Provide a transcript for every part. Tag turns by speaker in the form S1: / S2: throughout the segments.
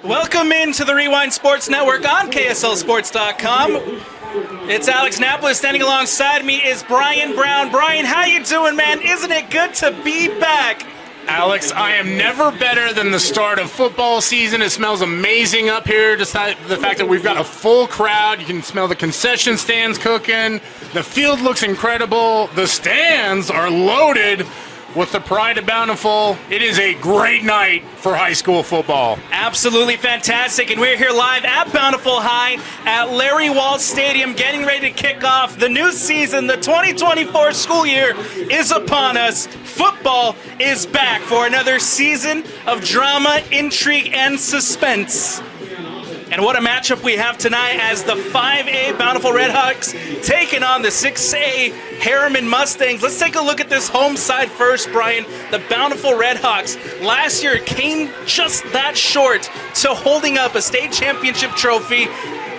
S1: Welcome into the Rewind Sports Network on KSLSports.com. It's Alex Napolis. Standing alongside me is Brian Brown. Brian, how you doing, man? Isn't it good to be back?
S2: Alex, I am never better than the start of football season. It smells amazing up here. Just the fact that we've got a full crowd. You can smell the concession stands cooking. The field looks incredible. The stands are loaded with the pride of Bountiful. It is a great night for high school football.
S1: Absolutely fantastic, and we're here live at Bountiful High at Larry Walsh Stadium, getting ready to kick off the new season. The 2024 school year is upon us. Football is back for another season of drama, intrigue, and suspense. And what a matchup we have tonight as the 5A Bountiful Redhawks taking on the 6A Herriman Mustangs. Let's take a look at this home side first, Brian. The Bountiful Redhawks last year came just that short to holding up a state championship trophy.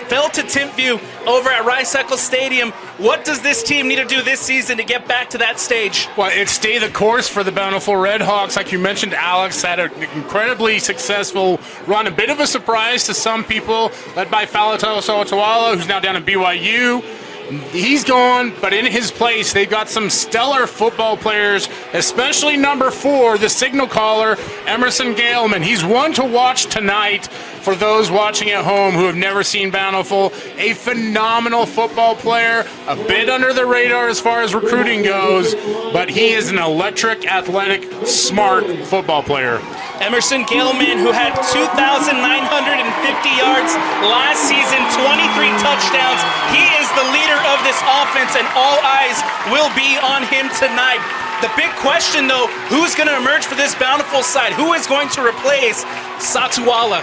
S1: Fell to Timpview over at Rice-Eccles Stadium. What does this team need to do this season to get back to that stage?
S2: Well, it's stay the course for the Bountiful Redhawks. Like you mentioned, Alex had an incredibly successful run. A bit of a surprise to some people, led by Falatoa Soatawala, who's now down at BYU. He's gone, but in his place, they've got some stellar football players, especially number 4, the signal caller, Emerson Galeman. He's one to watch tonight for those watching at home who have never seen Bountiful. A phenomenal football player, a bit under the radar as far as recruiting goes, but he is an electric, athletic, smart football player.
S1: Emerson Galeman, who had 2,950 yards last season, 23 touchdowns. He is the leader of this offense, and all eyes will be on him tonight. The big question, though, who's going to emerge for this Bountiful side? Who is going to replace Satuala?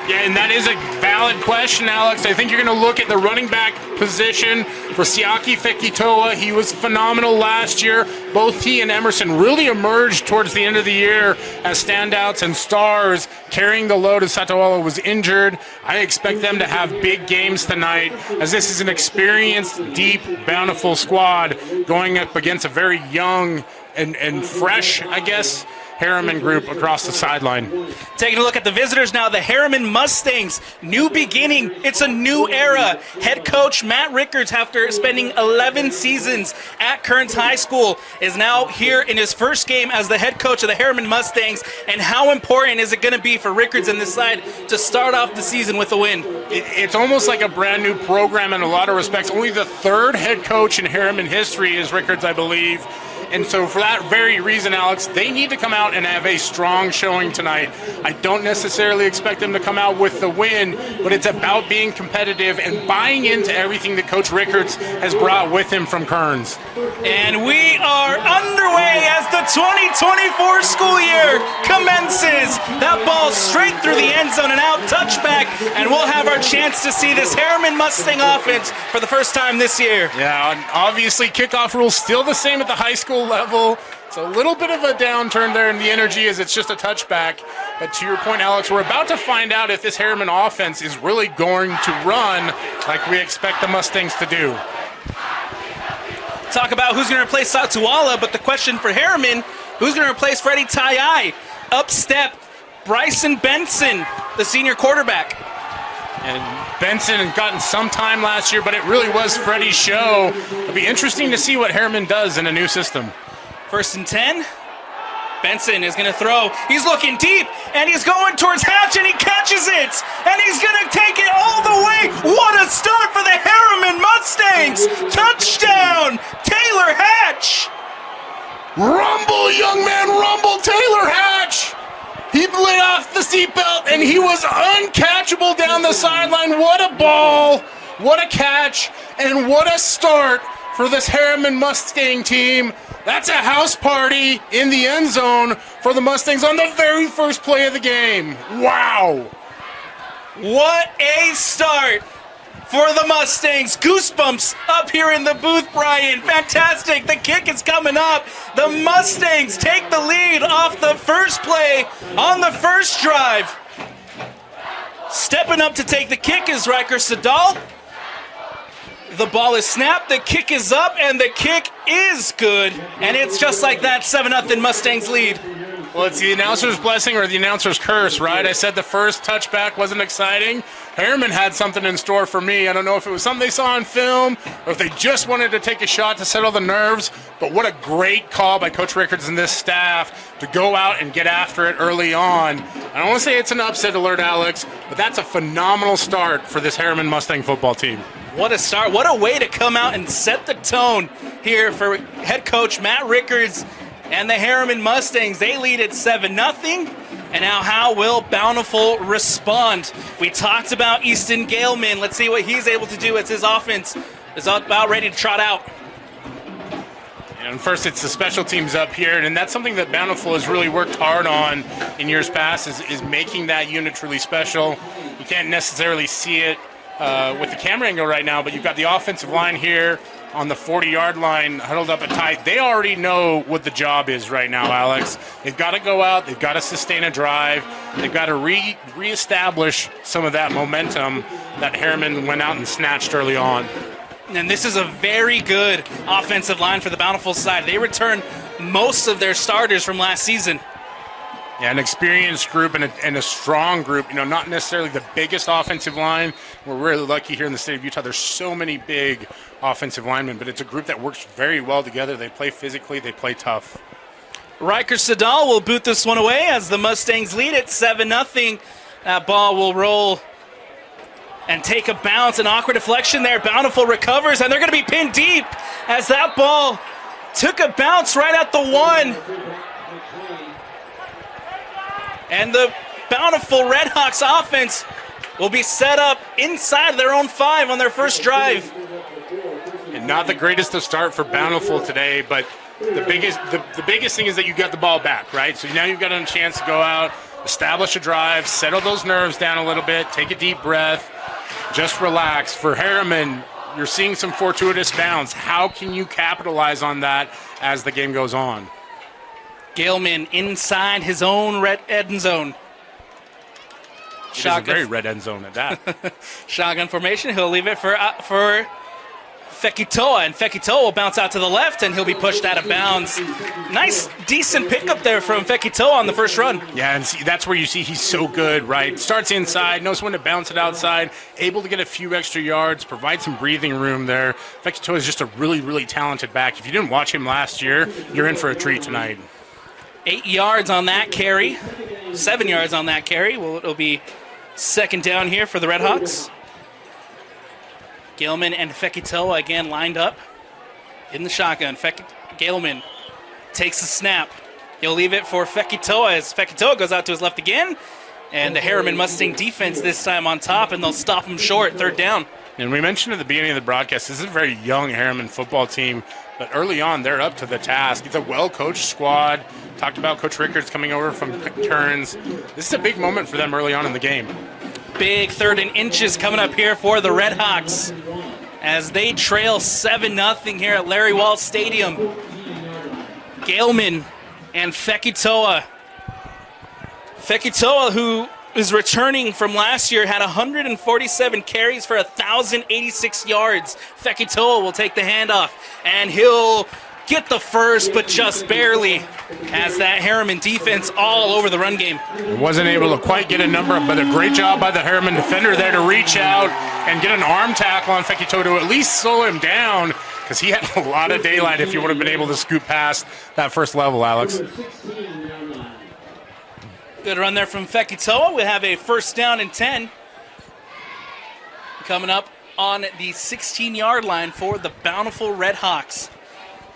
S2: Yeah, and that is a valid question, Alex. I think you're going to look at the running back position for Siaki Fekitoa. He was phenomenal last year. Both he and Emerson really emerged towards the end of the year as standouts and stars, carrying the load as Satuala was injured. I expect them to have big games tonight, as this is an experienced, deep, Bountiful squad going up against a very young and fresh, I guess, Herriman group across the sideline.
S1: Taking a look at the visitors now, the Herriman Mustangs. New beginning. It's a new era. Head coach Matt Rickards, after spending 11 seasons at Kearns High School, is now here in his first game as the head coach of the Herriman Mustangs. And how important is it going to be for Rickards and this side to start off the season with a win?
S2: It's almost like a brand new program in a lot of respects. Only the 3rd head coach in Herriman history is Rickards, I believe. And so for that very reason, Alex, they need to come out and have a strong showing tonight. I don't necessarily expect them to come out with the win, but it's about being competitive and buying into everything that Coach Rickards has brought with him from Kearns.
S1: And we are underway as the 2024 school year commences. That ball straight through the end zone and out, touchback, and we'll have our chance to see this Herriman Mustang offense for the first time this year.
S2: Yeah, and obviously kickoff rules still the same at the high school level. It's a little bit of a downturn there in the energy as it's just a touchback. But to your point, Alex, we're about to find out if this Herriman offense is really going to run like we expect the Mustangs to do.
S1: Talk about who's going to replace Satuala, but the question for Herriman, who's going to replace Freddie Tayai? Up step Bryson Benson, the senior quarterback.
S2: And Benson had gotten some time last year, but it really was Freddie's show. It'll be interesting to see what Herriman does in a new system.
S1: 1st and 10. Benson is going to throw. He's looking deep, and he's going towards Hatch, and he catches it. And he's going to take it all the way. What a start for the Herriman Mustangs. Touchdown, Taylor Hatch.
S2: Rumble, young man, rumble, Taylor Hatch. He lit off the seatbelt, and he was uncatchable down the sideline. What a ball, what a catch, and what a start for this Herriman Mustang team. That's a house party in the end zone for the Mustangs on the very first play of the game. Wow.
S1: What a start for the Mustangs. Goosebumps up here in the booth, Brian. Fantastic. The kick is coming up. The Mustangs take the lead off the first play on the first drive. Stepping up to take the kick is Riker Sadal. The ball is snapped, the kick is up, and the kick is good. And it's just like that, 7-0 Mustangs lead.
S2: Well, it's the announcer's blessing or the announcer's curse, right? I said the first touchback wasn't exciting. Herriman had something in store for me. I don't know if it was something they saw on film or if they just wanted to take a shot to settle the nerves, but what a great call by Coach Rickards and this staff to go out and get after it early on. I don't want to say it's an upset alert, Alex, but that's a phenomenal start for this Herriman Mustang football team.
S1: What a start. What a way to come out and set the tone here for head coach Matt Rickards and the Herriman Mustangs. They lead at 7-0. And now how will Bountiful respond? We talked about Easton Galeman. Let's see what he's able to do as his offense is about ready to trot out.
S2: And first, it's the special teams up here, and that's something that Bountiful has really worked hard on in years past is making that unit truly special. You can't necessarily see it with the camera angle right now, but you've got the offensive line here on the 40-yard line huddled up at tight. They already know what the job is right now, Alex. They've got to go out. They've got to sustain a drive. They've got to reestablish some of that momentum that Herriman went out and snatched early on.
S1: And this is a very good offensive line for the Bountiful side. They return most of their starters from last season.
S2: Yeah, an experienced group and a strong group. You know, not necessarily the biggest offensive line. We're really lucky here in the state of Utah. There's so many big offensive linemen, but it's a group that works very well together. They play physically. They play tough.
S1: Riker Sadal will boot this one away as the Mustangs lead at 7-0. That ball will roll and take a bounce. An awkward deflection there. Bountiful recovers, and they're going to be pinned deep as that ball took a bounce right at the 1. And the Bountiful Redhawks offense will be set up inside their own 5 on their first drive.
S2: And not the greatest of start for Bountiful today, but the biggest thing is that you got the ball back, right? So now you've got a chance to go out, establish a drive, settle those nerves down a little bit, take a deep breath, just relax. For Herriman, you're seeing some fortuitous bounds. How can you capitalize on that as the game goes on?
S1: Galeman inside his own red end zone.
S2: It is a very red end zone at that.
S1: Shotgun formation. He'll leave it for Fekitoa, and Fekitoa will bounce out to the left, and he'll be pushed out of bounds. Nice, decent pickup there from Fekitoa on the first run.
S2: Yeah, and see, that's where you see he's so good, right? Starts inside, knows when to bounce it outside, able to get a few extra yards, provide some breathing room there. Fekitoa is just a really, really talented back. If you didn't watch him last year, you're in for a treat tonight.
S1: 8 yards on that carry. 7 yards on that carry. Well, it'll be second down here for the Redhawks. Galeman and Fekitoa again lined up in the shotgun. Galeman takes the snap. He'll leave it for Fekitoa as Fekitoa goes out to his left again. And the Herriman Mustang defense this time on top, and they'll stop him short, third down.
S2: And we mentioned at the beginning of the broadcast, this is a very young Herriman football team, but early on, they're up to the task. It's a well-coached squad. Talked about Coach Rickards coming over from Kearns. This is a big moment for them early on in the game.
S1: Big 3rd and inches coming up here for the Redhawks as they trail 7-0 here at Larry Walsh Stadium. Galeman and Fekitoa. Fekitoa, who is returning from last year, had 147 carries for 1,086 yards. Fekitoa will take the handoff, and he'll get the first, but just barely, as that Herriman defense all over the run game.
S2: Wasn't able to quite get a number, but a great job by the Herriman defender there to reach out and get an arm tackle on Fekitoa to at least slow him down, because he had a lot of daylight if he would have been able to scoot past that first level, Alex.
S1: Good run there from Fekitoa. We have a first down and 10 coming up on the 16-yard line for the Bountiful Redhawks.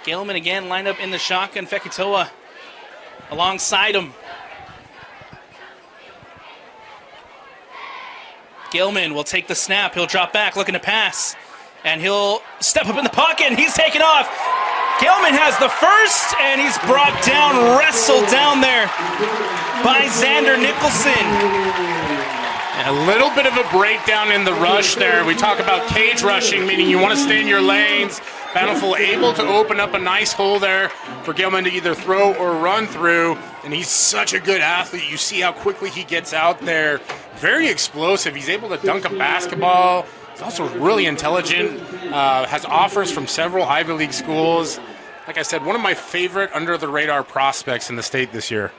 S1: Galeman again lined up in the shotgun. Fekitoa alongside him. Galeman will take the snap. He'll drop back, looking to pass. And he'll step up in the pocket, and he's taken off. Galeman has the first, and he's brought down, wrestled down there by Xander Nicholson.
S2: A little bit of a breakdown in the rush there. We talk about cage rushing, meaning you want to stay in your lanes. Bountiful able to open up a nice hole there for Galeman to either throw or run through, and he's such a good athlete. You see how quickly he gets out there. Very explosive. He's able to dunk a basketball. He's also really intelligent, has offers from several Ivy League schools. Like I said, one of my favorite under-the-radar prospects in the state this year.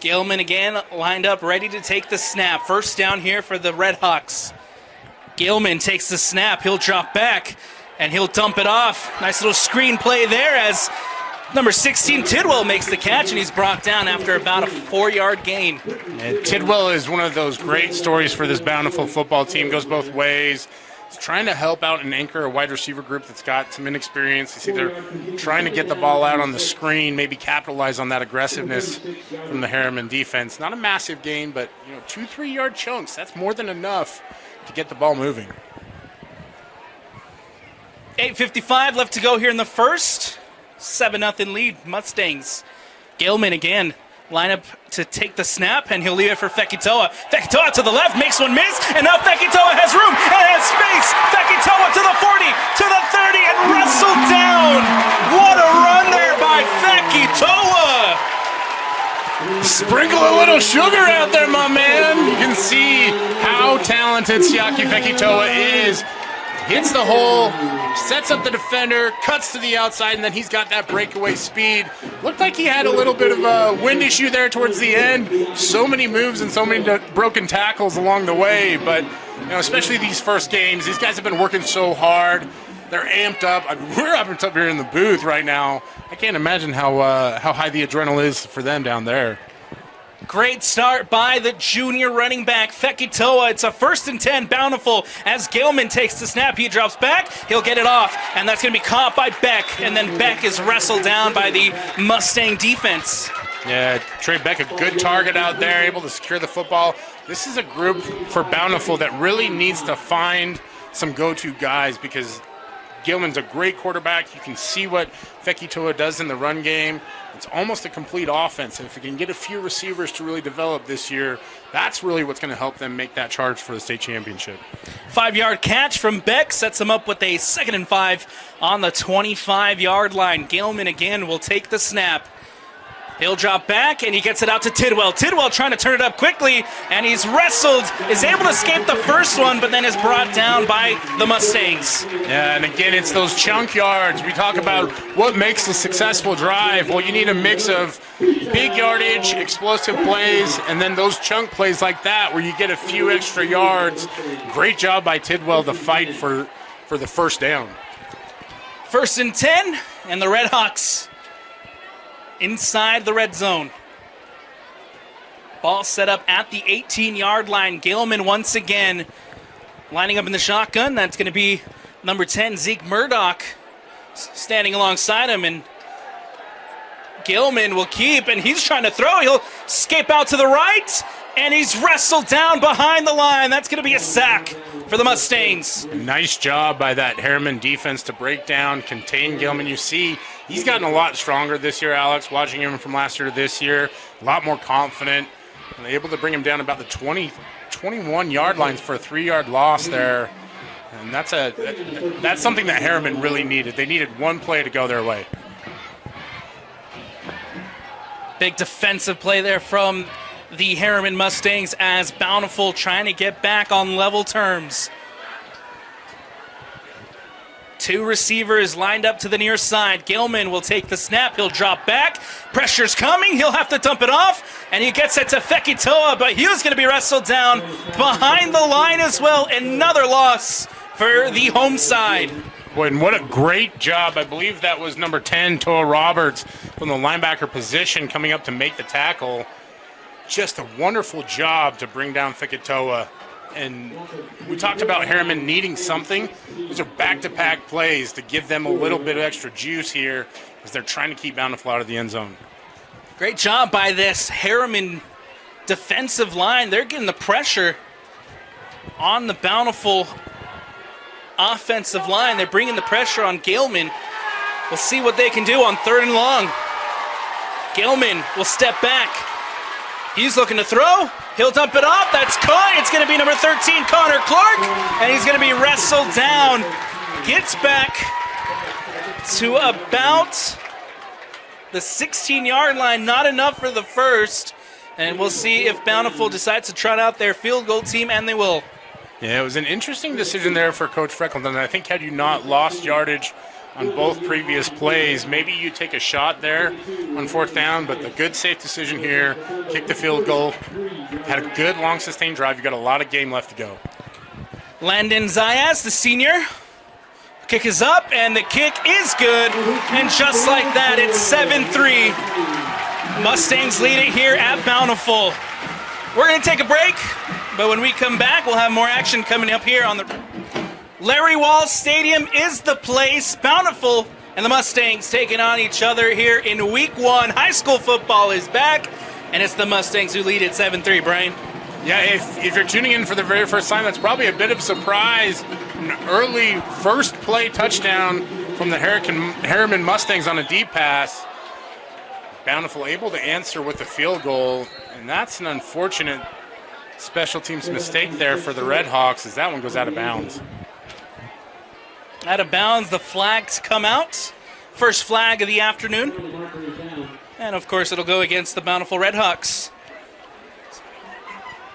S1: Gilman again lined up, ready to take the snap. First down here for the Redhawks. Gilman takes the snap. He'll drop back, and he'll dump it off. Nice little screen play there as number 16, Tidwell, makes the catch, and he's brought down after about a 4-yard gain.
S2: And Tidwell is one of those great stories for this Bountiful football team. Goes both ways. He's trying to help out and anchor a wide receiver group that's got some inexperience. You see they're trying to get the ball out on the screen, maybe capitalize on that aggressiveness from the Herriman defense. Not a massive gain, but 2-3 yard chunks. That's more than enough to get the ball moving.
S1: 8:55 left to go here in the first. 7-0 lead, Mustangs. Gilman again. Line up to take the snap, and he'll leave it for Fekitoa. Fekitoa to the left, makes one miss, and now Fekitoa has room and has space. Fekitoa to the 40, to the 30, and wrestled down. What a run there by Fekitoa.
S2: Sprinkle a little sugar out there, my man. You can see how talented Siaki Fekitoa is. Hits the hole, sets up the defender, cuts to the outside, and then he's got that breakaway speed. Looked like he had a little bit of a wind issue there towards the end. So many moves and so many broken tackles along the way, but especially these first games, these guys have been working so hard. They're amped up. We're amped up here in the booth right now. I can't imagine how high the adrenaline is for them down there.
S1: Great start by the junior running back, Fekitoa. It's a 1st and 10, Bountiful, as Gilman takes the snap. He drops back. He'll get it off, and that's going to be caught by Beck, and then Beck is wrestled down by the Mustang defense.
S2: Yeah, Trey Beck, a good target out there, able to secure the football. This is a group for Bountiful that really needs to find some go-to guys because Gilman's a great quarterback. You can see what Fekitoa does in the run game. It's almost a complete offense. And if we can get a few receivers to really develop this year, that's really what's going to help them make that charge for the state championship.
S1: 5-yard catch from Beck sets them up with a 2nd and 5 on the 25-yard line. Gilman again will take the snap. He'll drop back, and he gets it out to Tidwell. Tidwell trying to turn it up quickly, and he's wrestled, is able to escape the first one, but then is brought down by the Mustangs.
S2: Yeah, and again, it's those chunk yards. We talk about what makes a successful drive. Well, you need a mix of big yardage, explosive plays, and then those chunk plays like that where you get a few extra yards. Great job by Tidwell to fight for the first down.
S1: 1st and 10, and the Redhawks inside the red zone. Ball set up at the 18-yard line. Gilman once again lining up in the shotgun. That's going to be number 10, Zeke Murdoch, standing alongside him. And Gilman will keep, and he's trying to throw. He'll escape out to the right, and he's wrestled down behind the line. That's going to be a sack for the Mustangs.
S2: Nice job by that Herriman defense to break down, contain Gilman. You see, he's gotten a lot stronger this year, Alex, watching him from last year to this year. A lot more confident. And able to bring him down about the 21-yard lines for a 3-yard loss there. And that's something that Herriman really needed. They needed one play to go their way.
S1: Big defensive play there from the Herriman Mustangs as Bountiful trying to get back on level terms. 2 receivers lined up to the near side. Gilman will take the snap. He'll drop back. Pressure's coming. He'll have to dump it off. And he gets it to Fekitoa, but he was going to be wrestled down behind the line as well. Another loss for the home side.
S2: Boy, and what a great job. I believe that was number 10, Toa Roberts, from the linebacker position coming up to make the tackle. Just a wonderful job to bring down Fekitoa. And we talked about Herriman needing something. These are back-to-back plays to give them a little bit of extra juice here as they're trying to keep Bountiful out of the end zone.
S1: Great job by this Herriman defensive line. They're getting the pressure on the Bountiful offensive line. They're bringing the pressure on Gilman. We'll see what they can do on 3rd and long. Gilman will step back. He's looking to throw. He'll dump it off. That's caught. It's going to be number 13, Connor Clark. And he's going to be wrestled down. Gets back to about the 16-yard line. Not enough for the first. And we'll see if Bountiful decides to trot out their field goal team, and they will.
S2: Yeah, it was an interesting decision there for Coach Freckleton. I think had you not lost yardage on both previous plays. Maybe you take a shot there on 4th down, but the good safe decision here, kick the field goal. Had a good long sustained drive. You got a lot of game left to go.
S1: Landon Zayas, the senior. Kick is up, and the kick is good. And just like that, it's 7-3. Mustangs lead it here at Bountiful. We're going to take a break, but when we come back, we'll have more action coming up here on the Larry Walls Stadium is the place. Bountiful and the Mustangs taking on each other here in Week 1. High school football is back, and it's the Mustangs who lead at 7-3, Brian.
S2: Yeah, if you're tuning in for the very first time, that's probably a bit of a surprise. An early first play touchdown from the Herriman Mustangs on a deep pass. Bountiful able to answer with a field goal, and that's an unfortunate special teams mistake there for the Redhawks as that one goes out of bounds.
S1: Out of bounds, the flags come out. First flag of the afternoon. And of course, it'll go against the Bountiful Redhawks.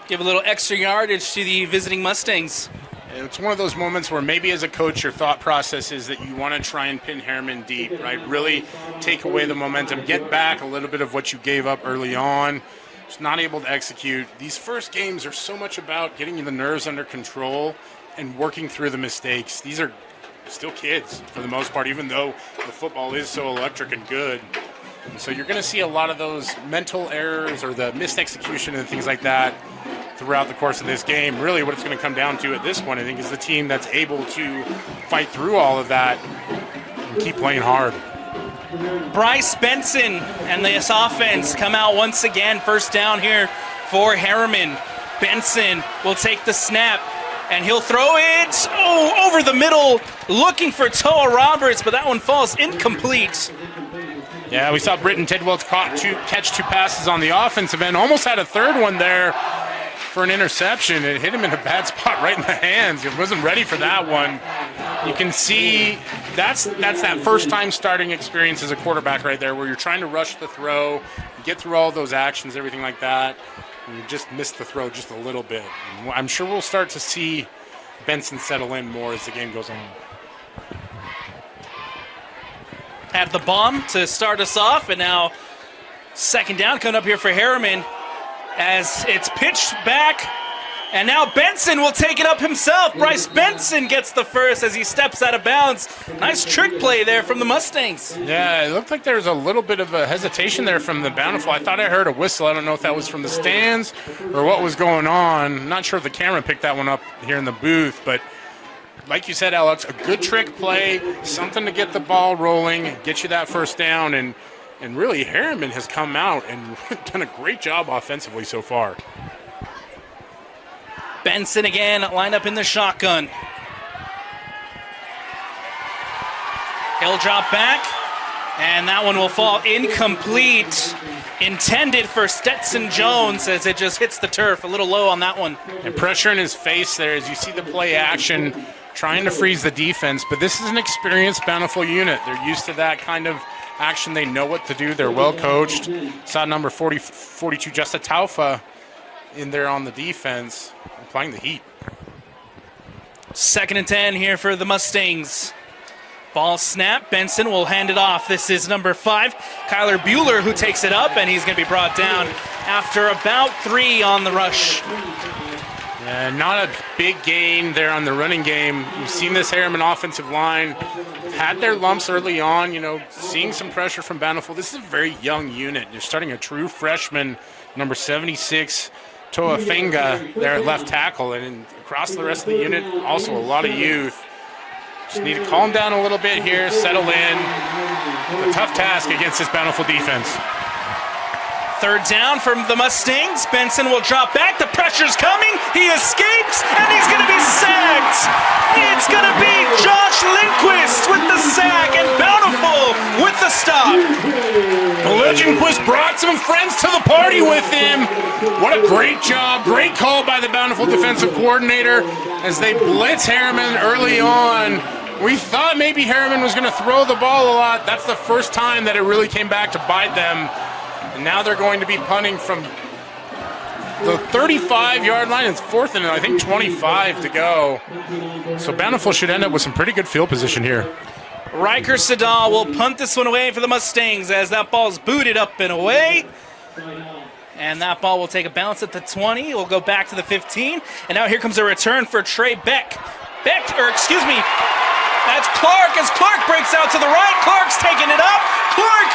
S1: Give a little extra yardage to the visiting Mustangs.
S2: It's one of those moments where maybe as a coach your thought process is that you want to try and pin Herriman deep, right? Really take away the momentum, get back a little bit of what you gave up early on. Just not able to execute. These first games are so much about getting the nerves under control and working through the mistakes. These are still kids for the most part, even though the football is so electric and good. And so you're going to see a lot of those mental errors or the missed execution and things like that throughout the course of this game. Really what it's going to come down to at this point, I think, is the team that's able to fight through all of that and keep playing hard.
S1: Bryce Benson and this offense come out once again. First down here for Herriman. Benson will take the snap, and he'll throw it over the middle, looking for Toa Roberts, but that one falls incomplete.
S2: Yeah, we saw Britton Tidwell catch 2 passes on the offensive end. Almost had a third one there for an interception. It hit him in a bad spot right in the hands. He wasn't ready for that one. You can see that's that first time starting experience as a quarterback right there, where you're trying to rush the throw, get through all those actions, everything like that. And you just missed the throw just a little bit. And I'm sure we'll start to see Benson settle in more as the game goes on.
S1: Had the bomb to start us off, and now second down coming up here for Herriman as it's pitched back, and now Benson will take it up himself. Bryce Benson gets the first as he steps out of bounds. Nice trick play there from the Mustangs.
S2: Yeah, it looked like there was a little bit of a hesitation there from the Bountiful. I thought I heard a whistle. I don't know if that was from the stands or what was going on. I'm not sure if the camera picked that one up here in the booth, but like you said, Alex, a good trick play, something to get the ball rolling, get you that first down, and really Herriman has come out and done a great job offensively so far.
S1: Benson again lined up in the shotgun. He'll drop back, and that one will fall incomplete. Intended for Stetson Jones as it just hits the turf. A little low on that one.
S2: And pressure in his face there as you see the play action, trying to freeze the defense. But this is an experienced Bountiful unit. They're used to that kind of action. They know what to do. They're well coached. Saw number 42, Justa Taufa, in there on the defense, applying the heat.
S1: 2nd and 10 here for the Mustangs. Ball snap. Benson will hand it off. This is number 5, Kyler Bueller, who takes it up, and he's going to be brought down after about 3 on the rush.
S2: Yeah, not a big gain there on the running game. We've seen this Herriman offensive line had their lumps early on, seeing some pressure from Bountiful. This is a very young unit. You're starting a true freshman, number 76, Toa Fenga, there at left tackle. And across the rest of the unit, also a lot of youth. Just need to calm down a little bit here, settle in. A tough task against this Bountiful defense.
S1: 3rd down from the Mustangs. Benson will drop back. The pressure's coming. He escapes, and he's going to be sacked. It's going to be Josh Lindquist with the sack, and Bountiful with the stop.
S2: Lindquist brought some friends to the party with him. What a great job. Great call by the Bountiful defensive coordinator as they blitz Herriman early on. We thought maybe Herriman was going to throw the ball a lot. That's the first time that it really came back to bite them. And now they're going to be punting from the 35-yard line. It's 4th and I think 25 to go. So Bountiful should end up with some pretty good field position here.
S1: Riker Sadal will punt this one away for the Mustangs as that ball is booted up and away. And that ball will take a bounce at the 20. We'll go back to the 15. And now here comes a return for Trey Beck. That's Clark as Clark breaks out to the right. Clark's taking it up. Clark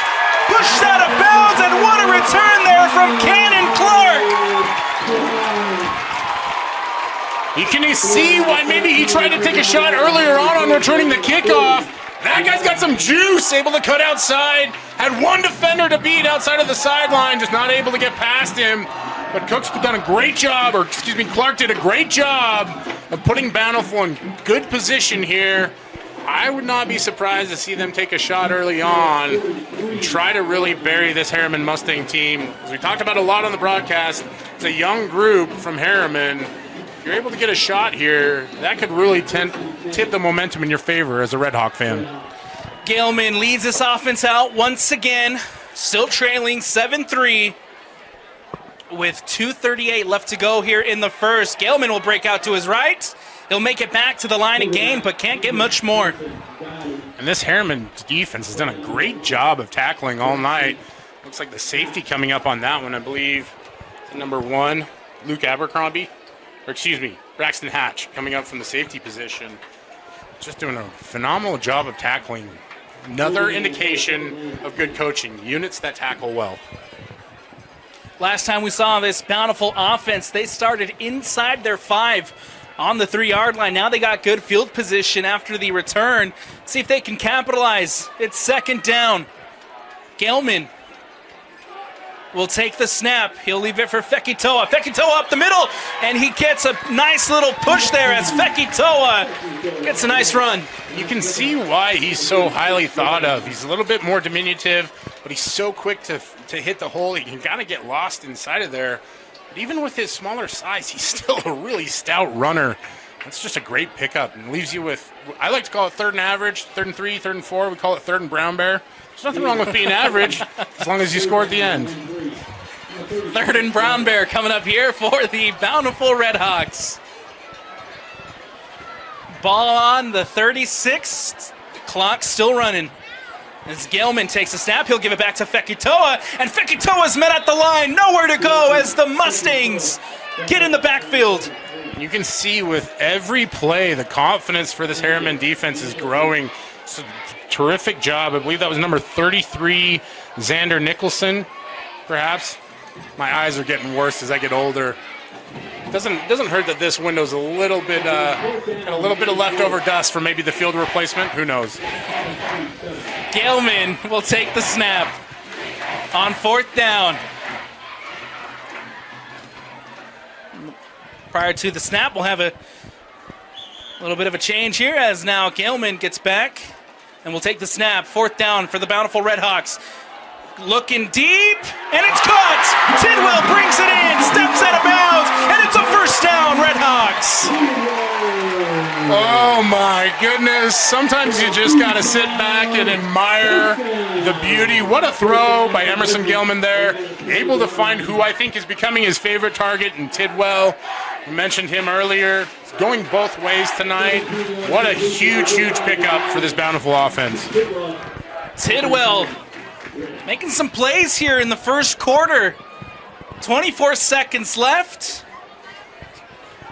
S1: pushed out of bounds, and what a return there from Cannon Clark.
S2: You can see why maybe he tried to take a shot earlier on returning the kickoff. That guy's got some juice, able to cut outside. Had one defender to beat outside of the sideline, just not able to get past him. But Clark did a great job of putting Bountiful in good position here. I would not be surprised to see them take a shot early on and try to really bury this Herriman Mustang team. As we talked about a lot on the broadcast, it's a young group from Herriman. If you're able to get a shot here, that could really tip the momentum in your favor as a Red Hawk fan.
S1: Galeman leads this offense out once again, still trailing 7-3 with 2:38 left to go here in the first. Galeman will break out to his right. He'll make it back to the line again, but can't get much more.
S2: And this Herriman defense has done a great job of tackling all night. Looks like the safety coming up on that one, I believe. Number 1, Braxton Hatch coming up from the safety position. Just doing a phenomenal job of tackling. Another indication of good coaching. Units that tackle well.
S1: Last time we saw this Bountiful offense, they started inside their 5 on the 3-yard line. Now they got good field position after the return. See if they can capitalize. It's second down. Galeman will take the snap. He'll leave it for Fekitoa. Fekitoa up the middle, and he gets a nice little push there as Fekitoa gets a nice run.
S2: You can see why he's so highly thought of. He's a little bit more diminutive, but he's so quick to hit the hole. He can kind of get lost inside of there. But even with his smaller size, he's still a really stout runner. That's just a great pickup and leaves you with, I like to call it third and average, 3rd and 3, 3rd and 4. We call it third and brown bear. There's nothing wrong with being average as long as you score at the end.
S1: 3rd and brown bear coming up here for the Bountiful Redhawks. Ball on the 36. Clock still running. As Galeman takes a snap, he'll give it back to Fekitoa, and Fekitoa's met at the line, nowhere to go as the Mustangs get in the backfield.
S2: You can see with every play, the confidence for this Herriman defense is growing. It's a terrific job. I believe that was number 33, Xander Nicholson, perhaps. My eyes are getting worse as I get older. Doesn't hurt that this window's a little bit got a little bit of leftover dust for maybe the field replacement. Who knows?
S1: Galeman will take the snap on 4th down. Prior to the snap, we'll have a little bit of a change here as now Galeman gets back and will take the snap. 4th down for the Bountiful Redhawks. Looking deep, and it's caught. Tidwell brings it in, steps out of bounds, and it's a first down, Redhawks.
S2: Oh my goodness. Sometimes you just got to sit back and admire the beauty. What a throw by Emerson Galeman there. Able to find who I think is becoming his favorite target in Tidwell. We mentioned him earlier. It's going both ways tonight. What a huge, huge pickup for this Bountiful offense.
S1: Tidwell making some plays here in the first quarter. 24 seconds left.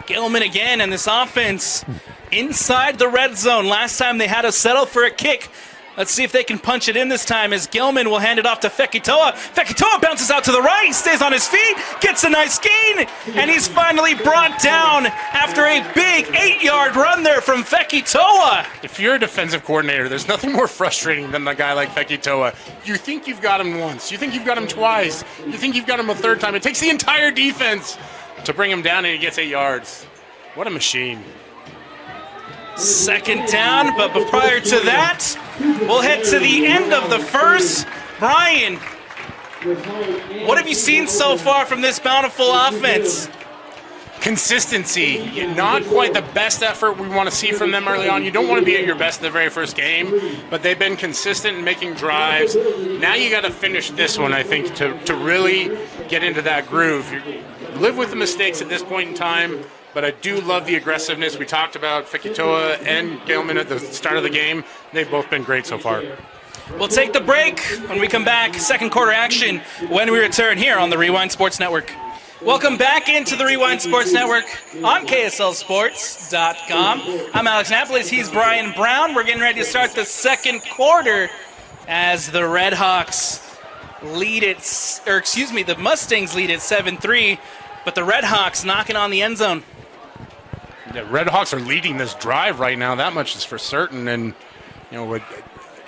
S1: Galeman again, and this offense inside the red zone. Last time they had to settle for a kick. Let's see if they can punch it in this time as Galeman will hand it off to Fekitoa. Fekitoa bounces out to the right, stays on his feet, gets a nice gain, and he's finally brought down after a big 8-yard run there from Fekitoa.
S2: If you're a defensive coordinator, there's nothing more frustrating than a guy like Fekitoa. You think you've got him once, you think you've got him twice, you think you've got him a third time. It takes the entire defense to bring him down, and he gets 8 yards. What a machine.
S1: Second down, but prior to that, we'll head to the end of the first. Brian, what have you seen so far from this Bountiful offense?
S2: Consistency. Not quite the best effort we want to see from them early on. You don't want to be at your best in the very first game, but they've been consistent in making drives. Now you got to finish this one, I think, to really get into that groove. You're live with the mistakes at this point in time, but I do love the aggressiveness. We talked about Fekitoa and Galeman at the start of the game. They've both been great so far.
S1: We'll take the break. When we come back, second quarter action when we return here on the Rewind Sports Network. Welcome back into the Rewind Sports Network on KSLSports.com. I'm Alex Napoles. He's Brian Brown. We're getting ready to start the second quarter as the Redhawks lead it, the Mustangs lead it 7-3, but the Redhawks knocking on the end zone.
S2: The Redhawks are leading this drive right now. That much is for certain. And, an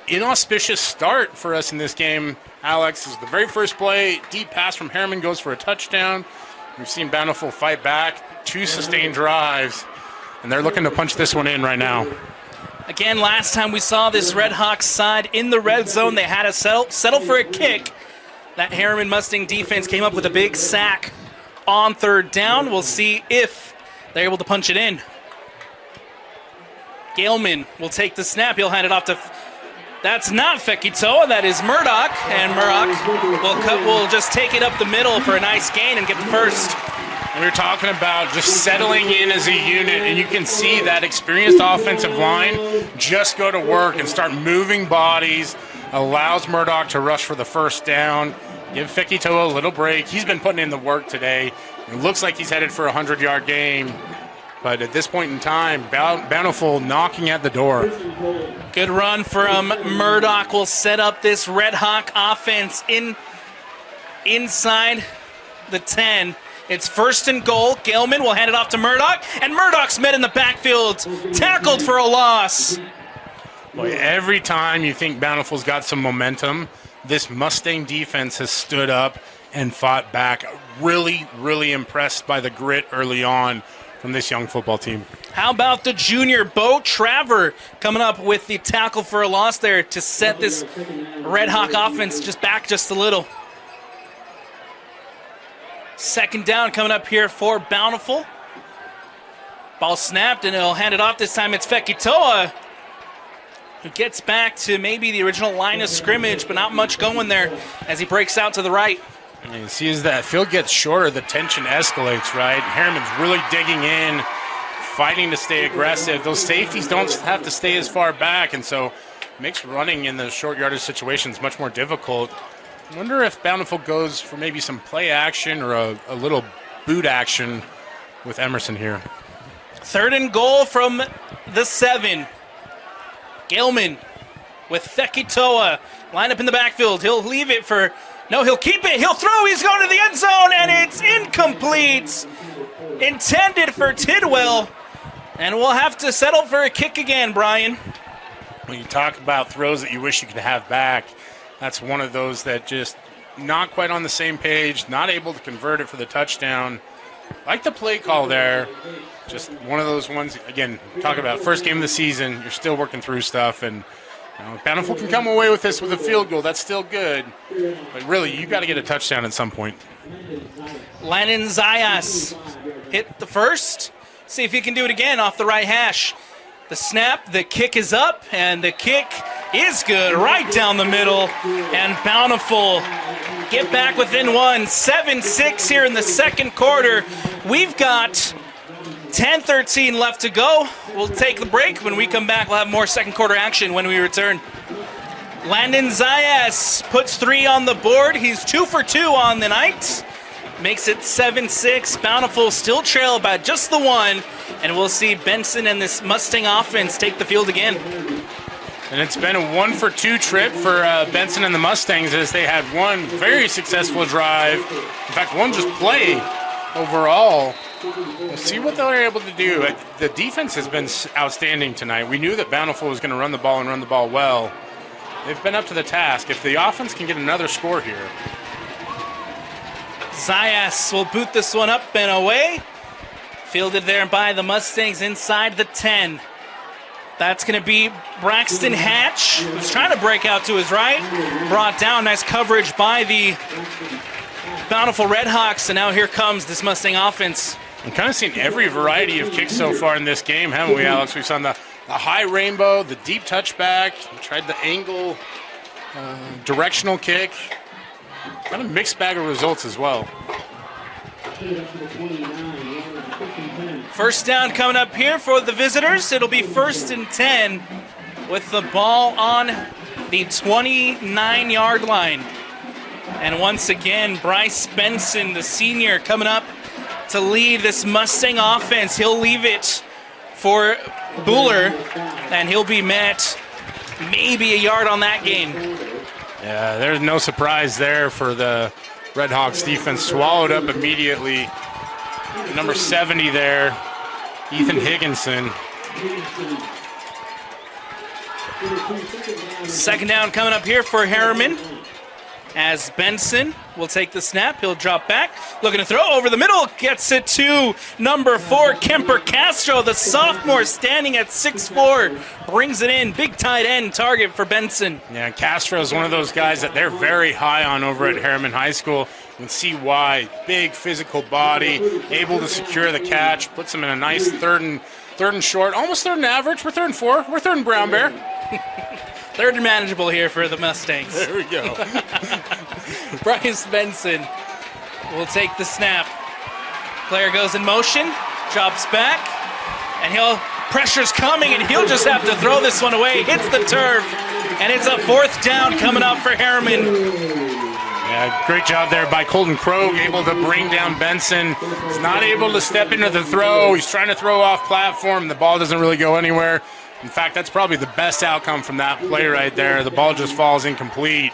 S2: inauspicious start for us in this game, Alex, is the very first play. Deep pass from Herriman goes for a touchdown. We've seen Bountiful fight back, 2 sustained drives, and they're looking to punch this one in right now.
S1: Again, last time we saw this Redhawks side in the red zone, they had to settle for a kick. That Herriman Mustang defense came up with a big sack on third down. We'll see if they're able to punch it in. Galeman will take the snap. He'll hand it off to... That's not Fekitoa, that is Murdoch. And Murdoch will just take it up the middle for a nice gain and get the first.
S2: And we were talking about just settling in as a unit, and you can see that experienced offensive line just go to work and start moving bodies, allows Murdoch to rush for the first down, give Fekitoa a little break. He's been putting in the work today. It looks like he's headed for a 100-yard game. But at this point in time, Bountiful knocking at the door.
S1: Good run from Murdoch will set up this Red Hawk offense inside the 10. It's first and goal. Galeman will hand it off to Murdoch, and Murdoch's met in the backfield, tackled for a loss.
S2: Boy, every time you think Bountiful's got some momentum, this Mustang defense has stood up and fought back. Really, really impressed by the grit early on from this young football team.
S1: How about the junior Bo Traver coming up with the tackle for a loss there to set this Red Hawk offense back just a little. Second down coming up here for Bountiful. Ball snapped, and he'll hand it off. This time it's Fekitoa, who gets back to maybe the original line of scrimmage, but not much going there as he breaks out to the right.
S2: And you see as that field gets shorter, the tension escalates, right? Herriman's really digging in, fighting to stay aggressive. Those safeties don't have to stay as far back, and so makes running in the short yardage situations much more difficult. I wonder if Bountiful goes for maybe some play action or a little boot action with Emerson here.
S1: Third and goal from the 7. Galeman with Fekitoa. Line up in the backfield. He'll leave it for... No, he'll keep it. He'll throw. He's going to the end zone, and it's incomplete. Intended for Tidwell. And we'll have to settle for a kick again, Brian.
S2: When you talk about throws that you wish you could have back, that's one of those that just not quite on the same page, not able to convert it for the touchdown. Like the play call there, just one of those ones, again, talk about first game of the season, you're still working through stuff, and Bountiful can come away with this with a field goal. That's still good. But really, you got to get a touchdown at some point.
S1: Landon Zayas hit the first. See if he can do it again off the right hash. The snap, the kick is up, and the kick is good right down the middle. And Bountiful get back within one. 7-6 here in the second quarter. We've got 10-13 left to go. We'll take the break. When we come back, we'll have more second quarter action when we return. Landon Zayas puts 3 on the board. He's 2 for 2 on the night. Makes it 7-6. Bountiful still trail by just the 1. And we'll see Benson and this Mustang offense take the field again.
S2: And it's been a 1 for 2 trip for Benson and the Mustangs as they had one very successful drive. In fact, one just play overall. We'll see what they're able to do. The defense has been outstanding tonight. We knew that Bountiful was going to run the ball and run the ball well. They've been up to the task. If the offense can get another score here.
S1: Zayas will boot this one up and away. Fielded there by the Mustangs inside the 10. That's going to be Braxton Hatch, who's trying to break out to his right. Brought down, nice coverage by the Bountiful Redhawks, and now here comes this Mustang offense.
S2: We've kind of seen every variety of kicks so far in this game, haven't we, Alex? We've seen the high rainbow, the deep touchback, tried the angle, directional kick. Kind of mixed bag of results as well.
S1: First down coming up here for the visitors. It'll be 1st and 10 with the ball on the 29-yard line. And once again, Bryce Benson, the senior, coming up to lead this Mustang offense. He'll leave it for Buller, and he'll be met maybe a yard on that gain.
S2: Yeah, there's no surprise there for the Redhawks defense. Swallowed up immediately. Number 70 there, Ethan Higginson.
S1: Second down coming up here for Herriman, as Benson will take the snap. He'll drop back, looking to throw over the middle, gets it to number 4, Kemper Castro, the sophomore, standing at 6'4", brings it in. Big tight end target for Benson.
S2: Yeah, Castro is one of those guys that they're very high on over at Herriman High School. You can see why. Big physical body, able to secure the catch, puts him in a nice third and short, almost third and average. We're 3rd and 4. We're 3rd and brown bear.
S1: Third and manageable here for the Mustangs.
S2: There we go.
S1: Bryce Benson will take the snap. Player goes in motion, drops back, and pressure's coming, and he'll just have to throw this one away. Hits the turf, and it's a 4th down coming up for Herriman.
S2: Yeah, great job there by Colton Krogh, able to bring down Benson. He's not able to step into the throw. He's trying to throw off platform. The ball doesn't really go anywhere. In fact, that's probably the best outcome from that play right there. The ball just falls incomplete.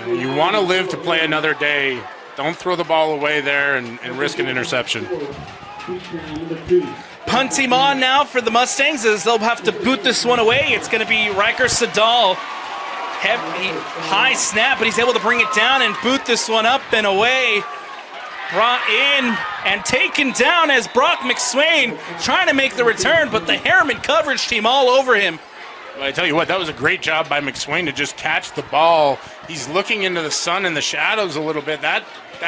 S2: You want to live to play another day. Don't throw the ball away there and risk an interception.
S1: Punt team on now for the Mustangs, as they'll have to boot this one away. It's going to be Riker Sadal. Heavy, high snap, but he's able to bring it down and boot this one up and away. Brought in and taken down as Brock McSwain trying to make the return, but the Herriman coverage team all over him.
S2: Well, I tell you what, that was a great job by McSwain to just catch the ball. He's looking into the sun and the shadows a little bit. That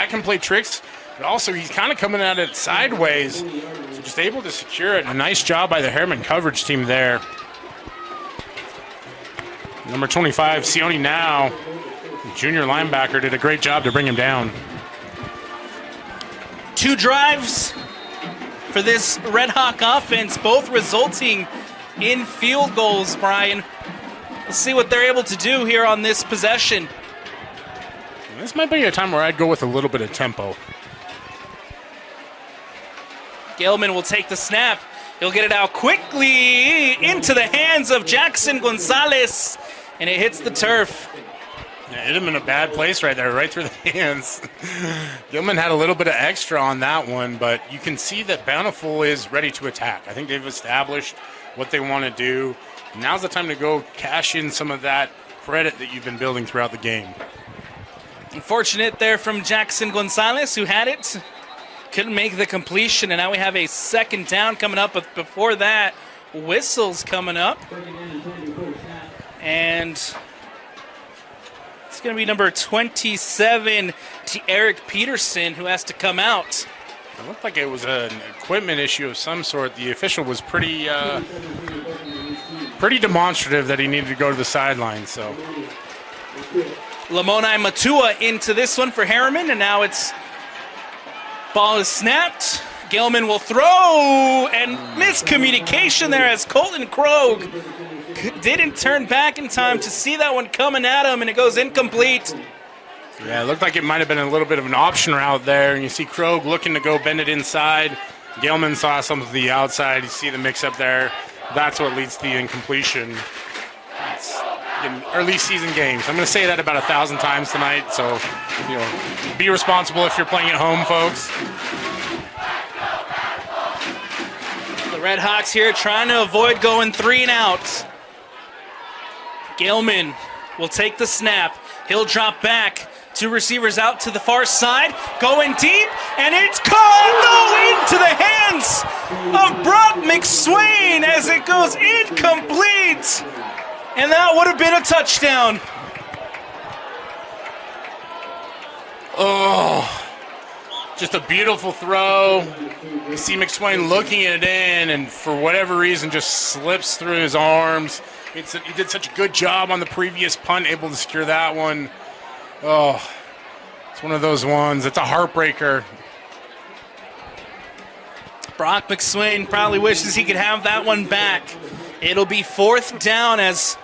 S2: can play tricks, but also he's kind of coming at it sideways. So just able to secure it. A nice job by the Herriman coverage team there. Number 25, Sione Now, junior linebacker, did a great job to bring him down.
S1: 2 drives for this Red Hawk offense, both resulting in field goals, Brian. Let's see what they're able to do here on this possession.
S2: This might be a time where I'd go with a little bit of tempo.
S1: Galeman will take the snap. He'll get it out quickly into the hands of Jackson Gonzalez, and it hits the turf.
S2: Yeah, hit him in a bad place right there, right through the hands. Gilman had a little bit of extra on that one, but you can see that Bountiful is ready to attack. I think they've established what they want to do. Now's the time to go cash in some of that credit that you've been building throughout the game.
S1: Unfortunate there from Jackson Gonzalez, who had it. Couldn't make the completion, and now we have a 2nd down coming up. But before that, whistles coming up. And it's going to be number 27, Eric Peterson, who has to come out.
S2: It looked like it was an equipment issue of some sort. The official was pretty demonstrative that he needed to go to the sideline. So
S1: Lamoni Matua into this one for Herriman, and now it's ball is snapped. Gilman will throw, and miscommunication there as Colton Krogh didn't turn back in time to see that one coming at him, and it goes incomplete.
S2: Yeah, it looked like it might have been a little bit of an option route there, and you see Krogh looking to go bend it inside. Gilman saw some to the outside. You see the mix-up there. That's what leads to the incompletion. It's in early season games. I'm going to say that about 1,000 times tonight, so be responsible if you're playing at home, folks.
S1: The Red Hawks here trying to avoid going 3 and out. Gilman will take the snap. He'll drop back. 2 receivers out to the far side, going deep, and it's caught into the hands of Brock McSwain as it goes incomplete, and that would have been a touchdown.
S2: Oh, just a beautiful throw. You see McSwain looking at it in, and for whatever reason just slips through his arms. He did such a good job on the previous punt, able to secure that one. Oh, it's one of those ones. It's a heartbreaker.
S1: Brock McSwain probably wishes he could have that one back. It'll be 4th down as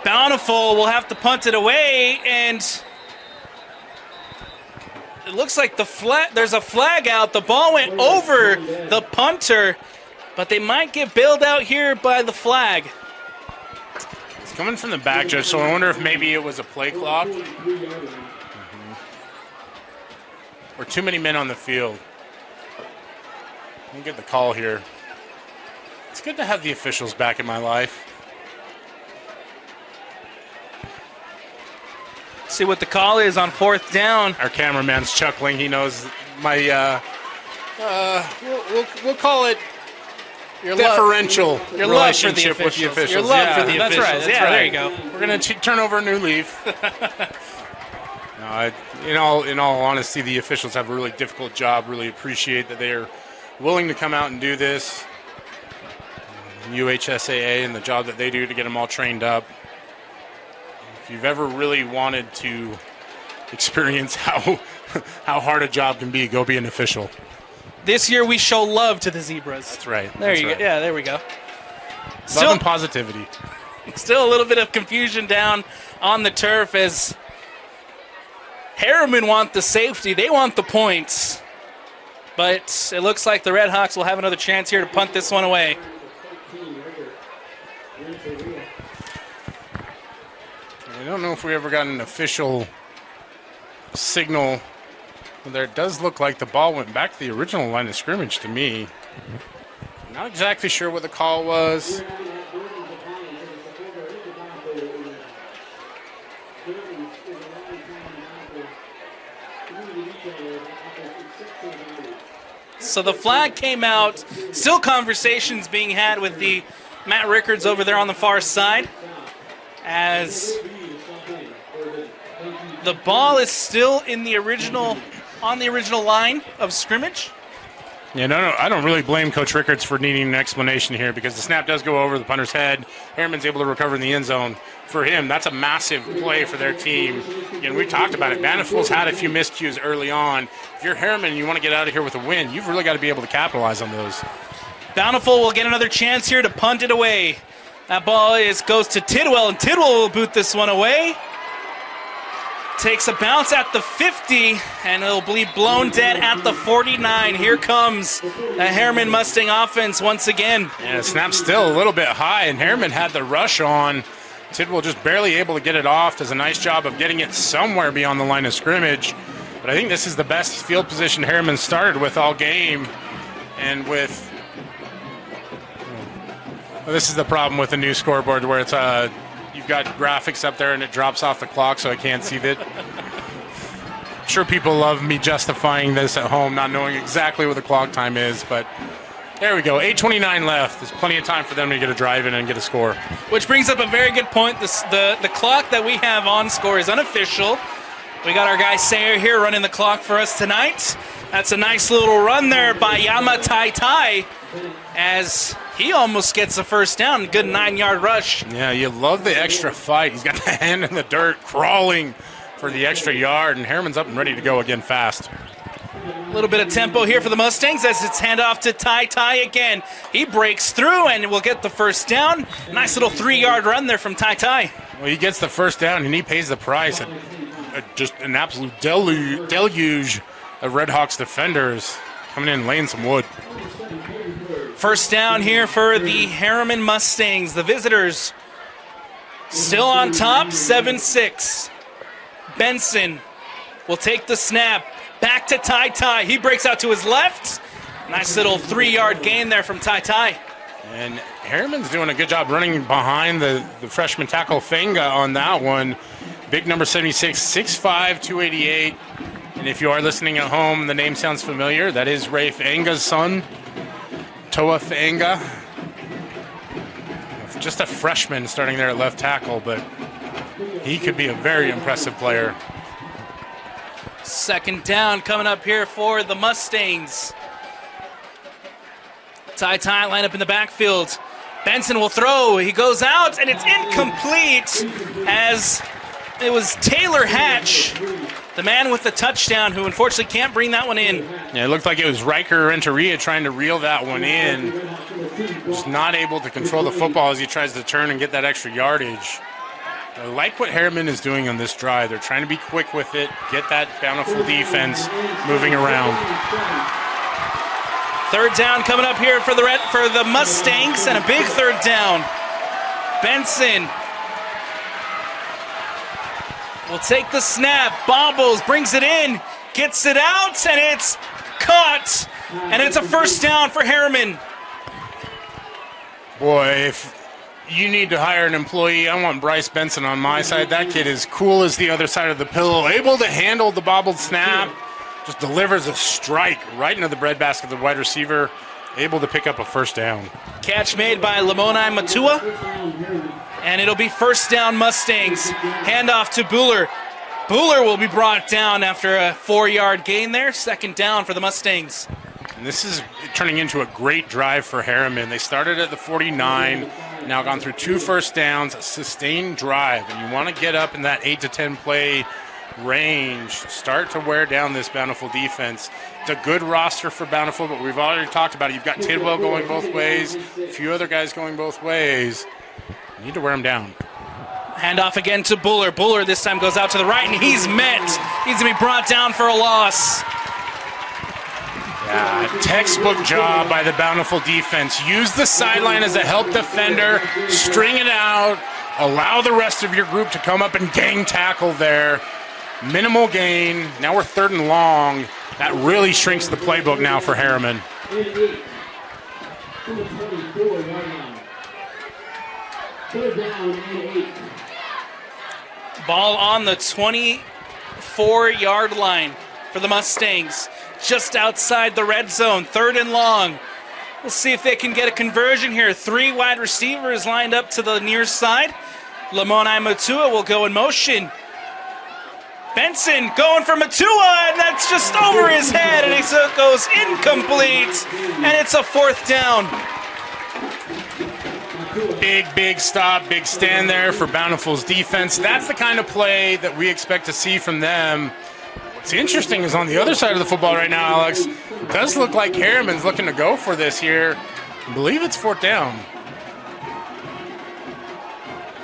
S1: Bountiful will have to punt it away, and it looks like there's a flag out. The ball went over the punter, but they might get bailed out here by the flag.
S2: It's coming from the back, Judge, so I wonder if maybe it was a play clock. Or too many men on the field. Let me get the call here. It's good to have the officials back in my life.
S1: See what the call is on 4th down.
S2: Our cameraman's chuckling. He knows my, we'll call it deferential relationship with the officials.
S1: Your love for the officials.
S2: That's right.
S1: There you go.
S2: We're going to turn over a new leaf. No, in all honesty, the officials have a really difficult job. Really appreciate that they are willing to come out and do this. UHSAA and the job that they do to get them all trained up. If you've ever really wanted to experience how hard a job can be, go be an official.
S1: This year we show love to the Zebras.
S2: That's right.
S1: There you go. Yeah, there we go.
S2: Love and positivity.
S1: Still a little bit of confusion down on the turf as Herriman want the safety. They want the points. But it looks like the Redhawks will have another chance here to punt this one away.
S2: I don't know if we ever got an official signal. There it does look like the ball went back to the original line of scrimmage to me. Not exactly sure what the call was.
S1: So the flag came out. Still conversations being had with the Matt Rickards over there on the far side, as the ball is still in the original, on the original line of scrimmage.
S2: Yeah, no, I don't really blame Coach Rickards for needing an explanation here, because the snap does go over the punter's head. Herriman's able to recover in the end zone. For him, that's a massive play for their team. And we talked about it. Bountiful's had a few miscues early on. If you're Herriman and you want to get out of here with a win, you've really got to be able to capitalize on those.
S1: Bountiful will get another chance here to punt it away. That ball goes to Tidwell, and Tidwell will boot this one away. Takes a bounce at the 50, and it'll be blown dead at the 49. Here comes the Herriman Mustang offense once again.
S2: Yeah, snap's still a little bit high, and Herriman had the rush on. Tidwell just barely able to get it off. Does a nice job of getting it somewhere beyond the line of scrimmage. But I think this is the best field position Herriman started with all game. And with... Well, this is the problem with the new scoreboard, where it's you've got graphics up there and it drops off the clock, so I can't see that. I'm sure people love me justifying this at home, not knowing exactly what the clock time is, but there we go. 8:29 left. There's plenty of time for them to get a drive in and get a score.
S1: Which brings up a very good point. The clock that we have on score is unofficial. We got our guy Sayer here running the clock for us tonight. That's a nice little run there by Yama Tai Tai, as he almost gets the first down. Good 9-yard rush.
S2: Yeah, you love the extra fight. He's got the hand in the dirt, crawling for the extra yard, and Herriman's up and ready to go again fast.
S1: A little bit of tempo here for the Mustangs as it's handoff to Tai Tai again. He breaks through and will get the first down. Nice little 3-yard run there from Tai Tai.
S2: Well, he gets the first down and he pays the price. Just an absolute deluge of Redhawks defenders coming in laying some wood.
S1: First down here for the Herriman Mustangs. The visitors still on top, 7-6. Benson will take the snap. Back to Tai Tai. He breaks out to his left. Nice little 3-yard gain there from Tai Tai.
S2: And Herriman's doing a good job running behind the freshman tackle Fenga on that one. Big number 76, 6'5", 288. And if you are listening at home, the name sounds familiar. That is Rafe Enga's son, Toa Fenga. Just a freshman starting there at left tackle, but he could be a very impressive player.
S1: Second down coming up here for the Mustangs. Tai Tai line up in the backfield. Benson will throw. He goes out, and it's incomplete, as it was Taylor Hatch the man with the touchdown, who unfortunately can't bring that one in.
S2: Yeah, it looked like it was Riker Renteria trying to reel that one in. Just not able to control the football as he tries to turn and get that extra yardage. I like what Herriman is doing on this drive. They're trying to be quick with it, get that Bountiful defense moving around.
S1: Third down coming up here for the Mustangs, and a big third down. Benson will take the snap, bobbles, brings it in, gets it out, and it's caught. And it's a first down for Herriman.
S2: Boy, if you need to hire an employee, I want Bryce Benson on my side. That kid is cool as the other side of the pillow, able to handle the bobbled snap, just delivers a strike right into the breadbasket of the wide receiver, able to pick up a first down.
S1: Catch made by Lamoni Matua, and it'll be first down Mustangs. Handoff to Buhler. Buhler will be brought down after a 4-yard gain there. Second down for the Mustangs.
S2: And this is turning into a great drive for Herriman. They started at the 49, now gone through 2 first downs, a sustained drive, and you want to get up in that 8 to 10 play range, start to wear down this Bountiful defense. It's a good roster for Bountiful, but we've already talked about it. You've got Tidwell going both ways, a few other guys going both ways. You need to wear them down.
S1: Handoff again to Buhler. Buhler this time goes out to the right, and he's met. He's going to be brought down for a loss.
S2: Yeah, textbook job by the Bountiful defense. Use the sideline as a help defender, string it out, allow the rest of your group to come up and gang tackle there. Minimal gain. Now we're 3rd and long. That really shrinks the playbook now for Herriman.
S1: Ball on the 24-yard line for the Mustangs. Just outside the red zone, 3rd and long. We'll see if they can get a conversion here. 3 wide receivers lined up to the near side. Lamoni Matua will go in motion. Benson going for Matua, and that's just over his head, and it goes incomplete, and it's a 4th down.
S2: Big stop, big stand there for Bountiful's defense. That's the kind of play that we expect to see from them. What's interesting is on the other side of the football right now, Alex, it does look like Herriman's looking to go for this here. I believe it's 4th down.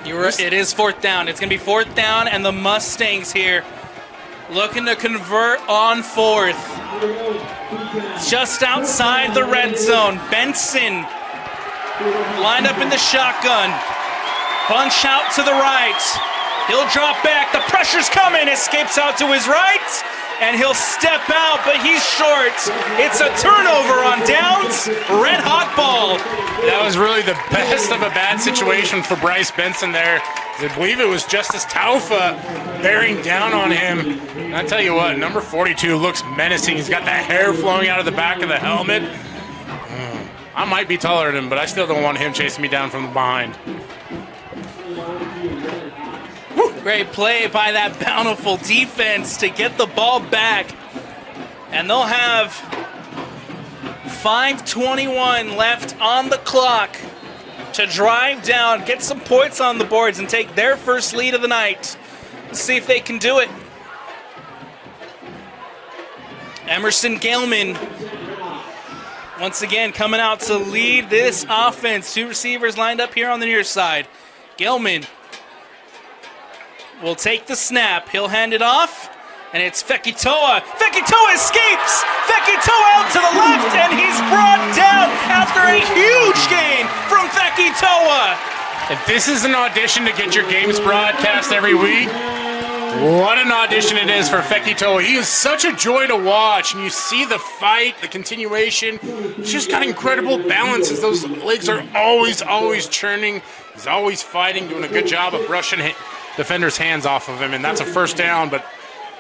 S1: It is 4th down. It's going to be 4th down, and the Mustangs here looking to convert on 4th. Just outside the red zone. Benson lined up in the shotgun. Bunch out to the right. He'll drop back. The pressure's coming. Escapes out to his right. And he'll step out, but he's short. It's a turnover on downs. Red Hawk ball.
S2: That was really the best of a bad situation for Bryce Benson there. I believe it was Justice Taufa bearing down on him. And I tell you what, number 42 looks menacing. He's got that hair flowing out of the back of the helmet. I might be taller than him, but I still don't want him chasing me down from the behind.
S1: Great play by that Bountiful defense to get the ball back. And they'll have 5:21 left on the clock to drive down, get some points on the boards, and take their first lead of the night. Let's see if they can do it. Emerson Galeman once again coming out to lead this offense. 2 receivers lined up here on the near side. Galeman will take the snap. He'll hand it off, and it's Fekitoa. Fekitoa escapes! Fekitoa out to the left, and he's brought down after a huge gain from Fekitoa.
S2: If this is an audition to get your games broadcast every week, what an audition it is for Fekitoa. He is such a joy to watch, and you see the fight, the continuation. He's just got incredible balance as those legs are always churning. He's always fighting, doing a good job of brushing defenders' hands off of him, and that's a first down, but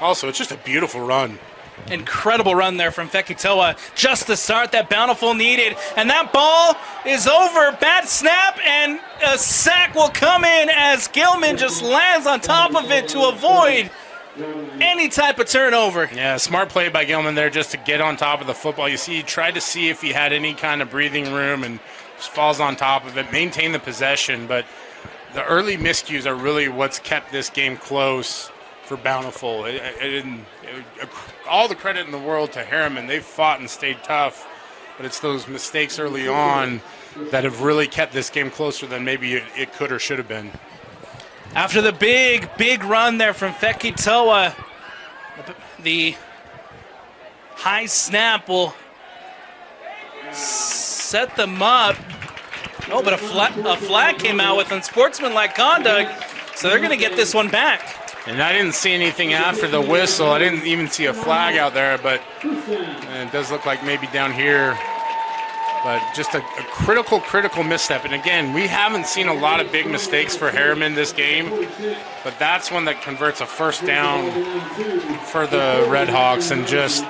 S2: also it's just a beautiful run.
S1: Incredible run there from Fekitoa. Just the start that Bountiful needed, and that ball is over. Bad snap, and a sack will come in as Gilman just lands on top of it to avoid any type of turnover.
S2: Yeah, smart play by Gilman there just to get on top of the football. You see, he tried to see if he had any kind of breathing room and just falls on top of it, maintain the possession, but the early miscues are really what's kept this game close for Bountiful. All the credit in the world to Herriman. They've fought and stayed tough, but it's those mistakes early on that have really kept this game closer than maybe it could or should have been.
S1: After the big run there from Fekitoa, the high snap will set them up. Oh, but a flag came out with unsportsmanlike conduct, so they're going to get this one back.
S2: And I didn't see anything after the whistle. I didn't even see a flag out there, but it does look like maybe down here. But just a critical misstep. And again, we haven't seen a lot of big mistakes for Herriman this game, but that's one that converts a first down for the Redhawks. And just,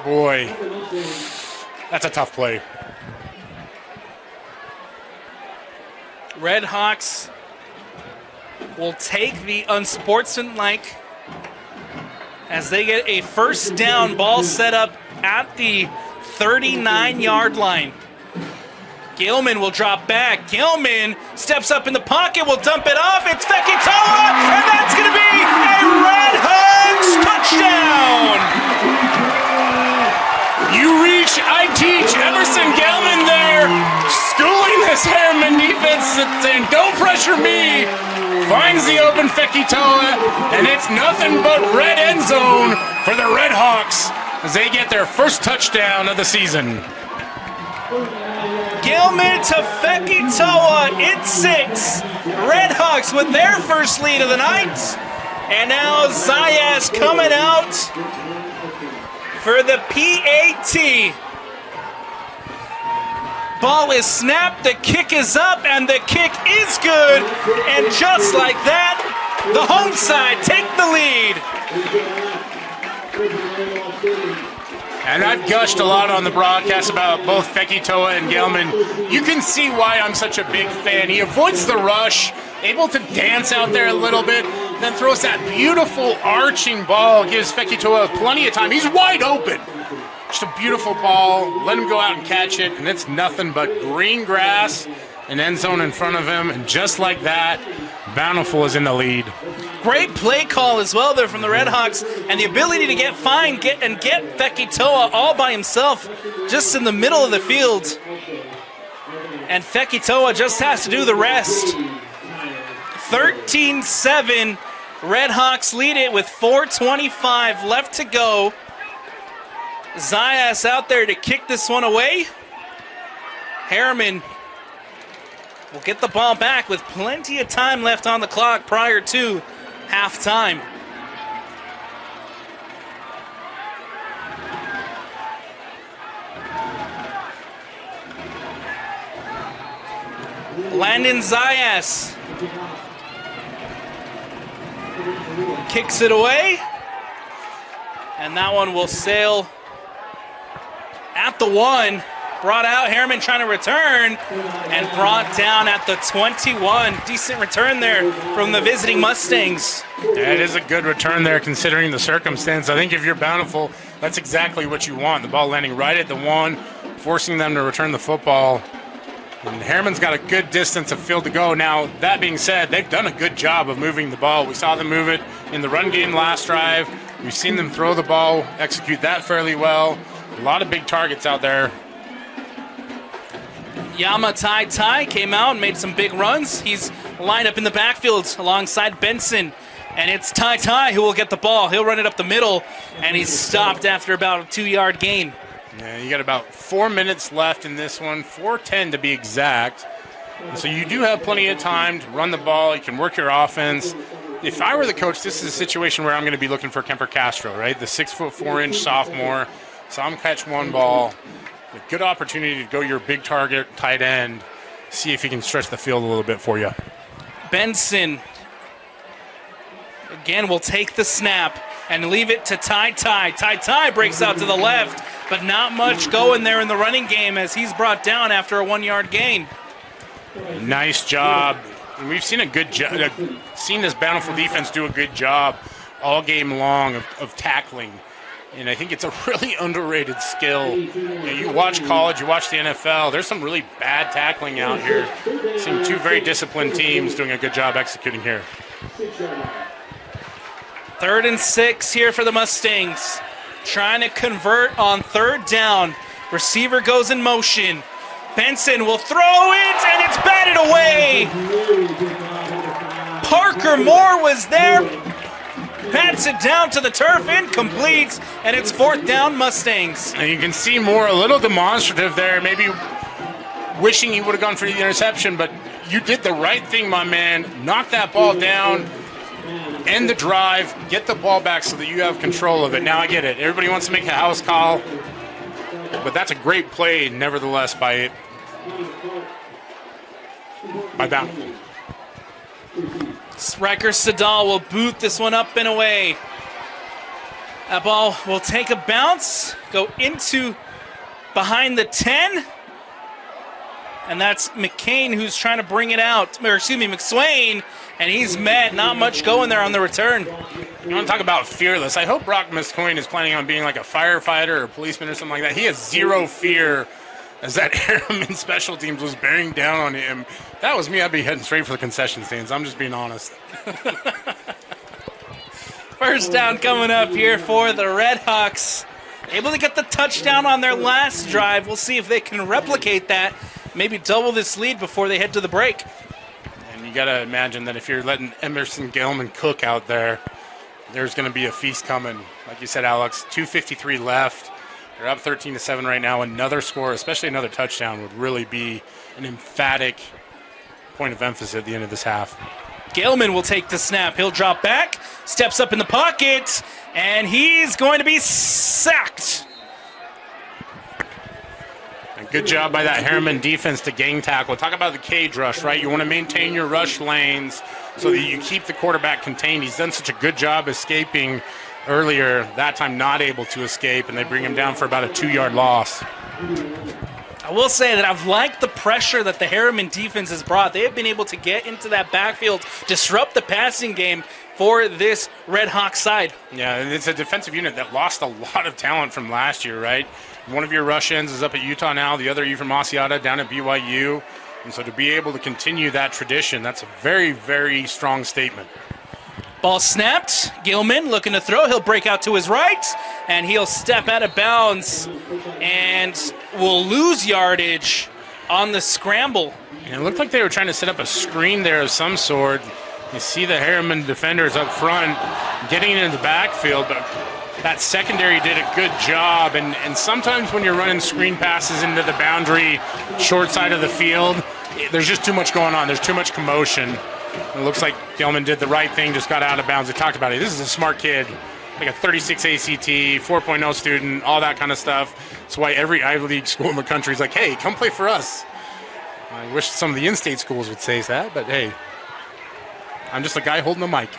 S2: boy, that's a tough play.
S1: Redhawks will take the unsportsmanlike as they get a first down, ball set up at the 39-yard line. Gilman will drop back. Gilman steps up in the pocket, will dump it off. It's Fekitoa, and that's going to be a Redhawks touchdown!
S2: You reach, I teach. Emerson Gilman there, schooling this Herriman defense, saying, don't pressure me. Finds the open Fekitoa, and it's nothing but red end zone for the Redhawks as they get their first touchdown of the season.
S1: Gilman to Fekitoa, it's 6. Redhawks with their first lead of the night. And now Zayas coming out for the PAT. Ball is snapped, the kick is up, and the kick is good. And just like that, the home side take the lead.
S2: And I've gushed a lot on the broadcast about both Fekitoa and Gilman. You can see why I'm such a big fan. He avoids the rush, able to dance out there a little bit, then throws that beautiful arching ball, gives Fekitoa plenty of time. He's wide open. Just a beautiful ball. Let him go out and catch it, and it's nothing but green grass and end zone in front of him. And just like that, Bountiful is in the lead.
S1: Great play call as well there from the Redhawks, and the ability to get Fekitoa all by himself just in the middle of the field. And Fekitoa just has to do the rest. 13-7, Redhawks lead it with 4:25 left to go. Zayas out there to kick this one away. Herriman will get the ball back with plenty of time left on the clock prior to halftime. Landon Zayas kicks it away, and that one will sail at the 1. Brought out, Herriman trying to return, and brought down at the 21. Decent return there from the visiting Mustangs.
S2: Yeah, it is a good return there considering the circumstance. I think if you're Bountiful, that's exactly what you want. The ball landing right at the 1, forcing them to return the football. And Herriman's got a good distance of field to go. Now, that being said, they've done a good job of moving the ball. We saw them move it in the run game last drive. We've seen them throw the ball, execute that fairly well. A lot of big targets out there.
S1: Yamatai Tai came out and made some big runs. He's lined up in the backfield alongside Benson. And it's Tai Tai who will get the ball. He'll run it up the middle, and he's stopped after about a 2-yard gain.
S2: Yeah, you got about 4 minutes left in this one, 4:10 to be exact. And so you do have plenty of time to run the ball. You can work your offense. If I were the coach, this is a situation where I'm going to be looking for Kemper Castro, right? The 6'4" sophomore. Saw him catch one ball. A good opportunity to go your big target tight end, see if he can stretch the field a little bit for you.
S1: Benson again will take the snap and leave it to Tai Tai. Tai Tai breaks out to the left, but not much going there in the running game as he's brought down after a 1-yard gain.
S2: Nice job. And we've seen a good job. Seen this Bountiful defense do a good job all game long of tackling. And I think it's a really underrated skill. You watch college, you watch the NFL, there's some really bad tackling out here. Seeing two very disciplined teams doing a good job executing here.
S1: 3rd and 6 here for the Mustangs. Trying to convert on 3rd down. Receiver goes in motion. Benson will throw it, and it's batted away. Parker Moore was there. Bats it down to the turf, incomplete, and it's 4th down Mustangs.
S2: And you can see Moore a little demonstrative there, maybe wishing he would have gone for the interception, but you did the right thing, my man. Knock that ball down, end the drive, get the ball back so that you have control of it. Now I get it. Everybody wants to make a house call, but that's a great play, nevertheless, by Bountiful.
S1: Riker Sadal will boot this one up and away. That ball will take a bounce, go into behind the 10. And that's McCain who's trying to bring it out. Or excuse me, McSwain. And he's met. Not much going there on the return.
S2: You want to talk about fearless. I hope Brock McSwain is planning on being like a firefighter or a policeman or something like that. He has zero fear as that Herriman special teams was bearing down on him. If that was me, I'd be heading straight for the concession stands. I'm just being honest.
S1: First down coming up here for the Redhawks. Able to get the touchdown on their last drive. We'll see if they can replicate that. Maybe double this lead before they head to the break.
S2: And you got to imagine that if you're letting Emerson Gilman cook out there, there's going to be a feast coming. Like you said, Alex, 2:53 left. They're up 13-7 right now. Another score, especially another touchdown, would really be an emphatic point of emphasis at the end of this half.
S1: Gilman will take the snap. He'll drop back, steps up in the pocket, and he's going to be sacked.
S2: And good job by that Herriman defense to gang tackle. Talk about the cage rush, right? You want to maintain your rush lanes so that you keep the quarterback contained. He's done such a good job escaping earlier, that time not able to escape, and they bring him down for about a 2-yard loss.
S1: I will say that I've liked the pressure that the Herriman defense has brought. They have been able to get into that backfield, disrupt the passing game for this Red Hawk side.
S2: Yeah, and it's a defensive unit that lost a lot of talent from last year, right? One of your rush ends is up at Utah now, the other you from Asiata down at BYU. And so to be able to continue that tradition, that's a very, very strong statement.
S1: Ball snapped. Gilman looking to throw. He'll break out to his right, and he'll step out of bounds and will lose yardage on the scramble.
S2: And it looked like they were trying to set up a screen there of some sort. You see the Herriman defenders up front getting into the backfield, but that secondary did a good job. And sometimes when you're running screen passes into the boundary short side of the field, there's just too much going on. There's too much commotion. It looks like Gilman did the right thing, just got out of bounds. We talked about it. This is a smart kid, like a 36 ACT, 4.0 student, all that kind of stuff. That's why every Ivy League school in the country is like, hey, come play for us. I wish some of the in-state schools would say that, but hey, I'm just a guy holding the mic.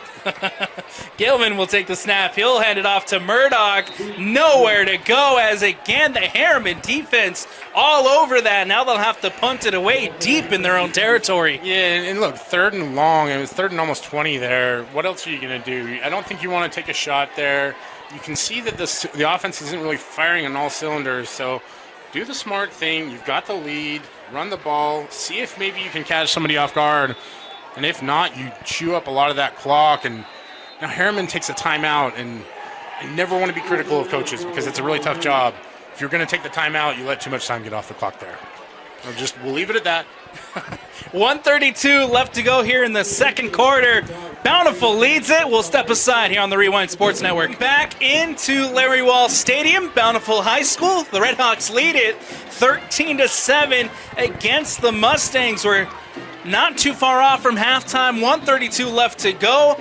S1: Gilman will take the snap. He'll hand it off to Murdoch. Nowhere to go as, again, the Herriman defense all over that. Now they'll have to punt it away deep in their own territory.
S2: Yeah, and look, 3rd and long. It was 3rd and almost 20 there. What else are you going to do? I don't think you want to take a shot there. You can see that the offense isn't really firing on all cylinders, so do the smart thing. You've got the lead. Run the ball. See if maybe you can catch somebody off guard. And if not, you chew up a lot of that clock. And now Herriman takes a timeout, and I never want to be critical of coaches because it's a really tough job. If you're going to take the timeout, you let too much time get off the clock there. We'll leave it at that.
S1: 1:32 left to go here in the second quarter. Bountiful leads it. We'll step aside here on the Rewind Sports Network. Back into Larry Wall Stadium, Bountiful High School. The Redhawks lead it 13-7 against the Mustangs. We're not too far off from halftime. 1:32 left to go.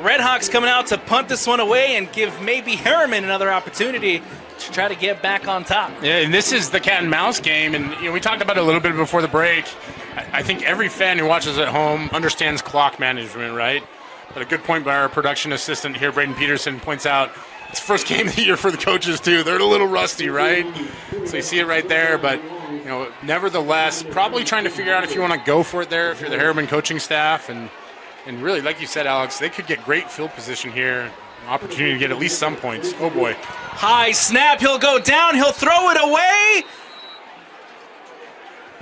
S1: Redhawks coming out to punt this one away and give maybe Herriman another opportunity to try to get back on top.
S2: Yeah, and this is the cat and mouse game, and we talked about it a little bit before the break. I think every fan who watches at home understands clock management, right? But a good point by our production assistant here, Braden Peterson, points out it's the first game of the year for the coaches too. They're a little rusty, right? So you see it right there, but nevertheless, probably trying to figure out if you want to go for it there if you're the Herriman coaching staff, and really, like you said, Alex, they could get great field position here, an opportunity to get at least some points. Oh boy.
S1: High snap, he'll go down, he'll throw it away.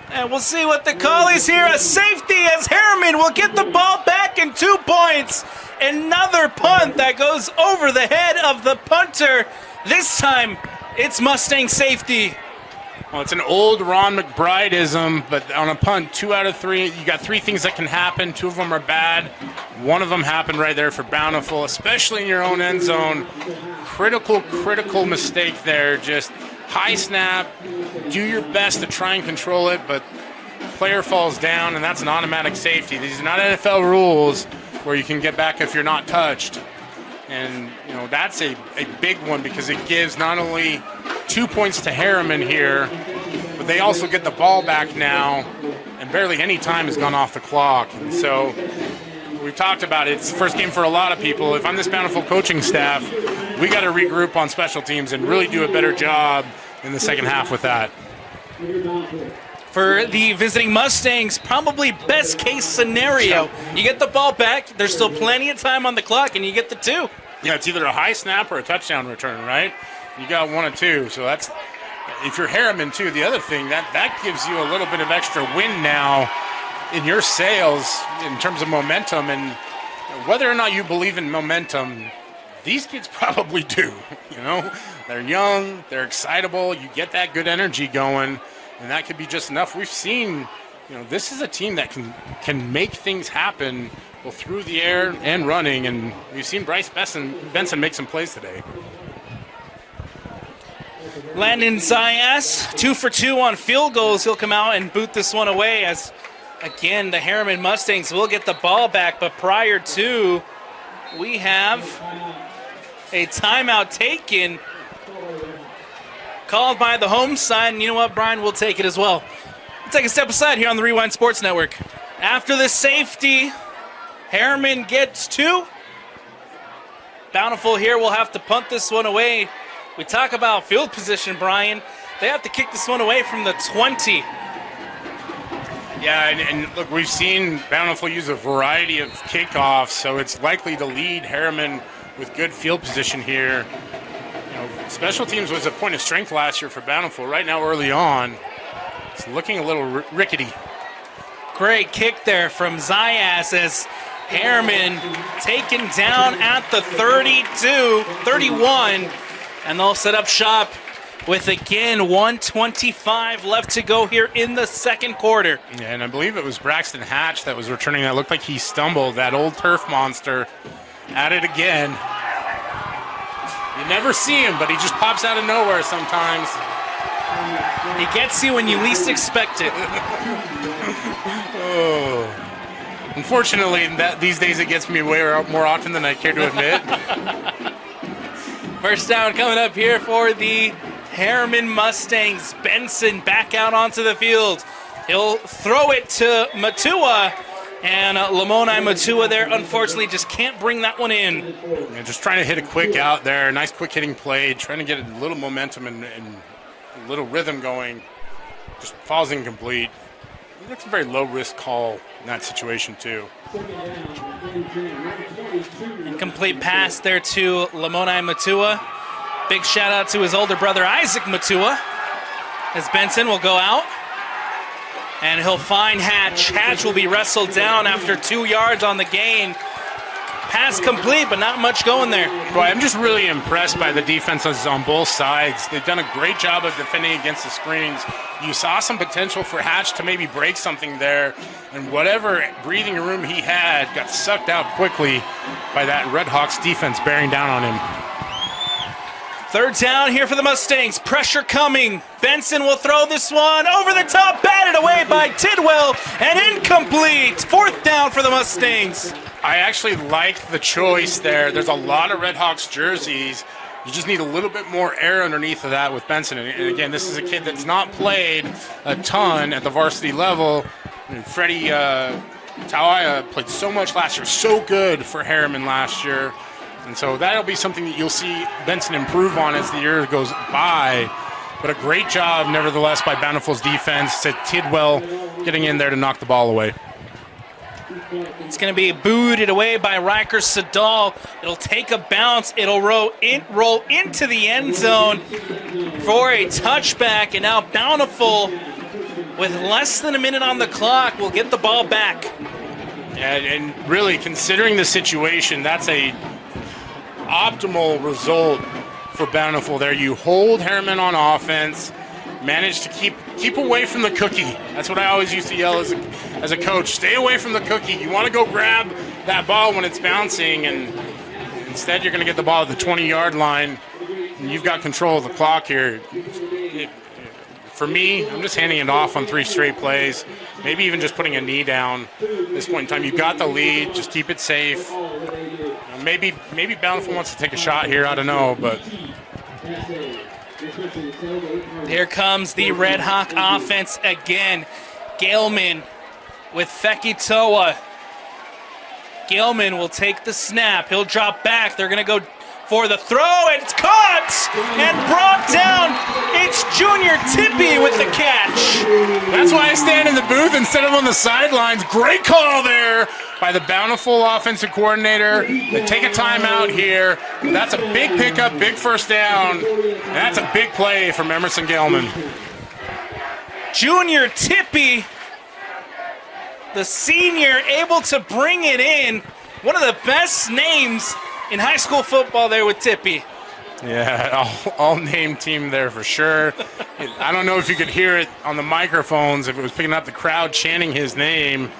S1: And we'll see what the call is here. A safety as Herriman will get the ball back and 2 points. Another punt that goes over the head of the punter. This time, it's Mustang safety.
S2: Well, it's an old Ron McBrideism, but on a punt, 2 out of 3, you got 3 things that can happen. 2 of them are bad. One of them happened right there for Bountiful, especially in your own end zone. Critical mistake there. Just high snap, do your best to try and control it, but player falls down, and that's an automatic safety. These are not NFL rules where you can get back if you're not touched. And, that's a big one because it gives not only 2 points to Herriman here, but they also get the ball back now, and barely any time has gone off the clock. And so we've talked about it. It's the first game for a lot of people. If I'm this Bountiful coaching staff, we got to regroup on special teams and really do a better job in the second half with that.
S1: For the visiting Mustangs, probably best case scenario. You get the ball back, there's still plenty of time on the clock, and you get the 2.
S2: Yeah, it's either a high snap or a touchdown return, right? You got 1 or 2, so that's, if you're Herriman too, the other thing, that gives you a little bit of extra wind now in your sails in terms of momentum, and whether or not you believe in momentum, these kids probably do, They're young, they're excitable, you get that good energy going, and that could be just enough. We've seen, this is a team that can make things happen both through the air and running, and we've seen Bryce Benson make some plays today.
S1: Landon Zayas, 2 for 2 on field goals. He'll come out and boot this one away as, again, the Herriman Mustangs will get the ball back, but prior to, we have a timeout taken, called by the home side, and you know what, Brian? We'll take it as well. We'll take a step aside here on the Rewind Sports Network. After the safety, Herriman gets 2. Bountiful here will have to punt this one away. We talk about field position, Brian. They have to kick this one away from the 20.
S2: Yeah, and look, we've seen Bountiful use a variety of kickoffs, so it's likely to lead Herriman with good field position here. Special teams was a point of strength last year for Bountiful. Right now, early on, it's looking a little rickety.
S1: Great kick there from Zayas as Herriman taken down at the 31, and they'll set up shop with, again, 1:25 left to go here in the second quarter.
S2: Yeah, and I believe it was Braxton Hatch that was returning. That looked like he stumbled, that old turf monster, at it again. You never see him, but he just pops out of nowhere sometimes.
S1: He gets you when you least expect it.
S2: Oh. Unfortunately, these days it gets me way more often than I care to admit.
S1: First down coming up here for the Herriman Mustangs. Benson back out onto the field. He'll throw it to Matua. And Lamoni Matua there, unfortunately, just can't bring that one in.
S2: Yeah, just trying to hit a quick out there. Nice quick hitting play. Trying to get a little momentum and a little rhythm going. Just falls incomplete. That's a very low-risk call in that situation, too.
S1: Incomplete pass there to Lamoni Matua. Big shout-out to his older brother, Isaac Matua, as Benson will go out. And he'll find Hatch. Hatch will be wrestled down after 2 yards on the gain. Pass complete, but not much going there.
S2: Boy, I'm just really impressed by the defenses on both sides. They've done a great job of defending against the screens. You saw some potential for Hatch to maybe break something there, and whatever breathing room he had got sucked out quickly by that Redhawks defense bearing down on him.
S1: Third down here for the Mustangs. Pressure coming. Benson will throw this one over the top, batted away by Tidwell, and incomplete. Fourth down for the Mustangs.
S2: I actually like the choice there. There's a lot of Redhawks jerseys. You just need a little bit more air underneath of that with Benson. And again, this is a kid that's not played a ton at the varsity level. Freddie Tawaya played so much last year, so good for Herriman last year. And so that'll be something that you'll see Benson improve on as the year goes by. But a great job, nevertheless, by Bountiful's defense. To Tidwell getting in there to knock the ball away.
S1: It's going to be booted away by Riker Sadal. It'll take a bounce. It'll roll into the end zone for a touchback. And now Bountiful, with less than a minute on the clock, will get the ball back.
S2: And really, considering the situation, that's a optimal result for Bountiful there. You hold Herriman on offense, manage to keep away from the cookie. That's what I always used to yell as a coach. Stay away from the cookie. You want to go grab that ball when it's bouncing, and instead you're going to get the ball at the 20-yard line, and you've got control of the clock here. For me, I'm just handing it off on 3 straight plays, maybe even just putting a knee down at this point in time. You've got the lead. Just keep it safe. Maybe Bountiful wants to take a shot here. I don't know, but
S1: here comes the Red Hawk offense again. Galeman with Fekitoa. Galeman will take the snap. He'll drop back. They're going to go for the throw, and it's caught and brought down. It's Junior Tippy with the catch.
S2: That's why I stand in the booth instead of on the sidelines. Great call there by the Bountiful offensive coordinator. They take a timeout here. That's a big pickup, big first down. And that's a big play from Emerson Galeman.
S1: Junior Tippy, the senior, able to bring it in. One of the best names in high school football there with Tippy.
S2: Yeah, all name team there for sure. I don't know if you could hear it on the microphones, if it was picking up the crowd chanting his name.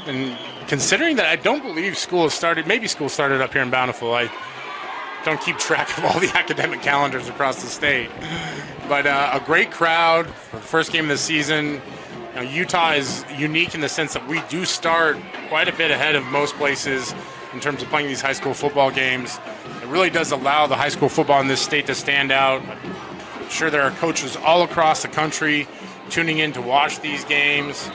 S2: And considering that I don't believe school has started, maybe school started up here in Bountiful. I don't keep track of all the academic calendars across the state. But a great crowd for the first game of the season. You know, Utah is unique in the sense that we do start quite a bit ahead of most places in terms of playing these high school football games. It really does allow the high school football in this state to stand out. I'm sure there are coaches all across the country tuning in to watch these games.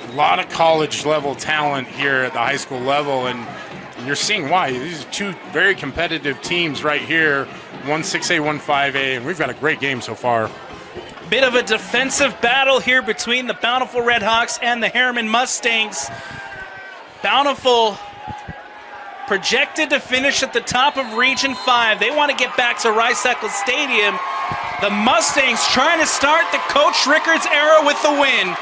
S2: A lot of college-level talent here at the high school level, and you're seeing why. These are 2 very competitive teams right here, one 6A, one 5A, and we've got a great game so far.
S1: Bit of a defensive battle here between the Bountiful Redhawks and the Herriman Mustangs. Bountiful projected to finish at the top of Region 5. They want to get back to Rice-Eccles Stadium. The Mustangs trying to start the Coach Rickards era with the win.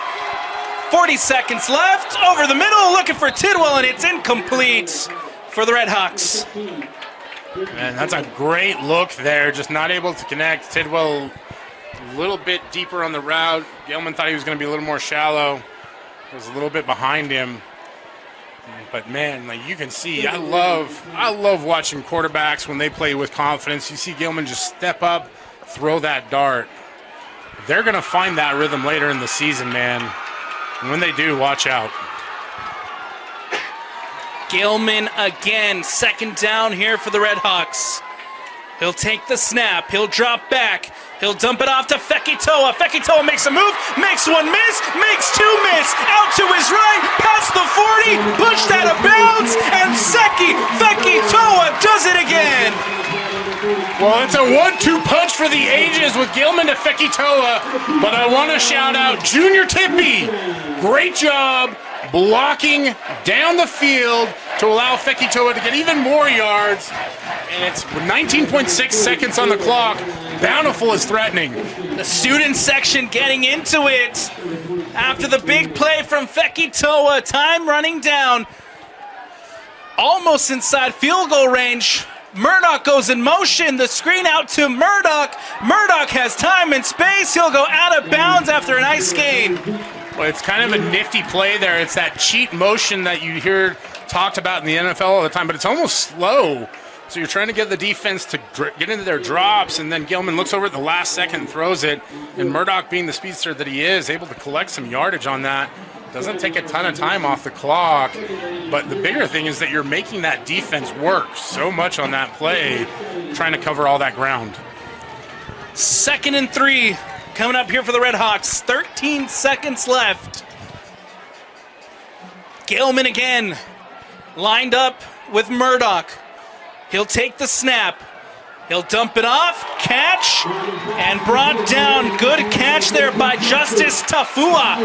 S1: 40 seconds left, over the middle, looking for Tidwell, and it's incomplete for the Redhawks.
S2: And that's a great look there, just not able to connect. Tidwell a little bit deeper on the route. Galeman thought he was going to be a little more shallow. It was a little bit behind him. But man, like you can see, I love watching quarterbacks when they play with confidence. You see Galeman just step up, throw that dart. They're going to find that rhythm later in the season, man. And when they do, watch out.
S1: Galeman again, second down here for the Redhawks. He'll take the snap, he'll drop back, he'll dump it off to Fekitoa. Fekitoa makes a move, makes one miss, makes 2 miss, out to his right, past the 40, pushed out of bounds, and Fekitoa does it again.
S2: Well, it's a 1-2 punch for the ages with Galeman to Fekitoa, but I want to shout out Junior Tippy. Great job blocking down the field to allow Fekitoa to get even more yards. And it's 19.6 seconds on the clock. Bountiful is threatening.
S1: The student section getting into it after the big play from Fekitoa. Time running down. Almost inside field goal range. Murdoch goes in motion. The screen out to Murdoch. Murdoch has time and space. He'll go out of bounds after a nice gain.
S2: Well, it's kind of a nifty play there. It's that cheat motion that you hear talked about in the NFL all the time, but it's almost slow. So you're trying to get the defense to get into their drops, and then Galeman looks over at the last second and throws it. And Murdoch, being the speedster that he is, able to collect some yardage on that. Doesn't take a ton of time off the clock. But the bigger thing is that you're making that defense work so much on that play, trying to cover all that ground.
S1: 2nd and 3 coming up here for the Redhawks. 13 seconds left. Galeman again, lined up with Murdoch. He'll take the snap. He'll dump it off, catch, and brought down. Good catch there by Justice Tafua.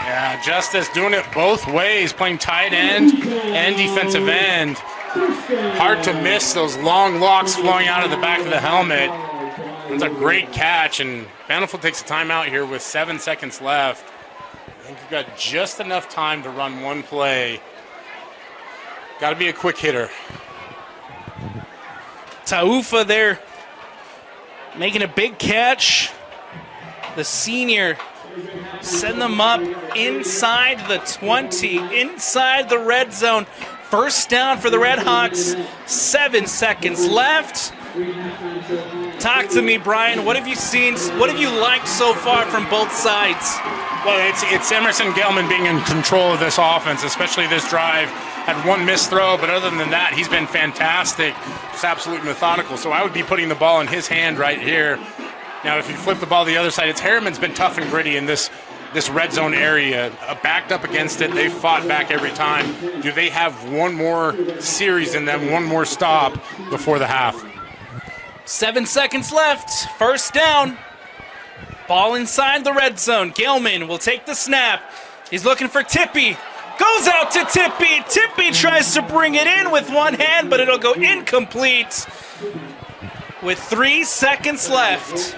S2: Yeah, Justice doing it both ways, playing tight end and defensive end. Hard to miss those long locks flowing out of the back of the helmet. That's a great catch, and Bountiful takes a timeout here with 7 seconds left. I think you've got just enough time to run one play Got to be a quick hitter.
S1: Taufa there making a big catch. The senior send them up inside the 20, inside the red zone. First down for the Redhawks. 7 seconds left. Talk to me, Brian. What have you seen? What have you liked so far from both sides?
S2: Well, it's Emerson Gelman being in control of this offense, especially this drive. Had one missed throw, but other than that, he's been fantastic. Just absolutely methodical. So I would be putting the ball in his hand right here. Now, if you flip the ball to the other side, it's Herriman's been tough and gritty in this red zone area. Backed up against it, they fought back every time. Do they have one more series in them, one more stop before the half?
S1: 7 seconds left. First down. Ball inside the red zone. Gelman will take the snap. He's looking for Tippy. Goes out to Tippy. Tippy tries to bring it in with one hand, but it'll go incomplete with 3 seconds left.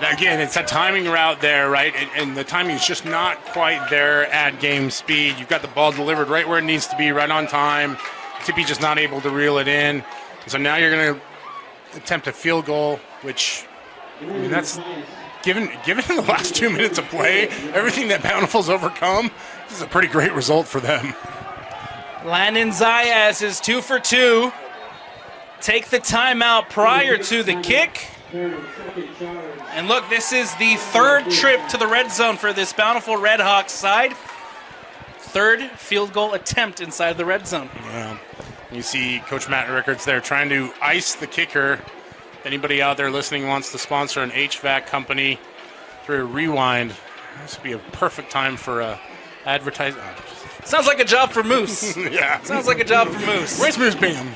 S2: Again, it's a timing route there, right? And the timing is just not quite there at game speed. You've got the ball delivered right where it needs to be, right on time. Tippy just not able to reel it in. So now you're going to attempt a field goal, which, I mean, that's given the last 2 minutes of play, everything that Bountiful's overcome, this is a pretty great result for them.
S1: Landon Zayas is 2 for 2. Take the timeout prior to the kick. And look, this is the third trip to the red zone for this Bountiful Redhawks side. Third field goal attempt inside the red zone.
S2: Yeah. You see Coach Matt Rickards there trying to ice the kicker. If anybody out there listening wants to sponsor an HVAC company through Rewind, this would be a perfect time for advertising.
S1: Sounds like a job for Moose.
S2: Yeah.
S1: Sounds like a job for Moose.
S2: Where's Moose Bam?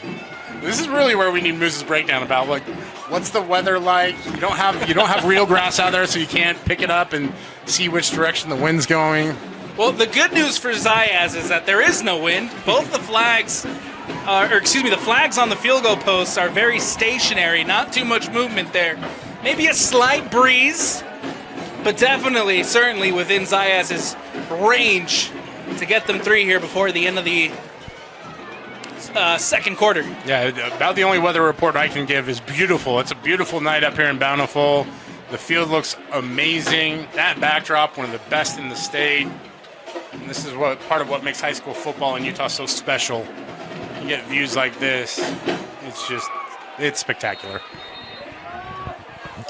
S2: This is really where we need Moose's breakdown about, like, what's the weather like? You don't have real grass out there, so you can't pick it up and see which direction the wind's going.
S1: Well, the good news for Zayas is that there is no wind. Both the flags, the flags on the field goal posts are very stationary. Not too much movement there. Maybe a slight breeze, but definitely, certainly within Zayas' range to get them 3 here before the end of the second quarter.
S2: Yeah, about the only weather report I can give is beautiful. It's a beautiful night up here in Bountiful. The field looks amazing. That backdrop, one of the best in the state. And this is part of what makes high school football in Utah so special. You get views like this. It's spectacular.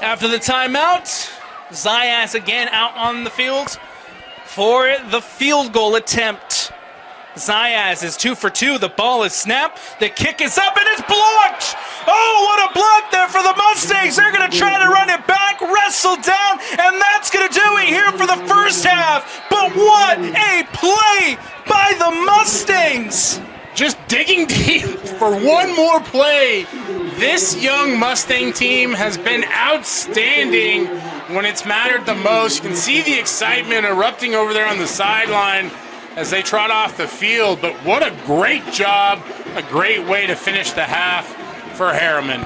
S1: After the timeout, Zayas again out on the field for the field goal attempt. Zayas is 2 for 2. The ball is snapped. The kick is up and it's blocked. Oh, what a block there for the Mustangs. They're going to try to run it back, wrestle down, and that's going to do it here for the first half. But what a play by the Mustangs.
S2: Just digging deep for one more play. This young Mustang team has been outstanding when it's mattered the most. You can see the excitement erupting over there on the sideline as they trot off the field, but what a great job, a great way to finish the half for Herriman.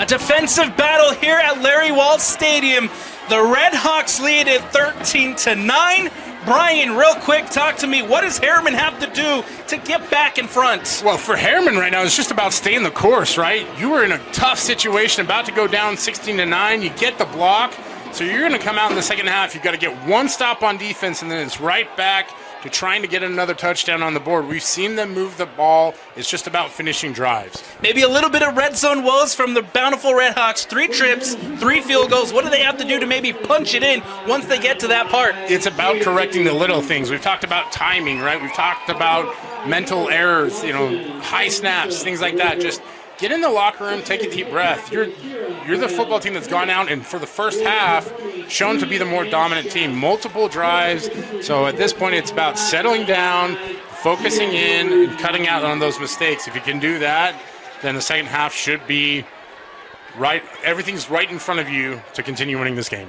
S1: A defensive battle here at Larry Walsh Stadium. The Redhawks lead at 13-9. Brian, real quick, talk to me. What does Herriman have to do to get back in front?
S2: Well, for Herriman right now, it's just about staying the course, right? You were in a tough situation, about to go down 16-9. You get the block, so you're going to come out in the second half. You've got to get one stop on defense, and then it's right back to trying to get another touchdown on the board. We've seen them move the ball. It's just about finishing drives.
S1: Maybe a little bit of red zone woes from the Bountiful Redhawks. 3 trips, 3 field goals. What do they have to do to maybe punch it in once they get to that part?
S2: It's about correcting the little things. We've talked about timing, right? We've talked about mental errors, high snaps, things like that. Just get in the locker room, take a deep breath. You're the football team that's gone out and for the first half shown to be the more dominant team. Multiple drives. So at this point, it's about settling down, focusing in, and cutting out on those mistakes. If you can do that, then the second half should be right. Everything's right in front of you to continue winning this game.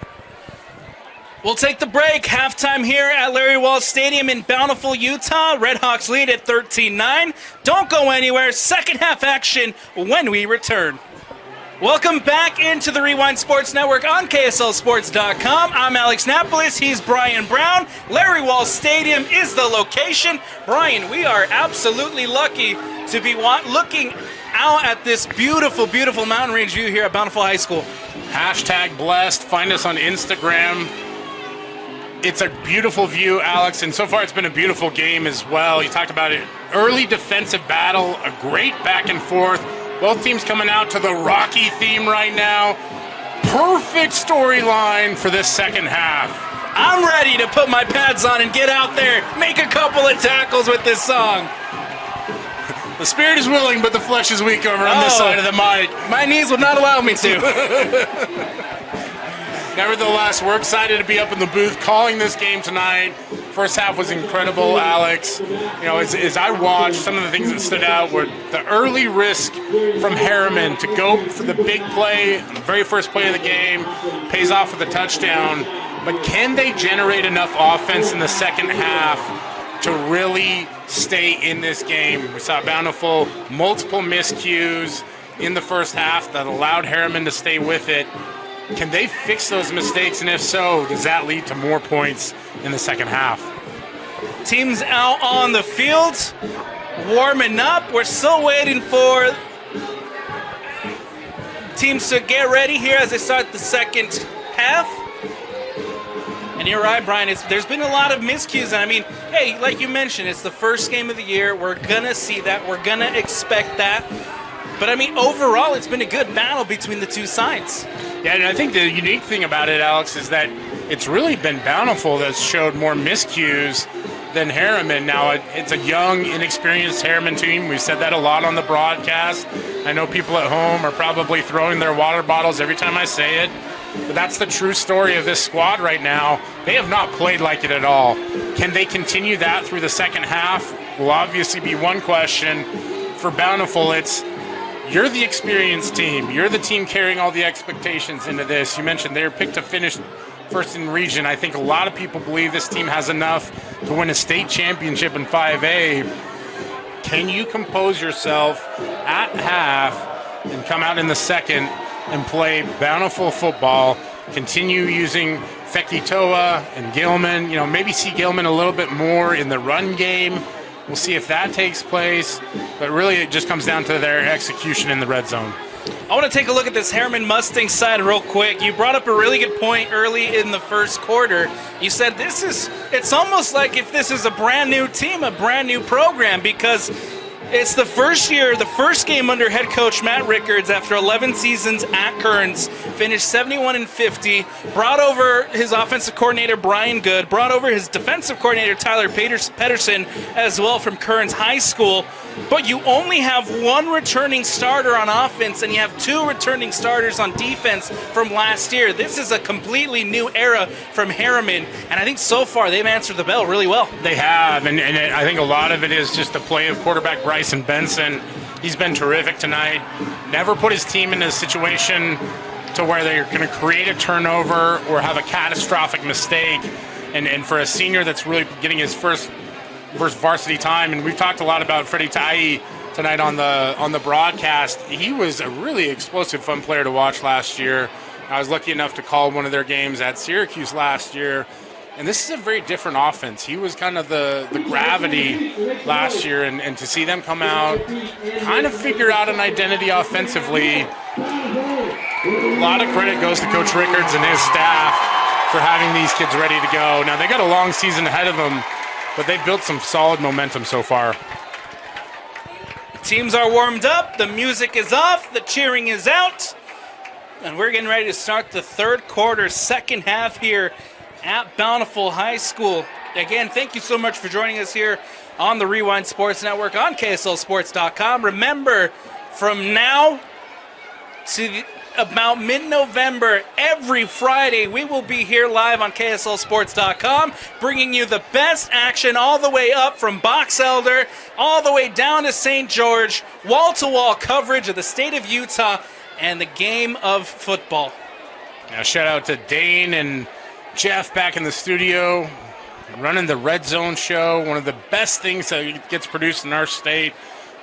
S1: We'll take the break. Halftime here at Larry Walsh Stadium in Bountiful, Utah. Redhawks lead at 13-9. Don't go anywhere. Second half action when we return. Welcome back into the Rewind Sports Network on KSLSports.com. I'm Alex Napolis. He's Brian Brown. Larry Walls Stadium is the location. Brian, we are absolutely lucky to be looking out at this beautiful, beautiful mountain range view here at Bountiful High School.
S2: Hashtag blessed. Find us on Instagram. It's a beautiful view, Alex, and so far it's been a beautiful game as well. You talked about it. Early defensive battle, a great back and forth. Both teams coming out to the Rocky theme right now. Perfect storyline for this second half.
S1: I'm ready to put my pads on and get out there, make a couple of tackles with this song.
S2: The spirit is willing, but the flesh is weak over on this side of the mic.
S1: My knees would not allow me to.
S2: Nevertheless, we're excited to be up in the booth calling this game tonight. First half was incredible, Alex. You know, as I watched, some of the things that stood out were the early risk from Herriman to go for the big play, the very first play of the game, pays off with a touchdown. But can they generate enough offense in the second half to really stay in this game? We saw Bountiful, multiple miscues in the first half that allowed Herriman to stay with it. Can they fix those mistakes, and if so, does that lead to more points in the second half?
S1: Teams out on the field, warming up. We're still waiting for teams to get ready here as they start the second half. And you're right, Brian, there's been a lot of miscues. And I mean, hey, like you mentioned, it's the first game of the year. We're going to see that. We're going to expect that. But I mean, overall, it's been a good battle between the two sides.
S2: Yeah, and I think the unique thing about it, Alex, is that it's really been Bountiful that's showed more miscues than Herriman. Now, it's a young, inexperienced Herriman team. We've said that a lot on the broadcast. I know people at home are probably throwing their water bottles every time I say it. But that's the true story of this squad right now. They have not played like it at all. Can they continue that through the second half? Will obviously be one question. For Bountiful, you're the experienced team. You're the team carrying all the expectations into this. You mentioned they were picked to finish first in region. I think a lot of people believe this team has enough to win a state championship in 5A. Can you compose yourself at half and come out in the second and play Bountiful football, continue using Fekitoa and Gilman, maybe see Gilman a little bit more in the run game? We'll see if that takes place, but really it just comes down to their execution in the red zone.
S1: I want to take a look at this Herriman Mustangs side real quick. You brought up a really good point early in the first quarter. You said it's almost like if this is a brand new team, a brand new program, because it's the first year, the first game under head coach Matt Rickards after 11 seasons at Kearns, finished 71-50, brought over his offensive coordinator Brian Good, brought over his defensive coordinator Tyler Pedersen as well from Kearns High School. But you only have one returning starter on offense and you have two returning starters on defense from last year. This is a completely new era from Herriman, and I think so far they've answered the bell really well.
S2: They have, and I think a lot of it is just the play of quarterback Bryson Benson. He's been terrific tonight. Never put his team in a situation to where they're going to create a turnover or have a catastrophic mistake. And for a senior that's really getting his first varsity time, and we've talked a lot about Freddie Tai tonight on the broadcast. He was a really explosive, fun player to watch last year. I was lucky enough to call one of their games at Syracuse last year, and this is a very different offense. He was kind of the gravity last year, and to see them come out, kind of figure out an identity offensively, a lot of credit goes to Coach Rickards and his staff for having these kids ready to go. Now, they got a long season ahead of them, but they've built some solid momentum so far.
S1: Teams are warmed up, the music is off, the cheering is out, and we're getting ready to start the third quarter, second half here at Bountiful High School. Again, thank you so much for joining us here on the Rewind Sports Network on KSLSports.com. Remember, from now to about mid-November, every Friday, we will be here live on KSLSports.com, bringing you the best action all the way up from Box Elder, all the way down to St. George, wall-to-wall coverage of the state of Utah and the game of football.
S2: Now, shout out to Dane and Jeff back in the studio, running the Red Zone show, one of the best things that gets produced in our state,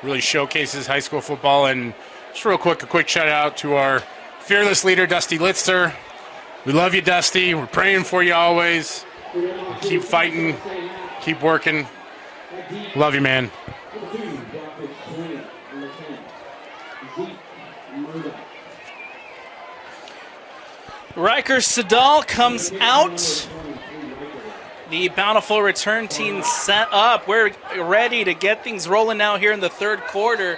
S2: really showcases high school football, and Just real quick, a quick shout out to our fearless leader, Dusty Litzer. We love you, Dusty. We're praying for you always. Keep fighting. Keep working. Love you, man.
S1: Riker Sadal comes out. The Bountiful return team set up. We're ready to get things rolling now here in the third quarter.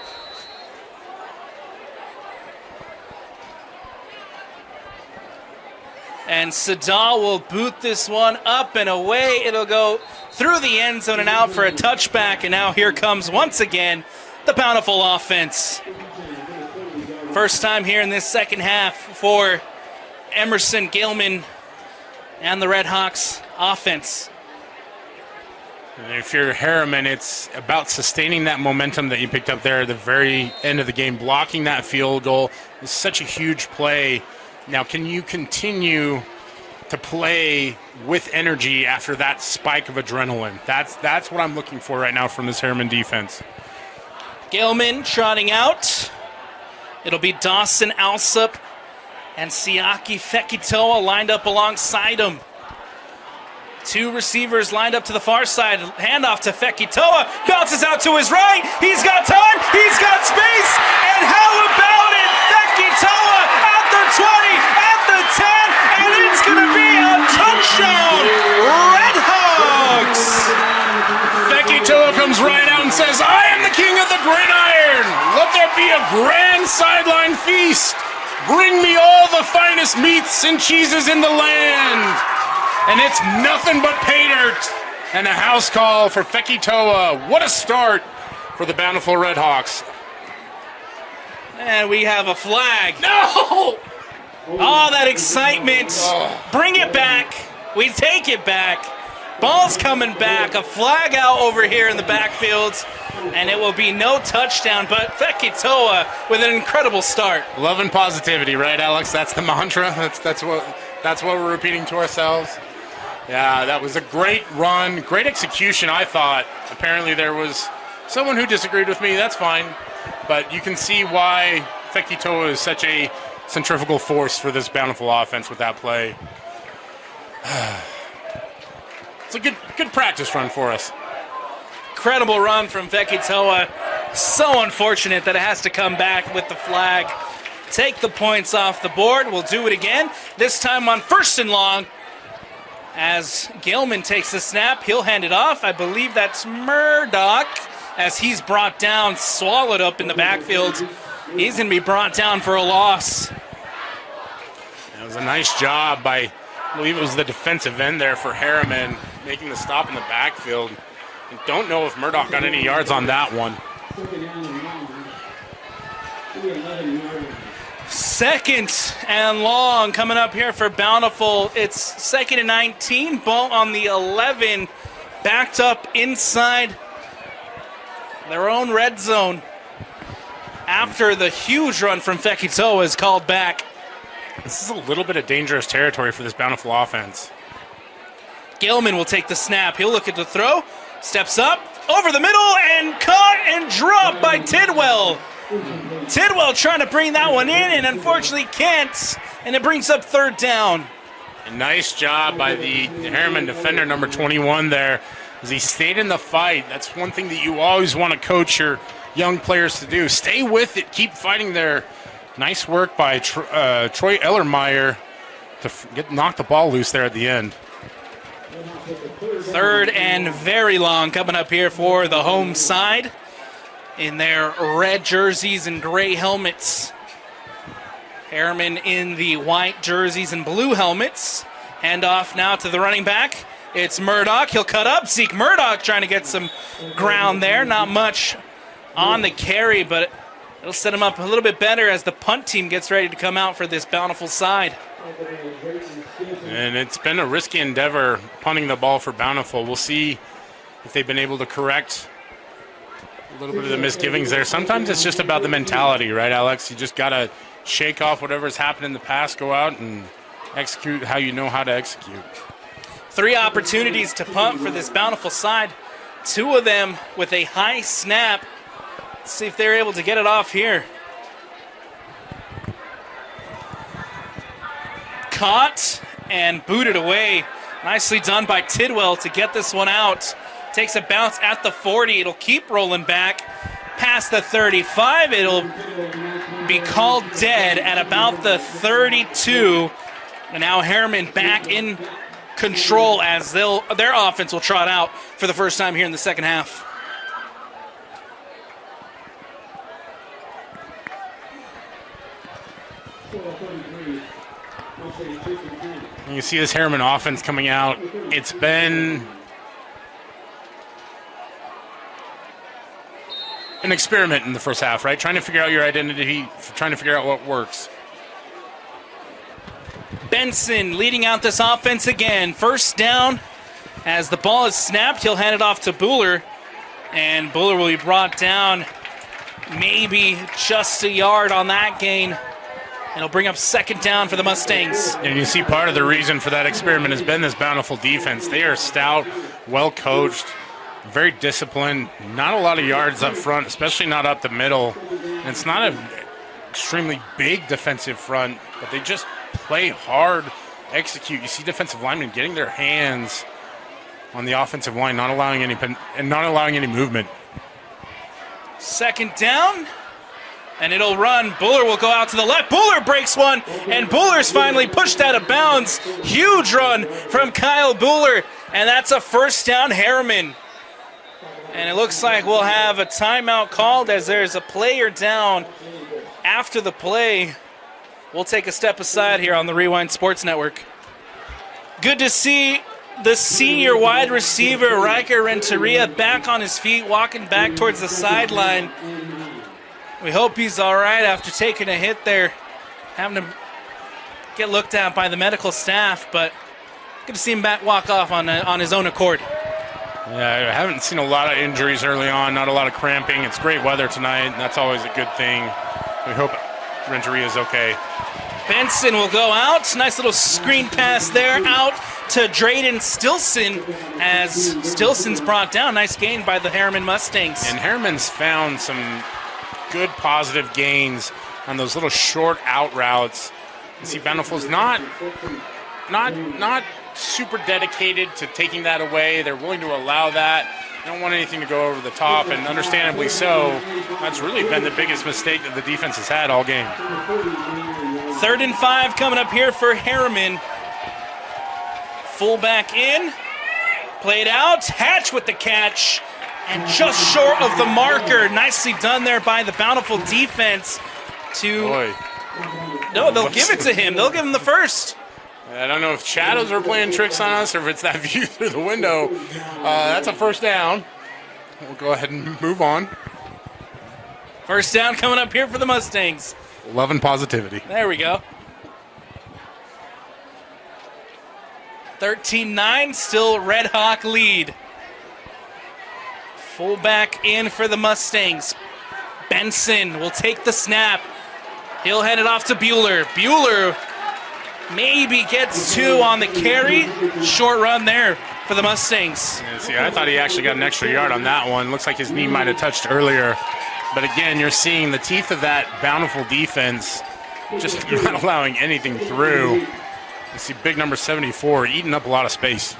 S1: And Sadal will boot this one up and away. It'll go through the end zone and out for a touchback. And now here comes once again the Bountiful offense. First time here in this second half for Emerson Gilman and the Redhawks offense.
S2: And if you're Herriman, it's about sustaining that momentum that you picked up there at the very end of the game. Blocking that field goal is such a huge play. Now, can you continue to play with energy after that spike of adrenaline? That's what I'm looking for right now from this Herriman defense.
S1: Gilman trotting out. It'll be Dawson Alsup and Siaki Fekitoa lined up alongside him. Two receivers lined up to the far side. Handoff to Fekitoa. Bounces out to his right. He's got time. He's got space. And how about it? Fekitoa at the 20, at the 10, and it's going to be a touchdown. Redhawks.
S2: Fekitoa comes right out and says, I am the king of the gridiron. Let there be a grand sideline feast. Bring me all the finest meats and cheeses in the land. And it's nothing but pay dirt and a house call for Fekitoa. What a start for the Bountiful Redhawks.
S1: And we have a flag.
S2: No!
S1: All that excitement. Bring it back. We take it back. Ball's coming back. A flag out over here in the backfield. And it will be no touchdown, but Fekitoa with an incredible start.
S2: Love and positivity, right, Alex? That's the mantra. That's what we're repeating to ourselves. Yeah, that was a great run, great execution, I thought. Apparently there was someone who disagreed with me. That's fine. But you can see why Fekitoa is such a centrifugal force for this Bountiful offense with that play. It's a good practice run for us.
S1: Incredible run from Fekitoa. So unfortunate that it has to come back with the flag. Take the points off the board. We'll do it again. This time on 1st and long. As Gilman takes the snap, he'll hand it off. I believe that's Murdoch. As he's brought down, swallowed up in the backfield. He's going to be brought down for a loss.
S2: That was a nice job by, I believe it was the defensive end there for Herriman, making the stop in the backfield. And don't know if Murdoch got any yards on that one.
S1: Second and long coming up here for Bountiful. It's 2nd and 19. Ball on the 11. Backed up inside their own red zone. After the huge run from Fekitoa is called back.
S2: This is a little bit of dangerous territory for this Bountiful offense.
S1: Gilman will take the snap. He'll look at the throw. Steps up. Over the middle and caught and dropped by Tidwell. Tidwell trying to bring that one in and unfortunately can't. And it brings up 3rd down.
S2: A nice job by the Herriman defender, number 21 there, as he stayed in the fight. That's one thing that you always want to coach your young players to do. Stay with it. Keep fighting there. Nice work by Troy Ellermeyer to knock the ball loose there at the end.
S1: 3rd and very long coming up here for the home side in their red jerseys and gray helmets. Herriman in the white jerseys and blue helmets. Hand off now to the running back. It's Murdoch. He'll cut up. Zeke Murdoch trying to get some ground there. Not much on the carry, but it'll set him up a little bit better as the punt team gets ready to come out for this Bountiful side.
S2: And it's been a risky endeavor punting the ball for Bountiful. We'll see if they've been able to correct a little bit of the misgivings there. Sometimes it's just about the mentality, right, Alex? You just got to shake off whatever's happened in the past, go out and execute how you know how to execute.
S1: 3 opportunities to punt for this Bountiful side. 2 of them with a high snap. Let's see if they're able to get it off here. caught and booted away. Nicely done by Tidwell to get this one out. Takes a bounce at the 40. It'll keep rolling back past the 35. It'll be called dead at about the 32. And now Herriman back in control as their offense will trot out for the first time here in the second half.
S2: You see this Herriman offense coming out. It's been an experiment in the first half, right? Trying to figure out your identity, trying to figure out what works.
S1: Benson leading out this offense again. First down. As the ball is snapped, he'll hand it off to Buhler. And Buhler will be brought down maybe just a yard on that gain. And it'll bring up second down for the Mustangs.
S2: And you see part of the reason for that experiment has been this Bountiful defense. They are stout, well coached, very disciplined, not a lot of yards up front, especially not up the middle. And it's not an extremely big defensive front, but they just play hard, execute. You see defensive linemen getting their hands on the offensive line, not allowing any movement.
S1: Second down, and it'll run. Buhler will go out to the left. Buhler breaks one, and Buhler's finally pushed out of bounds. Huge run from Kyle Buhler, and that's a first down Herriman. And it looks like we'll have a timeout called as there's a player down after the play. We'll take a step aside here on the Rewind Sports Network. Good to see the senior wide receiver, Riker Renteria, back on his feet, walking back towards the sideline. We hope he's all right after taking a hit there, having to get looked at by the medical staff, but good to see him back walk off on his own accord.
S2: Yeah, I haven't seen a lot of injuries early on, not a lot of cramping. It's great weather tonight, and that's always a good thing. We hope Renteria is okay.
S1: Benson will go out. Nice little screen pass there out to Drayden Stilson as Stilson's brought down. Nice gain by the Herriman Mustangs.
S2: And Herriman's found some good positive gains on those little short out routes. You see Bountiful's not super dedicated to taking that away. They're willing to allow that. They don't want anything to go over the top, and understandably so. That's really been the biggest mistake that the defense has had all game.
S1: 3rd and 5 coming up here for Herriman. Fullback in, played out, Hatch with the catch, and just short of the marker. Nicely done there by the Bountiful defense No, they'll give it to him. They'll give him the first.
S2: I don't know if shadows are playing tricks on us or if it's that view through the window. That's a first down. We'll go ahead and move on.
S1: First down coming up here for the Mustangs.
S2: Love and positivity.
S1: There we go. 13-9, still Red Hawk lead. Fullback in for the Mustangs. Benson will take the snap. He'll hand it off to Buhler. Buhler maybe gets 2 on the carry. Short run there for the Mustangs.
S2: Yeah, see, I thought he actually got an extra yard on that one. Looks like his knee might have touched earlier. But again, you're seeing the teeth of that Bountiful defense just not allowing anything through. You see big number 74 eating up a lot of space.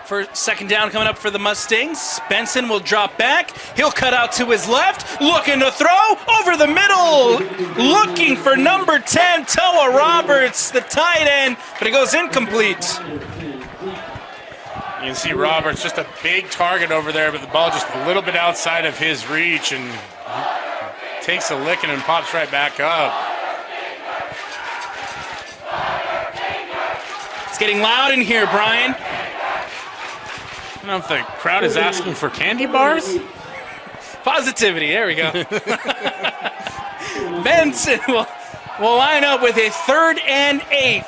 S1: For second down coming up for the Mustangs. Benson will drop back. He'll cut out to his left. Looking to throw over the middle. Looking for number 10, Toa Roberts, the tight end, but it goes incomplete.
S2: You can see Roberts, just a big target over there, but the ball just a little bit outside of his reach, and takes a licking and pops right back up.
S1: It's getting loud in here, Brian.
S2: I don't know if the crowd is asking for candy bars.
S1: Positivity, there we go. Benson will line up with a 3rd and 8.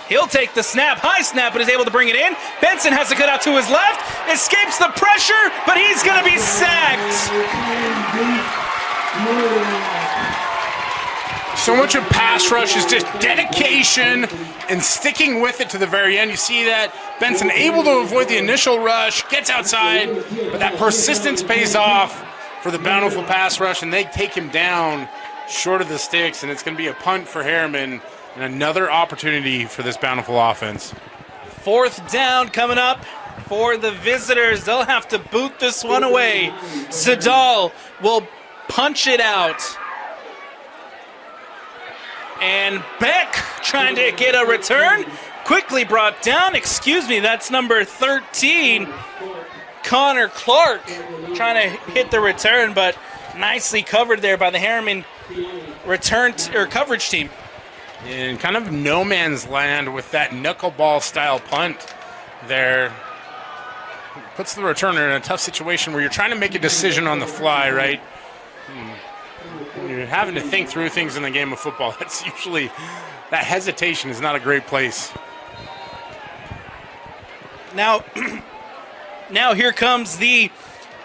S1: He'll take the snap, high snap, but is able to bring it in. Benson has to cut out to his left, escapes the pressure, but he's going to be sacked.
S2: So much of pass rush is just dedication and sticking with it to the very end. You see that Benson able to avoid the initial rush, gets outside, but that persistence pays off for the Bountiful pass rush, and they take him down short of the sticks, and it's going to be a punt for Herriman and another opportunity for this Bountiful offense.
S1: 4th down coming up for the visitors. They'll have to boot this one away. Sadal will punch it out. And Beck trying to get a return. Quickly brought down. Excuse me, that's number 13. Connor Clark trying to hit the return, but nicely covered there by the Herriman coverage team.
S2: In kind of no man's land with that knuckleball style punt there. Puts the returner in a tough situation where you're trying to make a decision on the fly, right? When you're having to think through things in the game of football, that's usually, that hesitation is not a great place.
S1: Now here comes the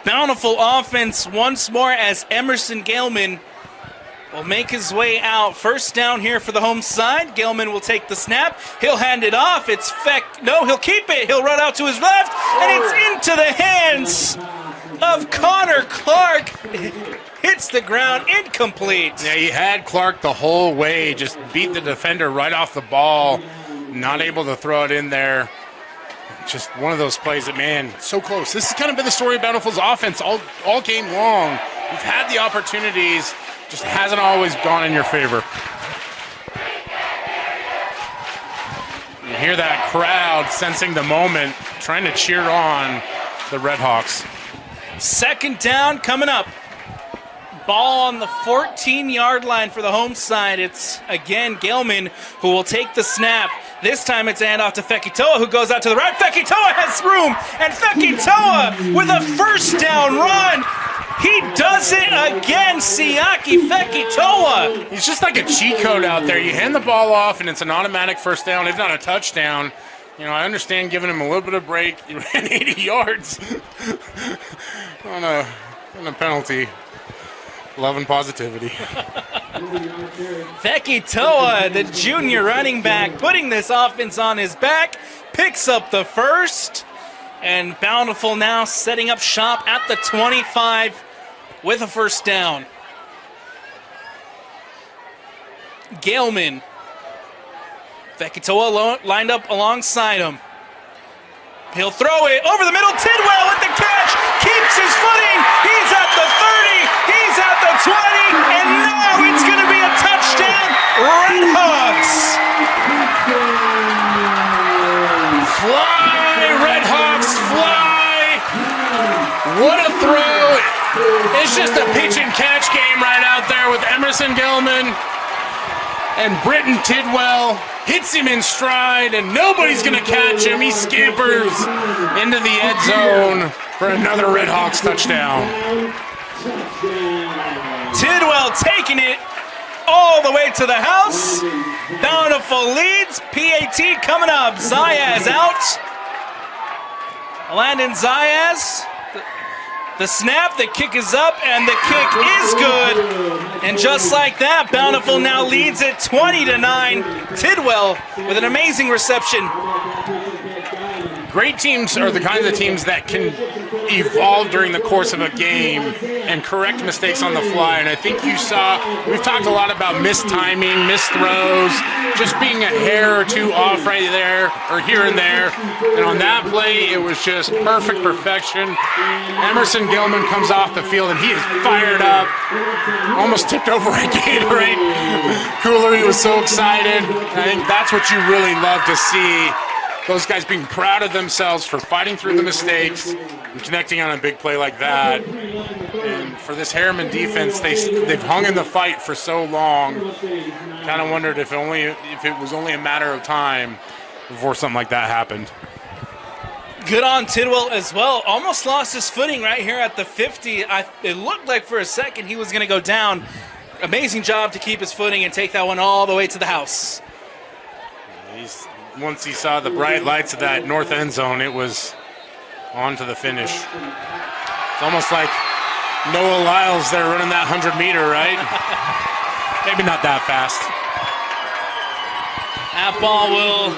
S1: Bountiful offense once more as Emerson Galeman will make his way out. 1st down here for the home side. Galeman will take the snap. He'll hand it off. He'll keep it. He'll run out to his left, and it's into the hands of Connor Clark. Hits the ground, incomplete.
S2: Yeah, he had Clark the whole way, just beat the defender right off the ball, not able to throw it in there. Just one of those plays that, man, so close. This has kind of been the story of Bountiful's offense all game long. We've had the opportunities, just hasn't always gone in your favor. You hear that crowd sensing the moment, trying to cheer on the Redhawks.
S1: 2nd down coming up. Ball on the 14-yard line for the home side. It's, again, Galeman who will take the snap. This time it's a handoff to Fekitoa, who goes out to the right. Fekitoa has room, and Fekitoa with a 1st down run. He does it again, Siaki Fekitoa.
S2: He's just like a cheat code out there. You hand the ball off, and it's an automatic 1st down, if not a touchdown. You know, I understand giving him a little bit of break. He ran 80 yards on a penalty. Love and positivity.
S1: Fekitoa, the junior running back, putting this offense on his back, picks up the 1st, and Bountiful now setting up shop at the 25 with a 1st down. Galeman. Fekitoa lined up alongside him. He'll throw it over the middle. Tidwell with the catch, keeps his footing. He's at the 30, he's at the 20, and now it's going to be a touchdown, Redhawks.
S2: Fly, Redhawks, fly. What a throw. It's just a pitch and catch game right out there with Emerson Galeman and Britton Tidwell. Hits him in stride, and nobody's going to catch him. He scampers into the end zone for another Redhawks touchdown.
S1: Tidwell taking it all the way to the house. Bountiful leads. PAT coming up. Zayas out. Landon Zayas. The snap, the kick is up, and the kick is good. And just like that, Bountiful now leads it 20-9. Tidwell with an amazing reception.
S2: Great teams are the kinds of teams that can evolve during the course of a game and correct mistakes on the fly. And I think you saw, we've talked a lot about missed timing, missed throws, just being a hair or two off right there or here and there. And on that play, it was just perfect perfection. Emerson Galeman comes off the field and he is fired up. Almost tipped over a Gatorade cooler. He was so excited. I think that's what you really love to see. Those guys being proud of themselves for fighting through the mistakes and connecting on a big play like that. And for this Herriman defense, they've hung in the fight for so long. Kind of wondered if it was only a matter of time before something like that happened.
S1: Good on Tidwell as well. Almost lost his footing right here at the 50. It looked like for a second he was going to go down. Amazing job to keep his footing and take that one all the way to the house.
S2: Once he saw the bright lights of that north end zone, it was on to the finish. It's almost like Noah Lyles there running that 100-meter, right? Maybe not that fast.
S1: That ball will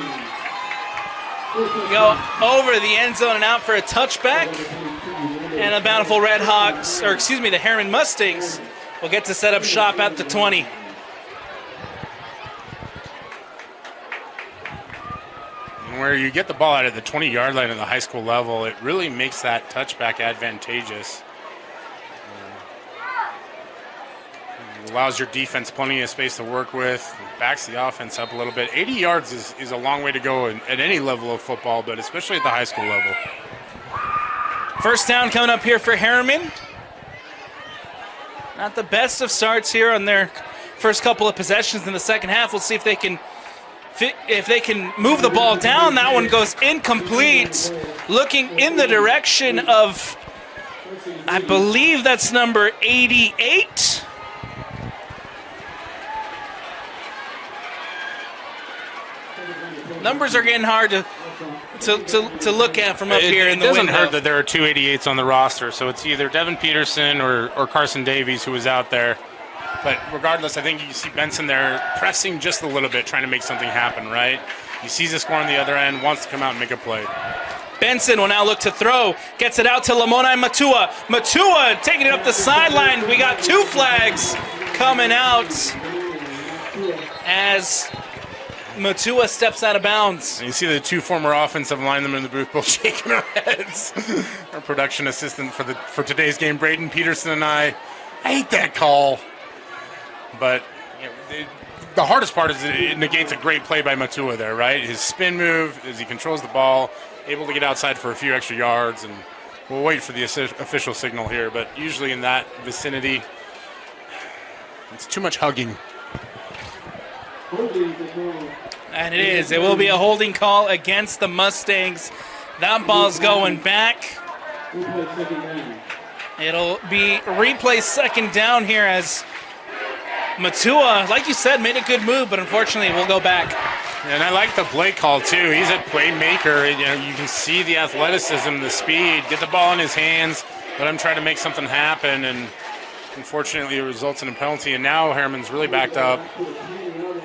S1: go over the end zone and out for a touchback. And the Bountiful Redhawks, the Herriman Mustangs, will get to set up shop at the 20.
S2: And where you get the ball out of the 20-yard line at the high school level, it really makes that touchback advantageous. It allows your defense plenty of space to work with, backs the offense up a little bit. 80 yards is a long way to go at any level of football, but especially at the high school level.
S1: First down coming up here for Herriman. Not the best of starts here on their first couple of possessions in the second half. We'll see if they can move the ball down. That one goes incomplete. Looking in the direction of, I believe that's number 88. Numbers are getting hard to look at from up here in the window.
S2: It doesn't hurt that there are two 88s on the roster, so it's either Devin Peterson or Carson Davies who was out there. But regardless, I think you see Benson there pressing just a little bit, trying to make something happen, right? He sees the score on the other end, wants to come out and make a play.
S1: Benson will now look to throw. Gets it out to Lamoni Matua. Matua taking it up the sideline. We got two flags coming out as Matua steps out of bounds.
S2: And you see the two former offensive linemen in the booth both shaking their heads. Our production assistant for today's game, Braden Peterson, and I hate that call. But the hardest part is it negates a great play by Matua there, right? His spin move as he controls the ball, able to get outside for a few extra yards, and we'll wait for the official signal here. But usually in that vicinity, it's too much hugging.
S1: And it is. It will be a holding call against the Mustangs. That ball's going back. It'll be replay second down here as Matua, like you said, made a good move, but unfortunately we'll go back.
S2: And I like the play call too. He's a playmaker. You can see the athleticism, the speed. Get the ball in his hands, let him try to make something happen, and unfortunately it results in a penalty. And now Herriman's really backed up.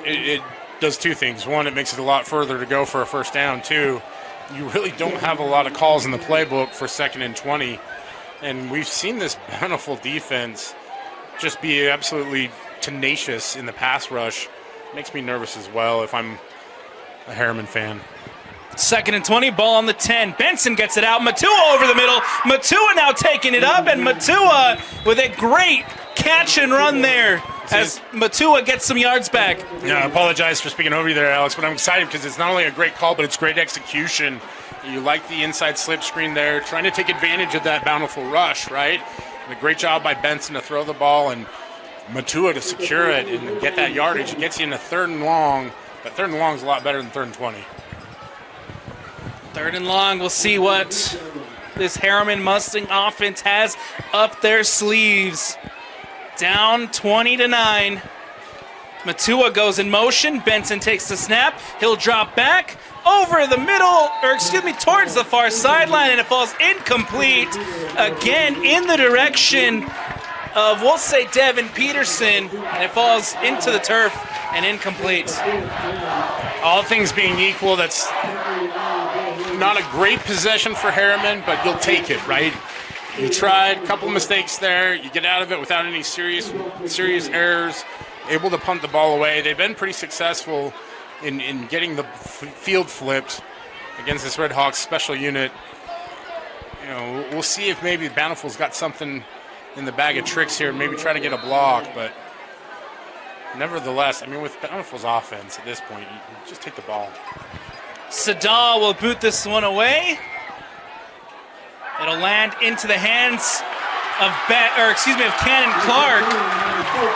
S2: It does two things. One, it makes it a lot further to go for a first down. Two, you really don't have a lot of calls in the playbook for 2nd and 20. And we've seen this Bountiful defense just be absolutely tenacious in the pass rush. Makes me nervous as well if I'm a Herriman fan.
S1: 2nd and 20, ball on the 10. Benson gets it out. Matua over the middle. Matua now taking it up, and Matua with a great catch and run there as Matua gets some yards back.
S2: Yeah, I apologize for speaking over you there, Alex, but I'm excited because it's not only a great call, but it's great execution. You like the inside slip screen there, trying to take advantage of that Bountiful rush, right? And a great job by Benson to throw the ball and Matua to secure it and get that yardage. It gets you into 3rd and long, but 3rd and long is a lot better than 3rd and 20.
S1: 3rd and long, we'll see what this Herriman Mustang offense has up their sleeves. Down 20-9. Matua goes in motion. Benson takes the snap. He'll drop back over the middle, towards the far sideline, and it falls incomplete. Again, in the direction of, we'll say, Devin Peterson, and it falls into the turf and incomplete.
S2: All things being equal, that's not a great possession for Herriman, but you'll take it, right? You tried, a couple mistakes there. You get out of it without any serious errors, able to punt the ball away. They've been pretty successful in getting the field flipped against this Redhawks special unit. We'll see if maybe Bountiful's got something in the bag of tricks here, maybe try to get a block, but nevertheless, with Bountiful's offense at this point, you just take the ball.
S1: Sadal will boot this one away. It'll land into the hands of Cannon Clark.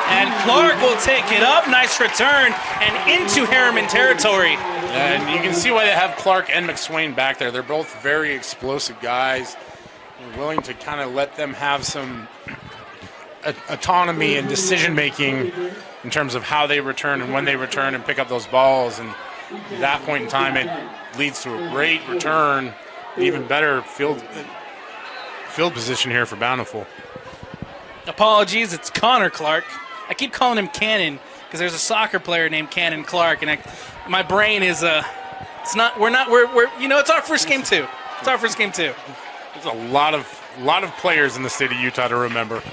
S1: And Clark will take it up. Nice return and into Herriman territory.
S2: And you can see why they have Clark and McSwain back there. They're both very explosive guys. They're willing to kind of let them have some autonomy and decision-making in terms of how they return and when they return and pick up those balls. And at that point in time, it leads to a great return, even better field position here for Bountiful.
S1: Apologies, it's Connor Clark. I keep calling him Cannon because there's a soccer player named Cannon Clark, and my brain is it's our first game too. It's our first game too.
S2: There's a lot of players in the state of Utah to remember.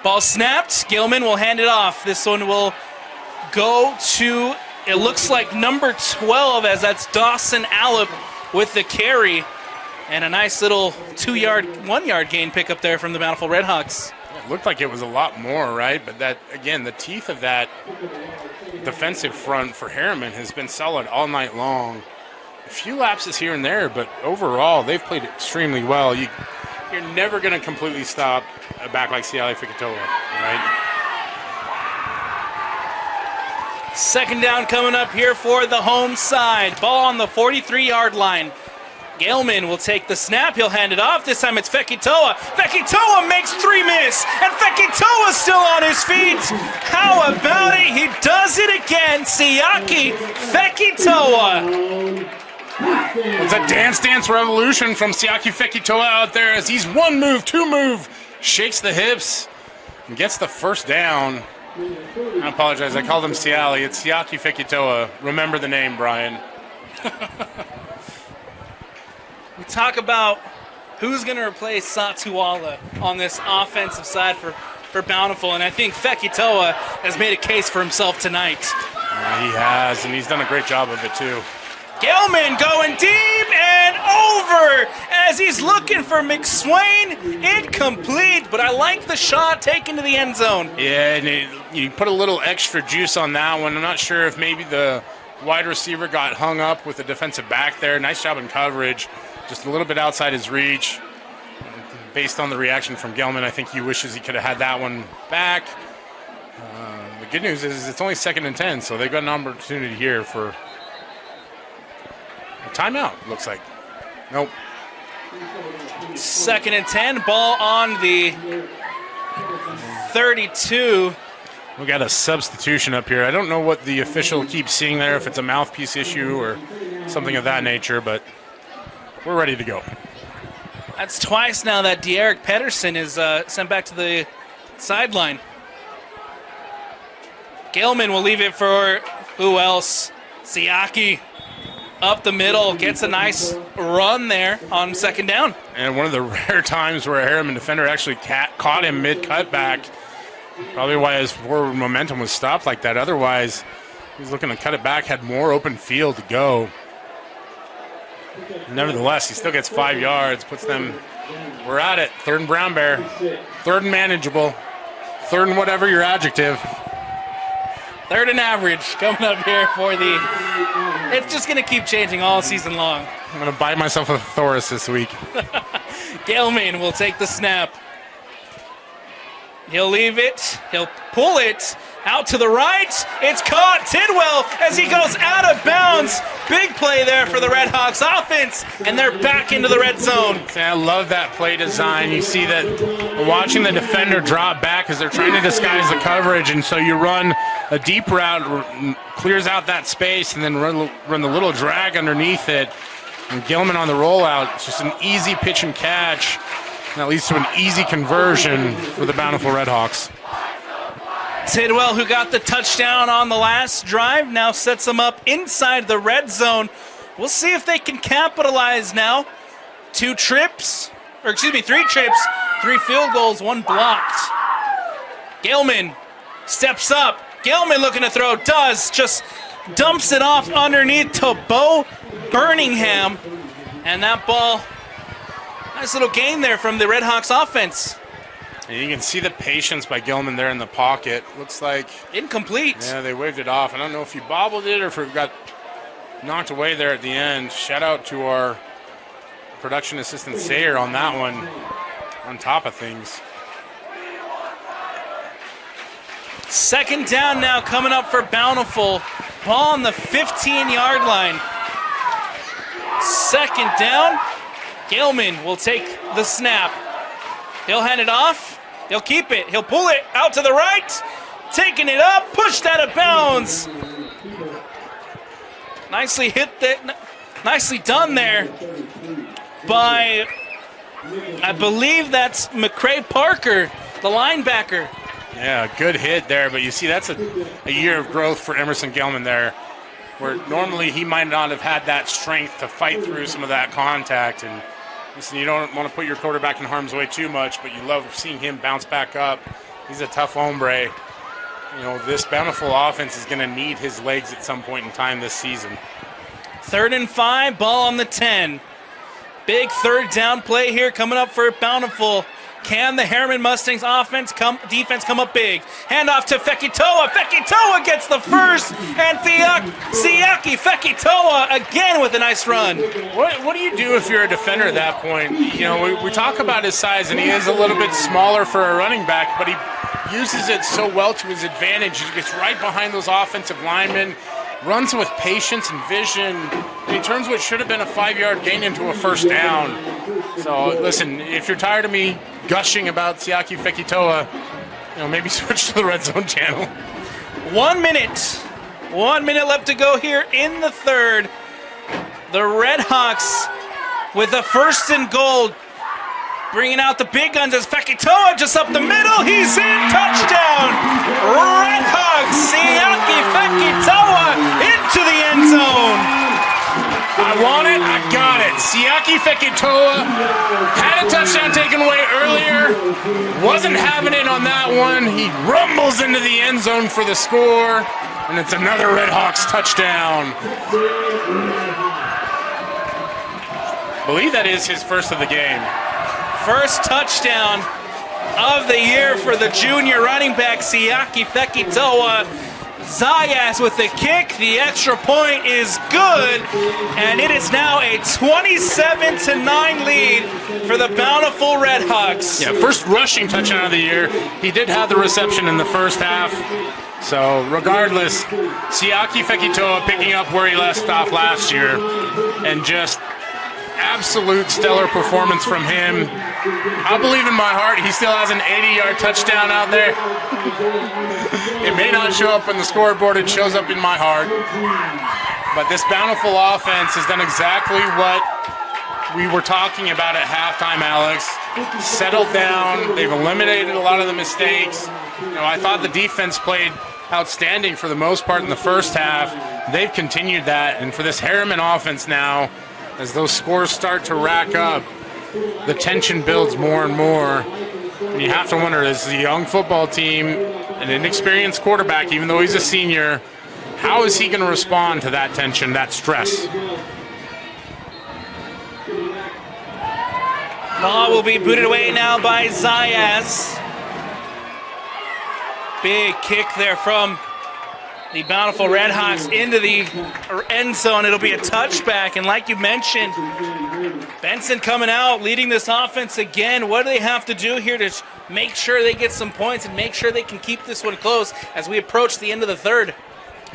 S1: Ball snapped. Gilman will hand it off. This one will go to, it looks like number 12, as that's Dawson Allop with the carry. And a nice little 1-yard gain pickup there from the Bountiful Redhawks.
S2: It looked like it was a lot more, right? But that, again, the teeth of that defensive front for Herriman has been solid all night long. A few lapses here and there, but overall, they've played extremely well. You're never going to completely stop a back like Siale Fikitoa, right?
S1: Second down coming up here for the home side. Ball on the 43-yard line. Gilman will take the snap. He'll hand it off. This time it's Fekitoa. Fekitoa makes 3 miss, and Fekitoa's still on his feet. How about it? He does it again. Siaki Fekitoa.
S2: It's a dance revolution from Siaki Fekitoa out there as he's 1 move, 2 move, shakes the hips, and gets the first down. I apologize. I called him Siali. It's Siaki Fekitoa. Remember the name, Brian.
S1: We talk about who's going to replace Satuala on this offensive side for Bountiful, and I think Fekitoa has made a case for himself tonight.
S2: Yeah, he has, and he's done a great job of it too.
S1: Gilman going deep and over as he's looking for McSwain. Incomplete, but I like the shot taken to the end zone.
S2: Yeah, and you put a little extra juice on that one. I'm not sure if maybe the wide receiver got hung up with the defensive back there. Nice job in coverage. Just a little bit outside his reach. Based on the reaction from Gilman, I think he wishes he could have had that one back. The good news is it's only 2nd and 10, so they've got an opportunity here for a timeout, looks like. Nope.
S1: 2nd and 10, ball on the 32.
S2: We got a substitution up here. I don't know what the official keeps seeing there, if it's a mouthpiece issue or something of that nature, but we're ready to go.
S1: That's twice now that De'Eric Pedersen is sent back to the sideline. Gilman will leave it for who else? Siaki up the middle, gets a nice run there on 2nd down.
S2: And one of the rare times where a Herriman defender actually caught him mid-cutback. Probably why his forward momentum was stopped like that. Otherwise, he's looking to cut it back, had more open field to go. Nevertheless, he still gets 5 yards, puts them, we're at it. 3rd and brown bear, 3rd and manageable, 3rd and whatever your adjective.
S1: 3rd and average coming up here for the, it's just going to keep changing all season long.
S2: I'm going to buy myself a Thoris this week.
S1: Gilman will take the snap. He'll leave it, he'll pull it out to the right. It's caught. Tidwell as he goes out of bounds. Big play there for the Redhawks offense, and they're back into the red zone.
S2: I love that play design. You see that we're watching the defender drop back as they're trying to disguise the coverage, and so you run a deep route, clears out that space, and then run the little drag underneath it. And Gilman on the rollout, it's just an easy pitch and catch, and that leads to an easy conversion for the Bountiful Redhawks.
S1: Tidwell, who got the touchdown on the last drive, now sets them up inside the red zone. We'll see if they can capitalize now. 3 trips, 3 field goals, 1 blocked. Gilman steps up. Gilman looking to throw, just dumps it off underneath to Bo Birmingham. And that ball, nice little gain there from the Redhawks offense.
S2: And you can see the patience by Gilman there in the pocket. Looks like
S1: incomplete.
S2: Yeah, they waved it off. I don't know if he bobbled it or if it got knocked away there at the end. Shout out to our production assistant Sayer on that one, on top of things.
S1: 2nd down now coming up for Bountiful. Ball on the 15-yard line. 2nd down. Gilman will take the snap. He'll hand it off. He'll keep it. He'll pull it out to the right. Taking it up. Pushed out of bounds. Nicely hit that. Nicely done there by, I believe that's McCray Parker, the linebacker.
S2: Yeah, good hit there, but you see that's a year of growth for Emerson Gilman there, where normally he might not have had that strength to fight through some of that contact. And listen, you don't want to put your quarterback in harm's way too much, but you love seeing him bounce back up He's a tough hombre. You know, this Bountiful offense is going to need his legs at some point in time this season.
S1: 3rd and 5, ball on the 10. Big third down play here coming up for Bountiful. Can the Herriman Mustangs defense come up big? Handoff to Fekitoa. Fekitoa gets the first, and Siaki Fekitoa again with a nice run.
S2: What do you do if you're a defender at that point? You know, we talk about his size, and he is a little bit smaller for a running back, but he uses it so well to his advantage. He gets right behind those offensive linemen, runs with patience and vision, and he turns what should have been a 5-yard gain into a first down. So, listen, if you're tired of me gushing about Siaki Fekitoa, you know, maybe switch to the Red Zone channel.
S1: 1 minute. 1 minute left to go here in the third. The Redhawks with a 1st and goal. Bringing out the big guns as Fekitoa just up the middle. He's in. Touchdown. Redhawks. Siaki Fekitoa into the end zone.
S2: I want it. I got it. Siaki Fekitoa had a touchdown taken away earlier. Wasn't having it on that one. He rumbles into the end zone for the score. And it's another Redhawks touchdown. I believe that is his first of the game.
S1: First touchdown of the year for the junior running back, Siaki Fekitoa. Zayas with the kick. The extra point is good, and it is now a 27-9 lead for the Bountiful Redhawks.
S2: Yeah, first rushing touchdown of the year. He did have the reception in the first half. So regardless, Siaki Fekitoa picking up where he left off last year, and just absolute stellar performance from him. I believe in my heart he still has an 80-yard touchdown out there. It may not show up on the scoreboard, it shows up in my heart. But this Bountiful offense has done exactly what we were talking about at halftime, Alex. Settled down, they've eliminated a lot of the mistakes. You know, I thought the defense played outstanding for the most part in the first half. They've continued that, and for this Herriman offense now, as those scores start to rack up, the tension builds more and more. And you have to wonder, this is a young football team, an inexperienced quarterback, even though he's a senior, how is he going to respond to that tension, that stress?
S1: Ball will be booted away now by Zayas. Big kick there from the Bountiful Redhawks into the end zone. It'll be a touchback, and like you mentioned, Benson coming out, leading this offense again. What do they have to do here to make sure they get some points and make sure they can keep this one close as we approach the end of the third?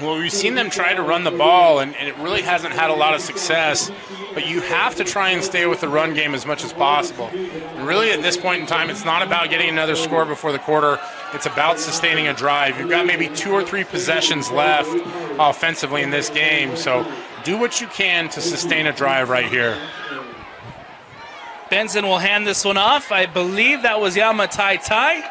S2: Well, we've seen them try to run the ball, and it really hasn't had a lot of success. But you have to try and stay with the run game as much as possible. And really, at this point in time, it's not about getting another score before the quarter. It's about sustaining a drive. You've got maybe 2 or 3 possessions left offensively in this game. So do what you can to sustain a drive right here.
S1: Benson will hand this one off. I believe that was Yamatai Tai,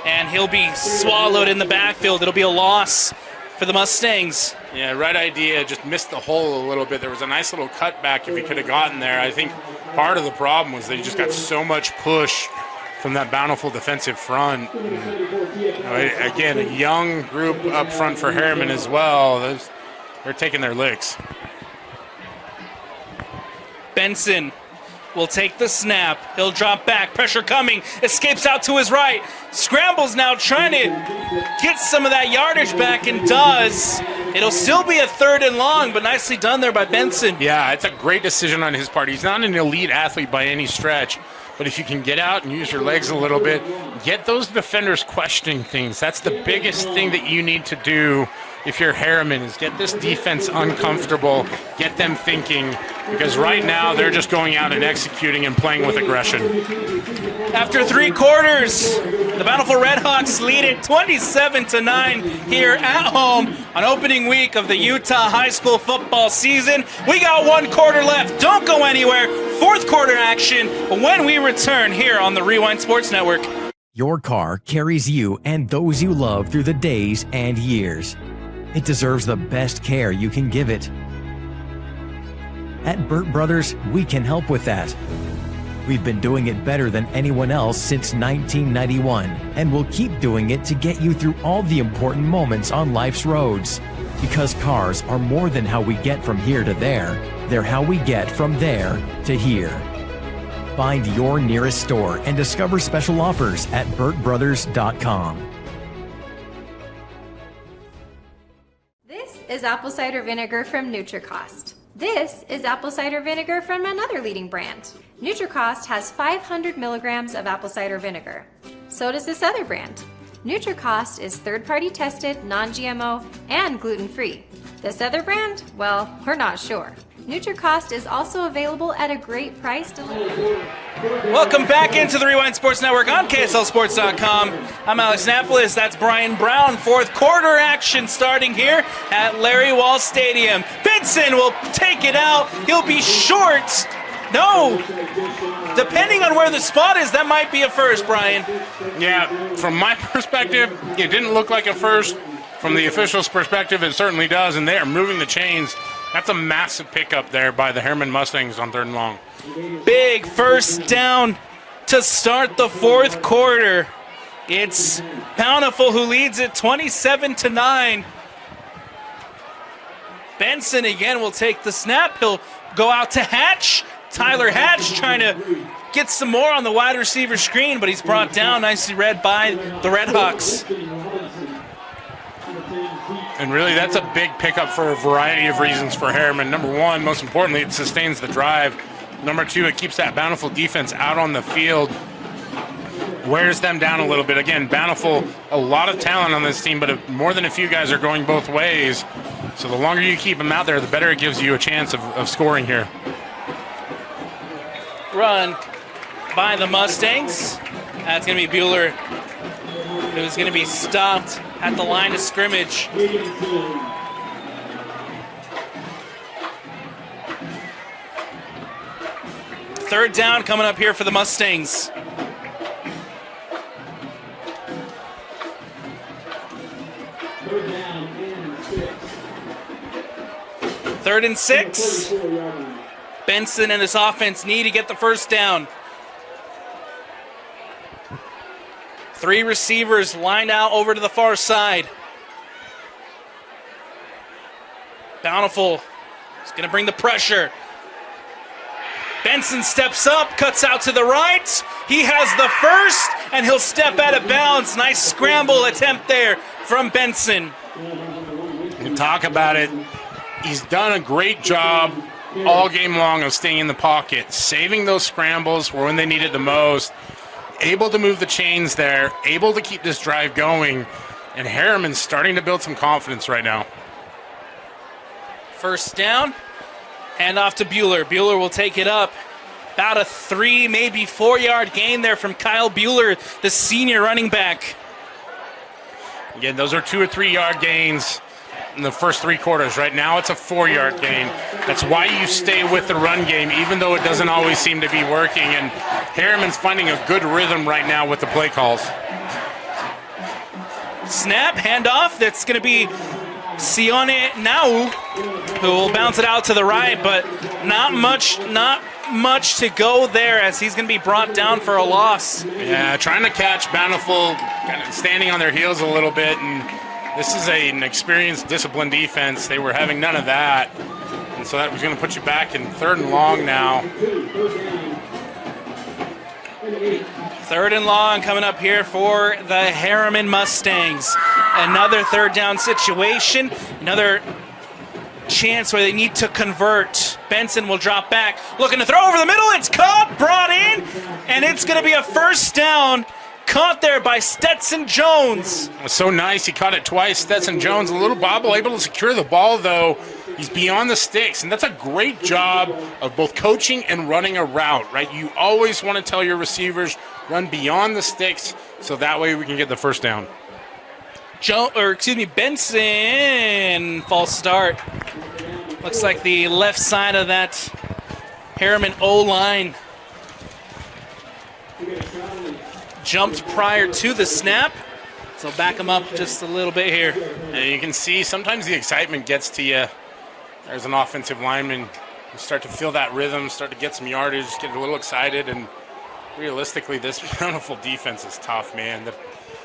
S1: and he'll be swallowed in the backfield. It'll be a loss for the Mustangs.
S2: Yeah, right idea. Just missed the hole a little bit. There was a nice little cutback if he could have gotten there. I think part of the problem was they just got so much push from that Bountiful defensive front. And, you know, again, a young group up front for Herriman as well. They're taking their licks.
S1: Benson will take the snap. He'll drop back. Pressure coming. Escapes out to his right. Scrambles now, trying to get some of that yardage back, and does. It'll still be a 3rd and long, but nicely done there by Benson.
S2: Yeah, it's a great decision on his part. He's not an elite athlete by any stretch, but if you can get out and use your legs a little bit, get those defenders questioning things. That's the biggest thing that you need to do if you're Herriman, is get this defense uncomfortable, get them thinking, because right now they're just going out and executing and playing with aggression.
S1: After 3 quarters, the Bountiful Redhawks lead it 27-9 here at home on opening week of the Utah high school football season. We got 1 quarter left. Don't go anywhere. 4th quarter action when we return here on the Rewind Sports Network.
S3: Your car carries you and those you love through the days and years. It deserves the best care you can give it. At Burt Brothers, we can help with that. We've been doing it better than anyone else since 1991, and we'll keep doing it to get you through all the important moments on life's roads. Because cars are more than how we get from here to there, they're how we get from there to here. Find your nearest store and discover special offers at burtbrothers.com.
S4: This is apple cider vinegar from NutriCost. This is apple cider vinegar from another leading brand. NutriCost has 500 milligrams of apple cider vinegar. So does this other brand. NutriCost is third-party tested, non-GMO, and gluten-free. This other brand? Well, we're not sure. NutriCost is also available at a great price.
S1: Welcome back into the Rewind Sports Network on KSLSports.com. I'm Alex Napolis. That's Brian Brown. Fourth quarter action starting here at Larry Wall Stadium. Benson will take it out. He'll be short. No. Depending on where the spot is, that might be a first, Brian.
S2: Yeah, from my perspective, it didn't look like a first. From the official's perspective, it certainly does, and they are moving the chains. That's a massive pickup there by the Herriman Mustangs on 3rd and long.
S1: Big first down to start the fourth quarter. It's Bountiful who leads it 27-9. Benson again will take the snap. He'll go out to Hatch. Tyler Hatch trying to get some more on the wide receiver screen, but he's brought down, nicely read by the Redhawks.
S2: And really, that's a big pickup for a variety of reasons for Herriman. Number one, most importantly, it sustains the drive. Number two, it keeps that Bountiful defense out on the field, wears them down a little bit. Again, Bountiful, a lot of talent on this team, but more than a few guys are going both ways. So the longer you keep them out there, the better it gives you a chance of scoring here.
S1: Run by the Mustangs. That's going to be Bueller, who's going to be stopped at the line of scrimmage. Third down coming up here for the Mustangs. Third and 6. Benson and his offense need to get the first down. 3 receivers lined out over to the far side. Bountiful is going to bring the pressure. Benson steps up, cuts out to the right. He has the first, and he'll step out of bounds. Nice scramble attempt there from Benson.
S2: You talk about it. He's done a great job all game long of staying in the pocket, saving those scrambles for when they need it the most, able to move the chains there, able to keep this drive going, and Herriman's starting to build some confidence right now.
S1: First down, hand off to Bueller. Bueller will take it up. About a 3, maybe 4-yard gain there from Kyle Bueller, the senior running back.
S2: Again, those are 2 or 3 yard gains in the first 3 quarters. Right now it's a 4-yard gain. That's why you stay with the run game, even though it doesn't always seem to be working. And Herriman's finding a good rhythm right now with the play calls.
S1: Snap, handoff. That's going to be Sione Nau, who will bounce it out to the right, but not much to go there as he's going to be brought down for a loss.
S2: Yeah, trying to catch Bountiful, kind of standing on their heels a little bit, and this is an experienced, disciplined defense. They were having none of that, and so that was going to put you back in 3rd and long now.
S1: 3rd and long coming up here for the Herriman Mustangs. Another 3rd down situation, another chance where they need to convert. Benson will drop back, looking to throw over the middle. It's caught, brought in, and it's going to be a first down. Caught there by Stetson Jones.
S2: It was so nice. He caught it twice. Stetson Jones, a little bobble, able to secure the ball, though. He's beyond the sticks, and that's a great job of both coaching and running a route, right? You always want to tell your receivers, run beyond the sticks, so that way we can get the first down.
S1: Benson, false start. Looks like the left side of that Herriman O-line jumped prior to the snap, so back him up just a little bit here.
S2: And you can see sometimes the excitement gets to you. There's an offensive lineman You start to feel that rhythm, start to get some yardage, get a little excited, and realistically, this Bountiful defense is tough, man.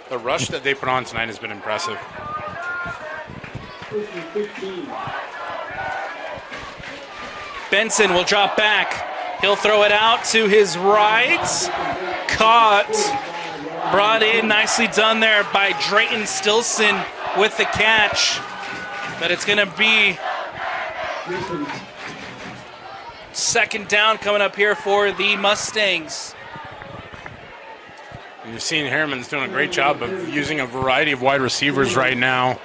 S2: The rush that they put on tonight has been impressive.
S1: Benson will drop back. He'll throw it out to his right. Caught. Brought in. Nicely done there by Drayton Stilson with the catch. But it's going to be second down coming up here for the Mustangs.
S2: And you're seeing Herriman's doing a great job of using a variety of wide receivers right now.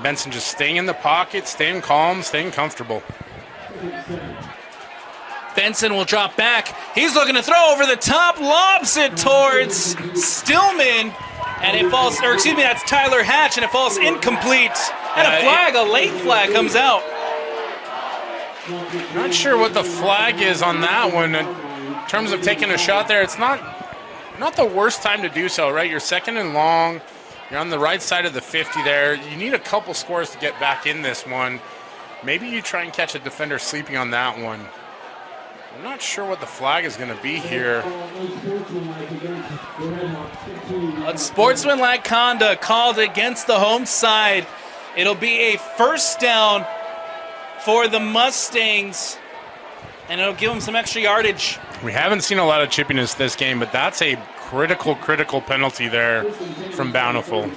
S2: Benson just staying in the pocket, staying calm, staying comfortable.
S1: Benson will drop back. He's looking to throw over the top, lobs it towards Stillman, and it falls, or excuse me, that's Tyler Hatch, and it falls incomplete. And a flag, a late flag comes out.
S2: Not sure what the flag is on that one. In terms of taking a shot there, it's not the worst time to do so, right? You're second and long. You're on the right side of the 50 there. You need a couple scores to get back in this one. Maybe you try and catch a defender sleeping on that one. I'm not sure what the flag is going to be here.
S1: Unsportsmanlike conduct called against the home side. It'll be a first down for the Mustangs, and it'll give them some extra yardage.
S2: We haven't seen a lot of chippiness this game, but that's a critical penalty there from Bountiful.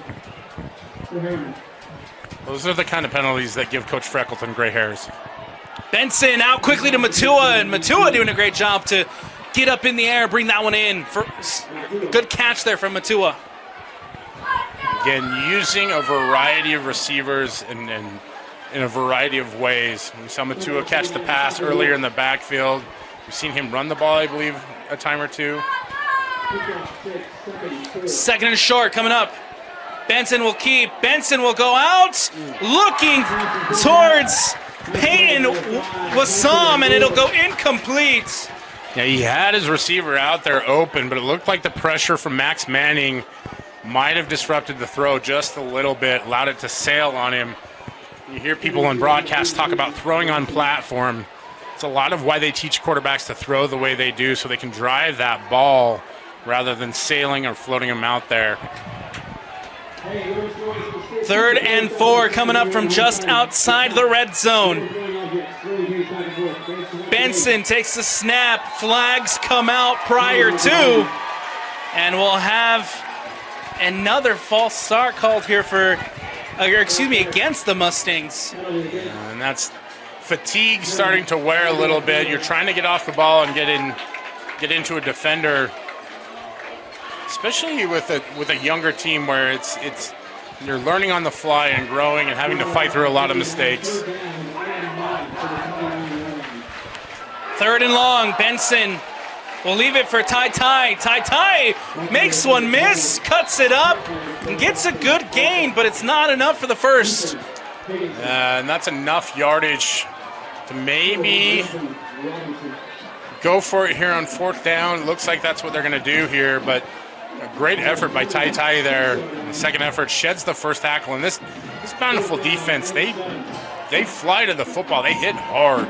S2: Those are the kind of penalties that give Coach Freckleton gray hairs.
S1: Benson out quickly to Matua, and Matua doing a great job to get up in the air, bring that one in. Good catch there from Matua.
S2: Again, using a variety of receivers and in a variety of ways. We saw Matua catch the pass earlier in the backfield. We've seen him run the ball, I believe, a time or two.
S1: Second and short coming up. Benson will keep. Benson will go out, looking towards Peyton Wassam, and it'll go incomplete.
S2: Yeah, he had his receiver out there open, but it looked like the pressure from Max Manning might have disrupted the throw just a little bit, allowed it to sail on him. You hear people on broadcast talk about throwing on platform. It's a lot of why they teach quarterbacks to throw the way they do, so they can drive that ball rather than sailing or floating them out there.
S1: 3rd and 4 coming up from just outside the red zone. Benson takes the snap. Flags come out prior to, and we'll have another false start called here against the Mustangs.
S2: And that's fatigue starting to wear a little bit. You're trying to get off the ball and get into a defender, especially with a younger team where it's you're learning on the fly and growing and having to fight through a lot of mistakes.
S1: 3rd and long. Benson will leave it for Ty. Ty makes one miss, cuts it up, and gets a good gain, but it's not enough for the first.
S2: And that's enough yardage to maybe go for it here on 4th down. Looks like that's what they're going to do here, but a great effort by Ty there. The second effort sheds the first tackle, and this Bountiful defense, they fly to the football. They hit hard.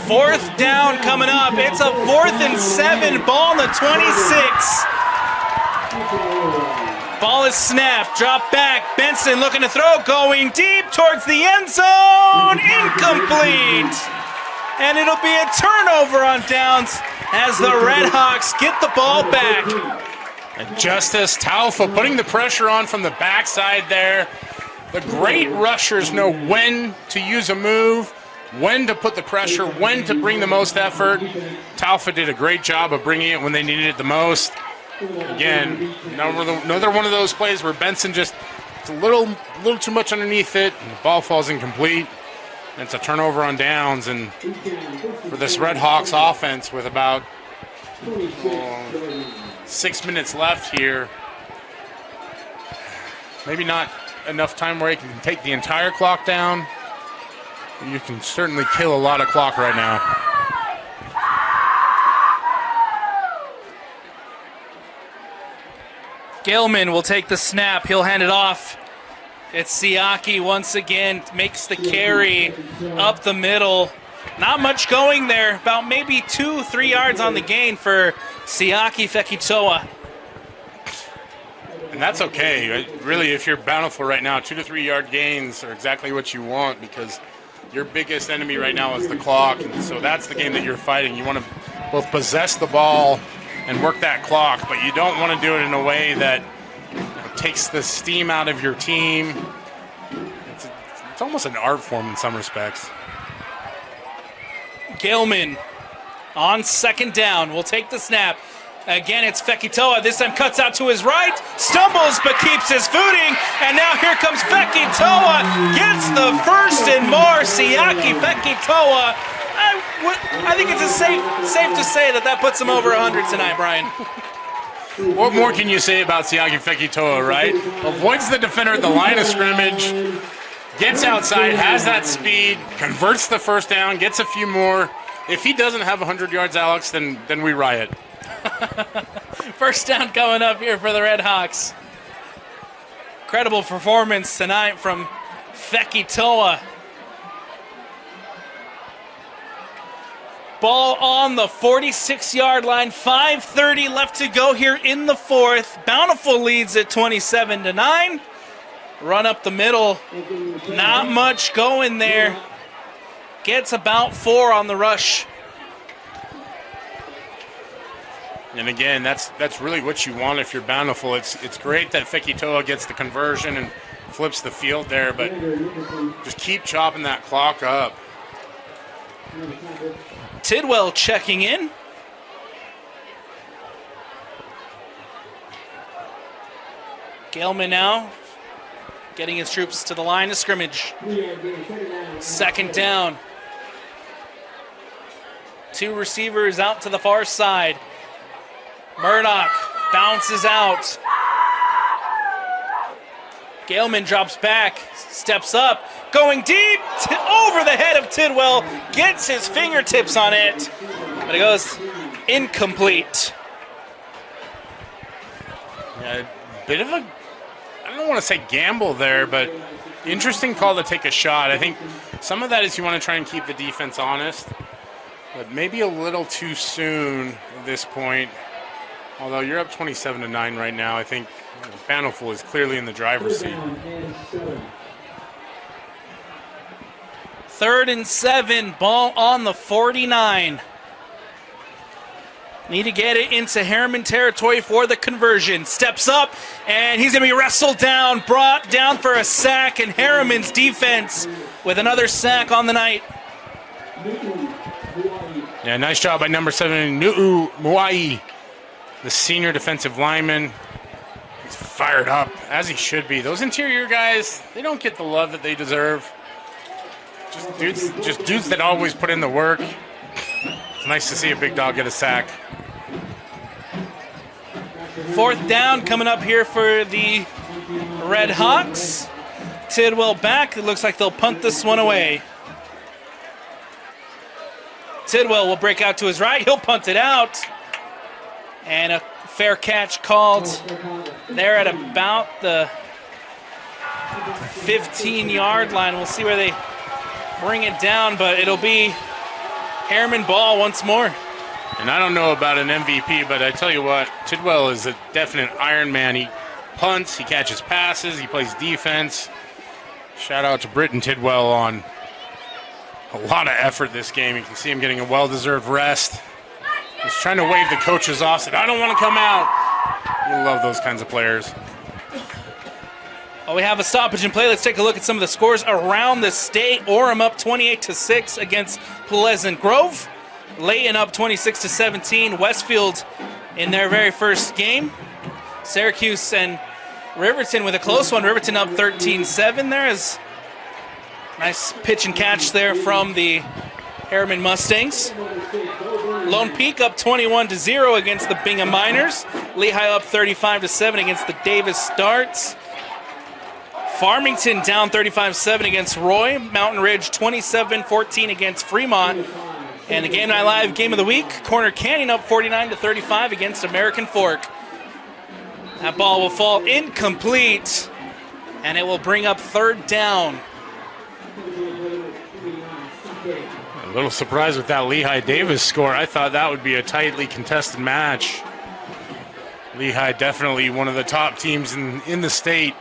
S1: 4th down coming up. It's a 4th and 7. Ball on the 26. Ball is snapped. Drop back. Benson looking to throw. Going deep towards the end zone. Incomplete. And it'll be a turnover on downs as the Redhawks get the ball back.
S2: And Justice Taufa putting the pressure on from the backside there. The great rushers know when to use a move, when to put the pressure, when to bring the most effort. Taufa did a great job of bringing it when they needed it the most. Again, another one of those plays where Benson it's a little too much underneath it, and the ball falls incomplete. And it's a turnover on downs, and for this Redhawks offense with about 6 minutes left here, maybe not enough time where you can take the entire clock down. You can certainly kill a lot of clock right now.
S1: Gilman will take the snap. He'll hand it off. It's Siaki once again, makes the carry up the middle. Not much going there, about maybe 2-3 yards on the gain for Siaki Fekitoa.
S2: And that's okay. Really, if you're Bountiful right now, 2 to 3 yard gains are exactly what you want, because your biggest enemy right now is the clock. And so that's the game that you're fighting. You want to both possess the ball and work that clock, but you don't want to do it in a way that takes the steam out of your team. It's almost an art form in some respects.
S1: Gilman on second down will take the snap. Again, it's Fekitoa. This time cuts out to his right, stumbles but keeps his footing. And now here comes Fekitoa. Gets the first and more. Siaki Fekitoa. I think it's safe to say that puts him over 100 tonight, Brian.
S2: What more can you say about Siaki Fekitoa, right? Avoids the defender at the line of scrimmage, gets outside, has that speed, converts the first down, gets a few more. If he doesn't have 100 yards, Alex, then we riot.
S1: First down coming up here for the Redhawks. Incredible performance tonight from Fekitoa. Ball on the 46-yard line. 5:30 left to go here in the fourth. Bountiful leads at 27-9. Run up the middle. Not much going there. Gets about 4 on the rush.
S2: And again, that's really what you want if you're Bountiful. It's great that Fekitoa gets the conversion and flips the field there, but just keep chopping that clock up.
S1: Tidwell checking in. Gilman now getting his troops to the line of scrimmage. Second down. 2 receivers out to the far side. Murdoch bounces out. Gilman drops back, steps up, going deep, over the head of Tidwell, gets his fingertips on it, but it goes incomplete.
S2: Yeah, a bit of a, I don't want to say gamble there, but interesting call to take a shot. I think some of that is you want to try and keep the defense honest, but maybe a little too soon at this point. Although you're up 27-9 right now, I think Bountiful is clearly in the driver's seat.
S1: 3rd and 7, ball on the 49. Need to get it into Herriman territory for the conversion. Steps up, and he's going to be wrestled down, brought down for a sack, and Herriman's defense with another sack on the night.
S2: Yeah, nice job by number 7, Nu'u Muai, the senior defensive lineman. He's fired up, as he should be. Those interior guys, they don't get the love that they deserve. Just dudes that always put in the work. It's nice to see a big dog get a sack.
S1: 4th down coming up here for the Redhawks. Tidwell back. It looks like they'll punt this one away. Tidwell will break out to his right. He'll punt it out. And a fair catch called there at about the 15-yard line. We'll see where they bring it down, but it'll be Herriman ball once more.
S2: And I don't know about an MVP, but I tell you what, Tidwell is a definite Iron Man. He punts, he catches passes, he plays defense. Shout out to Britton Tidwell on a lot of effort this game. You can see him getting a well-deserved rest. He's trying to wave the coaches off, said, I don't want to come out. You love those kinds of players.
S1: Oh, we have a stoppage in play. Let's take a look at some of the scores around the state. Orem up 28-6 against Pleasant Grove. Layton up 26-17. Westfield in their very first game. Syracuse and Riverton with a close one. Riverton up 13-7 there. Is nice pitch and catch there from the Herriman Mustangs. Lone Peak up 21-0 against the Bingham Miners. Lehigh up 35-7 against the Davis Darts. Farmington down 35-7 against Roy. Mountain Ridge 27-14 against Fremont. And the Game Night Live Game of the Week, Corner Canyon up 49-35 against American Fork. That ball will fall incomplete. and it will bring up 3rd down.
S2: A little surprised with that Lehigh Davis score. I thought that would be a tightly contested match. Lehigh definitely one of the top teams in the state.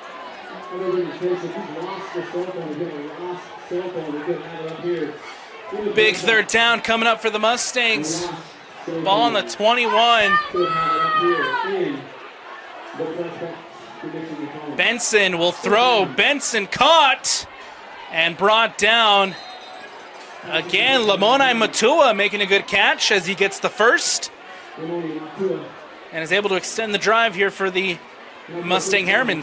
S1: Big 3rd down coming up for the Mustangs. Ball on the 21. Benson will throw. Benson caught and brought down. Again, Lamoni Matua making a good catch as he gets the first. And is able to extend the drive here for the Herriman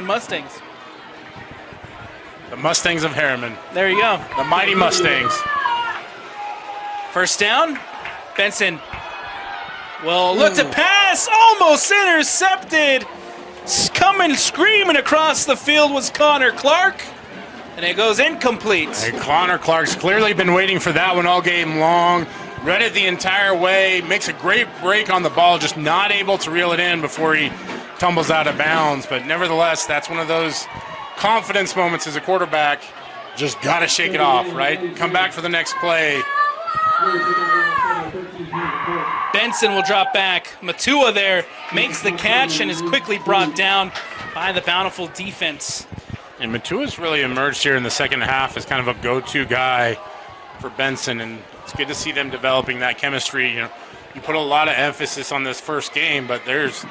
S1: Mustangs.
S2: The Mustangs of Herriman.
S1: There you go.
S2: The mighty Mustangs.
S1: 1st down. Benson will look to pass. Almost intercepted. Coming screaming across the field was Connor Clark. And it goes incomplete.
S2: Hey, Connor Clark's clearly been waiting for that one all game long. Read it the entire way. Makes a great break on the ball. Just not able to reel it in before he tumbles out of bounds. But nevertheless, that's one of those confidence moments as a quarterback. Just got to shake it off, right? Come back for the next play.
S1: Benson will drop back. Matua there makes the catch and is quickly brought down by the Bountiful defense.
S2: And Matua's really emerged here in the second half as kind of a go-to guy for Benson, and it's good to see them developing that chemistry. You put a lot of emphasis on this first game, but there's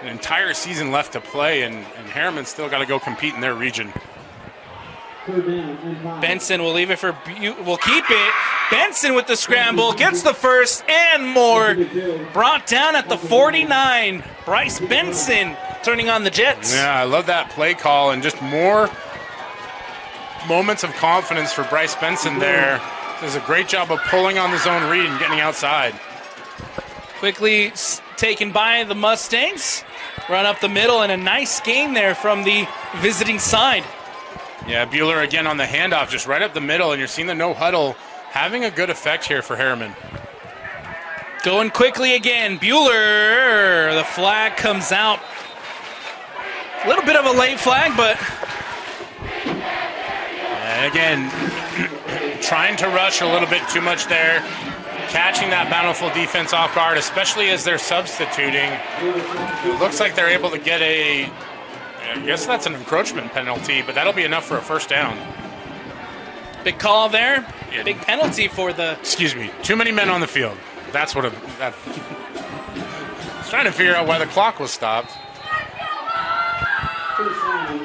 S2: an entire season left to play, and Herriman's still got to go compete in their region.
S1: Benson will leave it for will keep it. Benson with the scramble, gets the first and more. Brought down at the 49. Bryce Benson turning on the Jets.
S2: Yeah, I love that play call, and just more moments of confidence for Bryce Benson there. Does a great job of pulling on the zone read and getting outside.
S1: Quickly taken by the Mustangs. Run up the middle, and a nice gain there from the visiting side.
S2: Yeah, Bueller again on the handoff, just right up the middle, and you're seeing the no huddle having a good effect here for Herriman.
S1: Going quickly again. Bueller, the flag comes out. A little bit of a late flag, but...
S2: And again, trying to rush a little bit too much there. Catching that Bountiful defense off guard, especially as they're substituting. It looks like they're able to get I guess that's an encroachment penalty, but that'll be enough for a 1st down.
S1: Big call there.
S2: Yeah.
S1: Big penalty for the...
S2: Excuse me. Too many men on the field. That's what I was trying to figure out why the clock was stopped.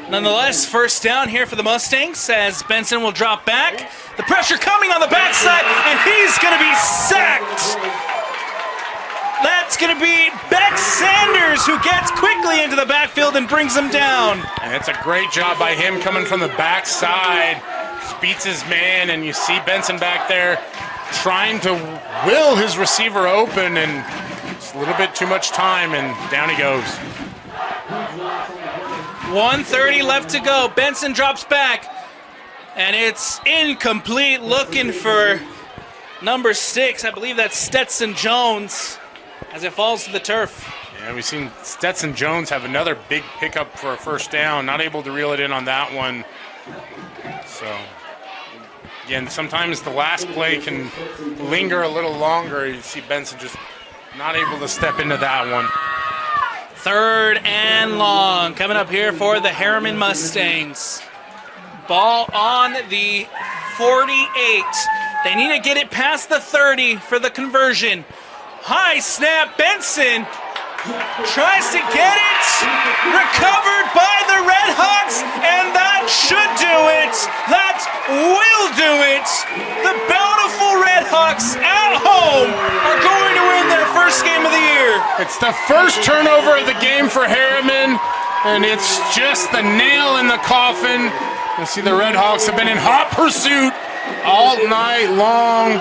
S1: Nonetheless, 1st down here for the Mustangs as Benson will drop back. The pressure coming on the backside, and he's going to be sacked. That's going to be Beck Sanders, who gets quickly into the backfield and brings him down.
S2: And it's a great job by him coming from the backside. Beats his man, and you see Benson back there trying to will his receiver open, and it's a little bit too much time, and down he goes.
S1: 1:30 left to go. Benson drops back, and it's incomplete. Looking for number 6. I believe that's Stetson Jones as it falls to the turf.
S2: Yeah, we've seen Stetson Jones have another big pickup for a 1st down. Not able to reel it in on that one. So, again, sometimes the last play can linger a little longer. You see Benson just not able to step into that one.
S1: 3rd and long coming up here for the Herriman Mustangs. Ball on the 48. They need to get it past the 30 for the conversion. High snap. Benson tries to get it. Recovered by the Redhawks, and that should do it. That will do it. The Bountiful Redhawks at home are going to win their 1st game of the year.
S2: It's the 1st turnover of the game for Herriman, and it's just the nail in the coffin. You see the Redhawks have been in hot pursuit all night long.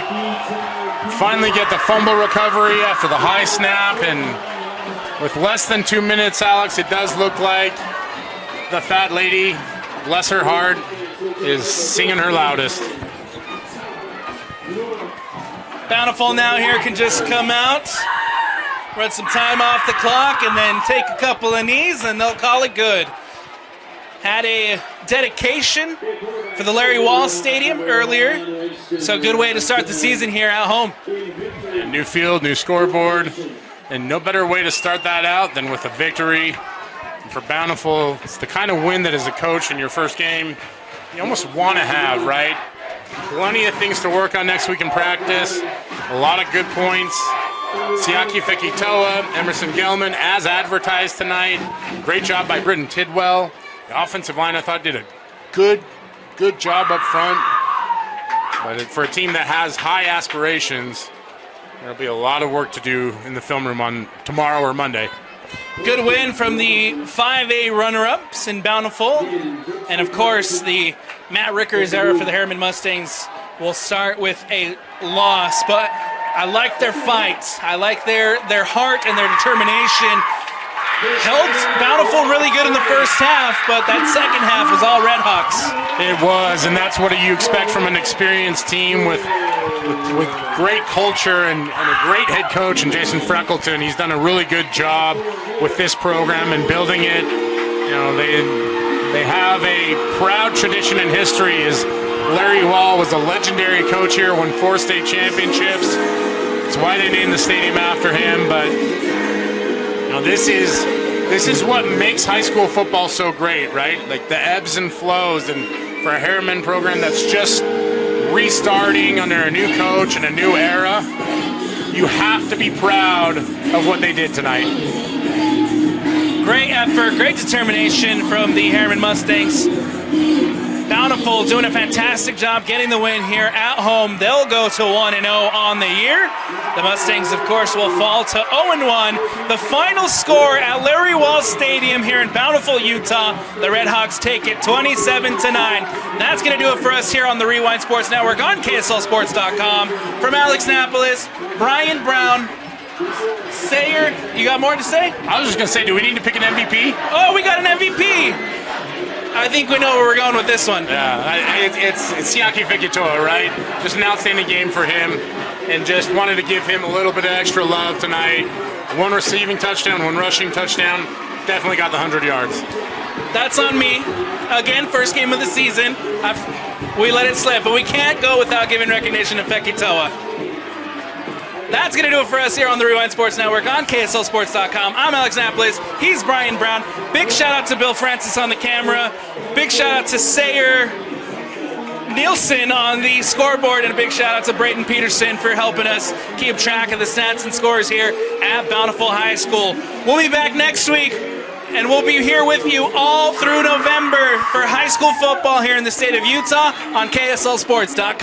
S2: Finally get the fumble recovery after the high snap, and with less than 2 minutes, Alex, it does look like the fat lady, bless her heart, is singing her loudest.
S1: Bountiful now here can just come out, run some time off the clock, and then take a couple of knees, and they'll call it good. had a dedication for the Larry Walls Stadium earlier. So good way to start the season here at home.
S2: New field, new scoreboard, and no better way to start that out than with a victory. And for Bountiful, it's the kind of win that as a coach in your first game, you almost want to have, right? Plenty of things to work on next week in practice. A lot of good points. Siaki Fekitoa, Emerson Gelman, as advertised tonight. Great job by Britton Tidwell. The offensive line, I thought, did a good job up front. But for a team that has high aspirations, there'll be a lot of work to do in the film room on tomorrow or Monday.
S1: Good win from the 5A runner-ups in Bountiful. And, of course, the Matt Rickers era for the Herriman Mustangs will start with a loss. But I like their fight. I like their heart and their determination. Held Bountiful really good in the first half, but that second half was all Redhawks.
S2: It was, and that's what you expect from an experienced team with great culture and a great head coach in Jason Freckleton. He's done a really good job with this program and building it. You know, they have a proud tradition in history. As Larry Wall was a legendary coach here, won 4 state championships. That's why they named the stadium after him. But you know, this is what makes high school football so great, right? Like the ebbs and flows, and for a Herriman program that's just restarting under a new coach and a new era, you have to be proud of what they did tonight.
S1: Great effort, great determination from the Herriman Mustangs. Bountiful doing a fantastic job getting the win here at home. They'll go to 1-0 on the year. The Mustangs, of course, will fall to 0-1. The final score at Larry Walls Stadium here in Bountiful, Utah. The Redhawks take it 27-9. That's going to do it for us here on the Rewind Sports Network on KSLSports.com. From Alex Napolis, Brian Brown, Sayer, you got more to say?
S2: I was just going to say, do we need to pick an MVP?
S1: Oh, we got an MVP. I think we know where we're going with this one.
S2: Yeah, it's Siaki Fekitoa, right? Just an outstanding game for him, and just wanted to give him a little bit of extra love tonight. 1 receiving touchdown, 1 rushing touchdown. Definitely got the 100 yards.
S1: That's on me. Again, first game of the season. We let it slip, but we can't go without giving recognition to Fekitoa. That's going to do it for us here on the Rewind Sports Network on KSLSports.com. I'm Alex Napolis. He's Brian Brown. Big shout out to Bill Francis on the camera. Big shout out to Sayer Nielsen on the scoreboard. And a big shout out to Brayton Peterson for helping us keep track of the stats and scores here at Bountiful High School. We'll be back next week, and we'll be here with you all through November for high school football here in the state of Utah on KSLSports.com.